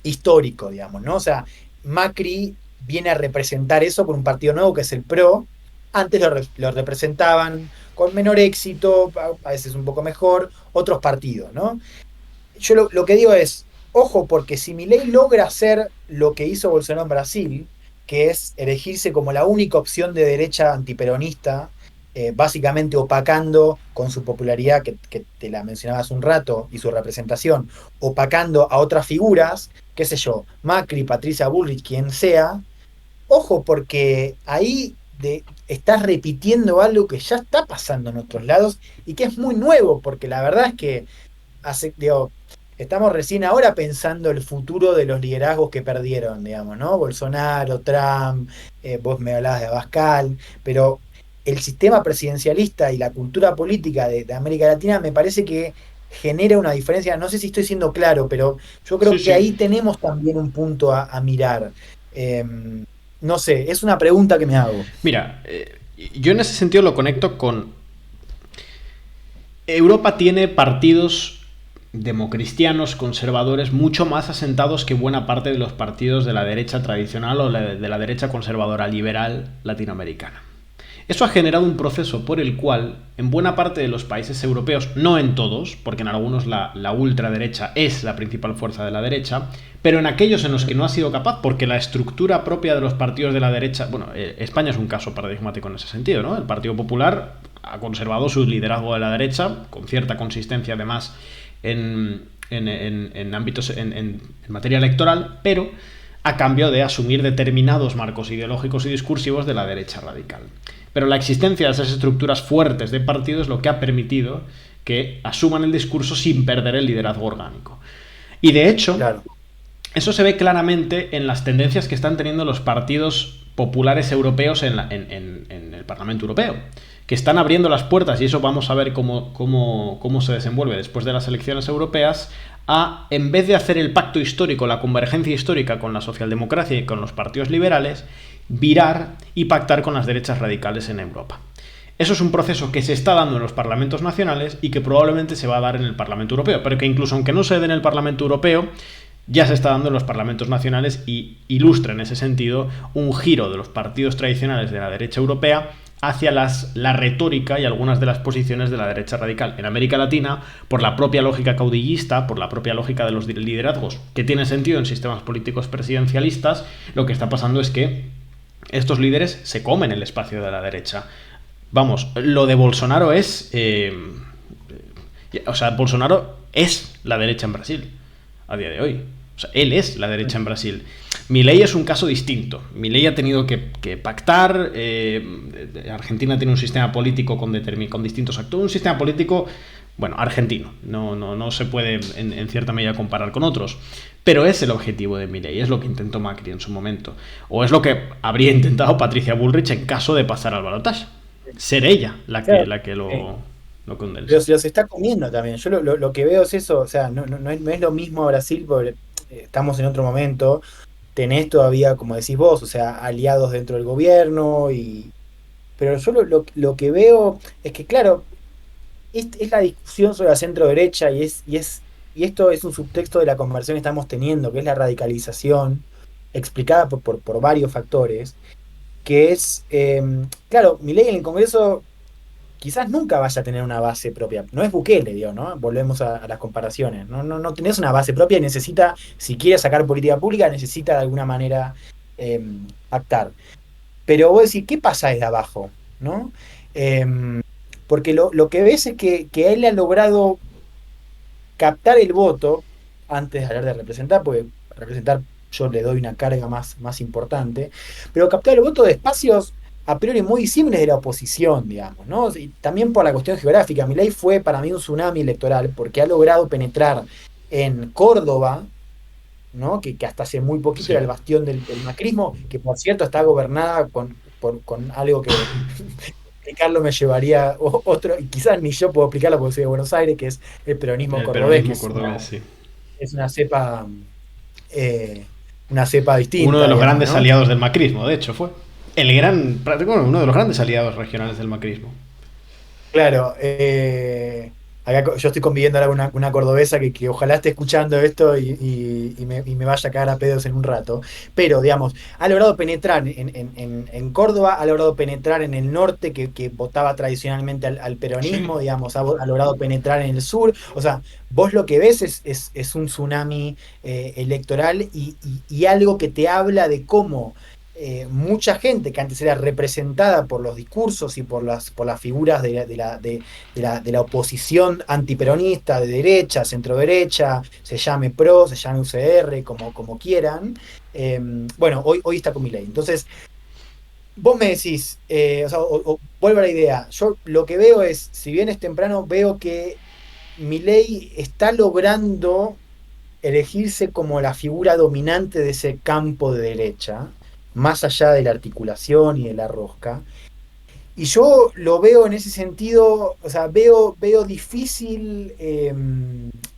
histórico, digamos, ¿no? O sea, Macri viene a representar eso con un partido nuevo que es el PRO. Antes lo representaban con menor éxito, a veces un poco mejor, otros partidos, ¿no? Yo lo que digo es, ojo, porque si Milei logra hacer lo que hizo Bolsonaro en Brasil, que es elegirse como la única opción de derecha antiperonista, básicamente opacando con su popularidad, que te la mencionaba hace un rato, y su representación, opacando a otras figuras, qué sé yo, Macri, Patricia Bullrich, quien sea, ojo, porque ahí estás repitiendo algo que ya está pasando en otros lados y que es muy nuevo, porque la verdad es que digo, estamos recién ahora pensando el futuro de los liderazgos que perdieron, digamos, ¿no? Bolsonaro, Trump, vos me hablabas de Abascal, pero el sistema presidencialista y la cultura política de América Latina me parece que genera una diferencia, no sé si estoy siendo claro, pero yo creo Sí, que sí. ahí tenemos también un punto a mirar. No sé, es una pregunta que me hago. Mira, yo en ese sentido lo conecto con... Europa tiene partidos democristianos, conservadores, mucho más asentados que buena parte de los partidos de la derecha tradicional o de la derecha conservadora liberal latinoamericana. Eso ha generado un proceso por el cual, en buena parte de los países europeos, no en todos, porque en algunos la ultraderecha es la principal fuerza de la derecha, pero en aquellos en los que no ha sido capaz, porque la estructura propia de los partidos de la derecha, bueno, España es un caso paradigmático en ese sentido, ¿no? El Partido Popular ha conservado su liderazgo de la derecha, con cierta consistencia además en ámbitos, en materia electoral, pero a cambio de asumir determinados marcos ideológicos y discursivos de la derecha radical. Pero la existencia de esas estructuras fuertes de partido es lo que ha permitido que asuman el discurso sin perder el liderazgo orgánico. Y de hecho, claro, eso se ve claramente en las tendencias que están teniendo los partidos populares europeos en el Parlamento Europeo, que están abriendo las puertas, y eso vamos a ver cómo se desenvuelve después de las elecciones europeas, en vez de hacer el pacto histórico, la convergencia histórica con la socialdemocracia y con los partidos liberales, virar y pactar con las derechas radicales en Europa. Eso es un proceso que se está dando en los parlamentos nacionales y que probablemente se va a dar en el Parlamento Europeo, pero que incluso aunque no se dé en el Parlamento Europeo, ya se está dando en los parlamentos nacionales y ilustra en ese sentido un giro de los partidos tradicionales de la derecha europea hacia la retórica y algunas de las posiciones de la derecha radical en América Latina, por la propia lógica caudillista, por la propia lógica de los liderazgos que tiene sentido en sistemas políticos presidencialistas. Lo que está pasando es que estos líderes se comen el espacio de la derecha. Vamos, lo de Bolsonaro es... Bolsonaro es la derecha en Brasil a día de hoy. O sea, él es la derecha en Brasil. Milei es un caso distinto. Milei ha tenido que pactar. Argentina tiene un sistema político con distintos actores. Un sistema político, bueno, argentino. No se puede en cierta medida comparar con otros. Pero es el objetivo de Milei. Es lo que intentó Macri en su momento. O es lo que habría intentado Patricia Bullrich en caso de pasar al balotaje. Ser ella la que lo condense. Pero se los está comiendo también. Yo lo que veo es eso. O sea, no es lo mismo a Brasil porque estamos en otro momento. Tenés todavía, como decís vos, o sea, aliados dentro del gobierno, pero yo lo que veo es que, claro, es la discusión sobre la centro-derecha y esto es un subtexto de la conversación que estamos teniendo, que es la radicalización, explicada por varios factores, que es, claro, Milei en el Congreso quizás nunca vaya a tener una base propia. No es Bukele, digo, ¿no? Volvemos a las comparaciones. No tenés una base propia y necesita, si quiere sacar política pública, necesita de alguna manera pactar. Pero vos decís, ¿qué pasa desde abajo? ¿No? Porque lo que ves es que él ha logrado captar el voto, antes de hablar de representar, porque representar yo le doy una carga más importante, pero captar el voto de espacios a priori muy disímiles de la oposición, digamos, ¿no? Y también por la cuestión geográfica. Milei fue para mí un tsunami electoral porque ha logrado penetrar en Córdoba, ¿no? Que hasta hace muy poquito era el bastión del macrismo, que por cierto está gobernada con algo que explicarlo me llevaría otro, y quizás ni yo puedo explicarlo porque soy de Buenos Aires, que es el peronismo cordobés. Sí. Es una cepa distinta. Uno de los grandes aliados del macrismo, de hecho, fue. Uno de los grandes aliados regionales del macrismo. Claro, acá yo estoy conviviendo ahora con una cordobesa que ojalá esté escuchando esto y me vaya a cagar a pedos en un rato. Pero, digamos, ha logrado penetrar en Córdoba, ha logrado penetrar en el norte, que votaba tradicionalmente al peronismo, sí. Digamos, ha logrado penetrar en el sur. O sea, vos lo que ves es un tsunami electoral y algo que te habla de cómo mucha gente que antes era representada por los discursos y por las figuras de la oposición antiperonista, de derecha, centro-derecha, se llame PRO, se llame UCR, como quieran, bueno, hoy está con Milei. Entonces, vos me decís, vuelvo a la idea, yo lo que veo es, si bien es temprano, veo que Milei está logrando elegirse como la figura dominante de ese campo de derecha, más allá de la articulación y de la rosca. Y yo lo veo en ese sentido, o sea, veo difícil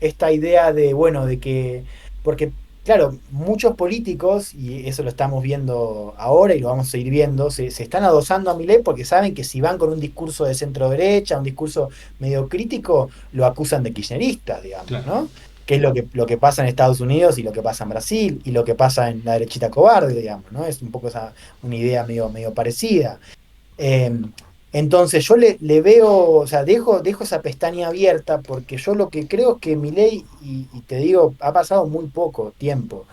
esta idea de que, porque, claro, muchos políticos, y eso lo estamos viendo ahora y lo vamos a seguir viendo, se están adosando a Milei porque saben que si van con un discurso de centro derecha, un discurso medio crítico, lo acusan de kirchnerista, digamos, claro, ¿no? Que es lo que pasa en Estados Unidos y lo que pasa en Brasil y lo que pasa en la derechita cobarde, digamos, ¿no? Es un poco una idea medio parecida. Eh, entonces yo le veo, o sea, dejo esa pestaña abierta porque yo lo que creo es que Milei, y te digo, ha pasado muy poco tiempo.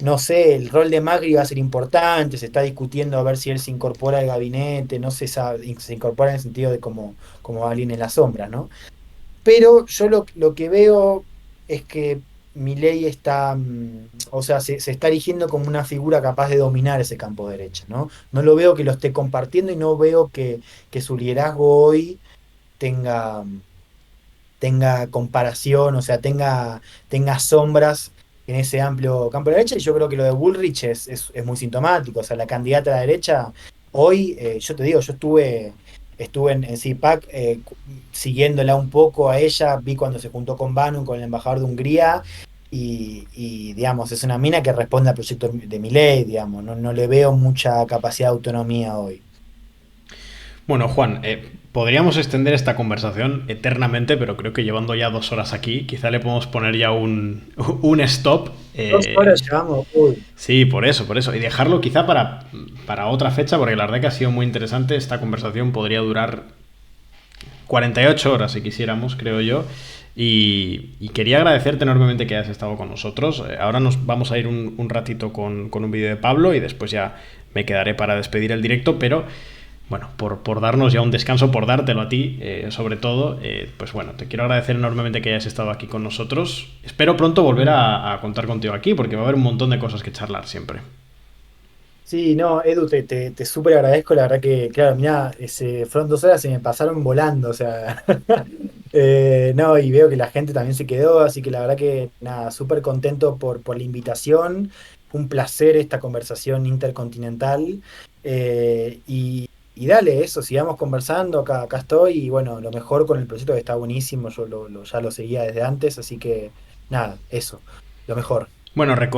No sé, el rol de Macri va a ser importante, se está discutiendo a ver si él se incorpora al gabinete, no se sabe, se incorpora en el sentido de como alguien en la sombra, ¿no? Pero yo lo que veo es que Milei está, o sea, se está erigiendo como una figura capaz de dominar ese campo derecha, ¿no? No lo veo que lo esté compartiendo y no veo que su liderazgo hoy tenga, tenga comparación, o sea, tenga sombras en ese amplio campo de la derecha. Y yo creo que lo de Bullrich es muy sintomático. O sea, la candidata a la derecha, hoy, yo te digo, yo estuve en CIPAC siguiéndola un poco a ella, vi cuando se juntó con Bannon, con el embajador de Hungría. Digamos, es una mina que responde al proyecto de Milei, digamos, no le veo mucha capacidad de autonomía hoy. Bueno, Juan, podríamos extender esta conversación eternamente, pero creo que llevando ya 2 horas aquí, quizá le podemos poner ya un stop. 2 horas llevamos, uy. Sí, por eso, por eso. Y dejarlo quizá para otra fecha, porque la verdad que ha sido muy interesante. Esta conversación podría durar 48 horas si quisiéramos, creo yo. Y quería agradecerte enormemente que hayas estado con nosotros. Ahora nos vamos a ir un ratito con un vídeo de Pablo y después ya me quedaré para despedir el directo, pero bueno, por darnos ya un descanso, por dártelo a ti, sobre todo, pues bueno, te quiero agradecer enormemente que hayas estado aquí con nosotros. Espero pronto volver a contar contigo aquí, porque va a haber un montón de cosas que charlar siempre. Sí, no, Edu, te súper agradezco, la verdad que, claro, mirá, fueron 2 horas y me pasaron volando, o sea, no, y veo que la gente también se quedó, así que la verdad que, nada, súper contento por la invitación, un placer esta conversación intercontinental, y dale, eso, sigamos conversando, acá estoy, y bueno, lo mejor con el proyecto que está buenísimo, yo ya lo seguía desde antes, así que, nada, eso, lo mejor. Bueno,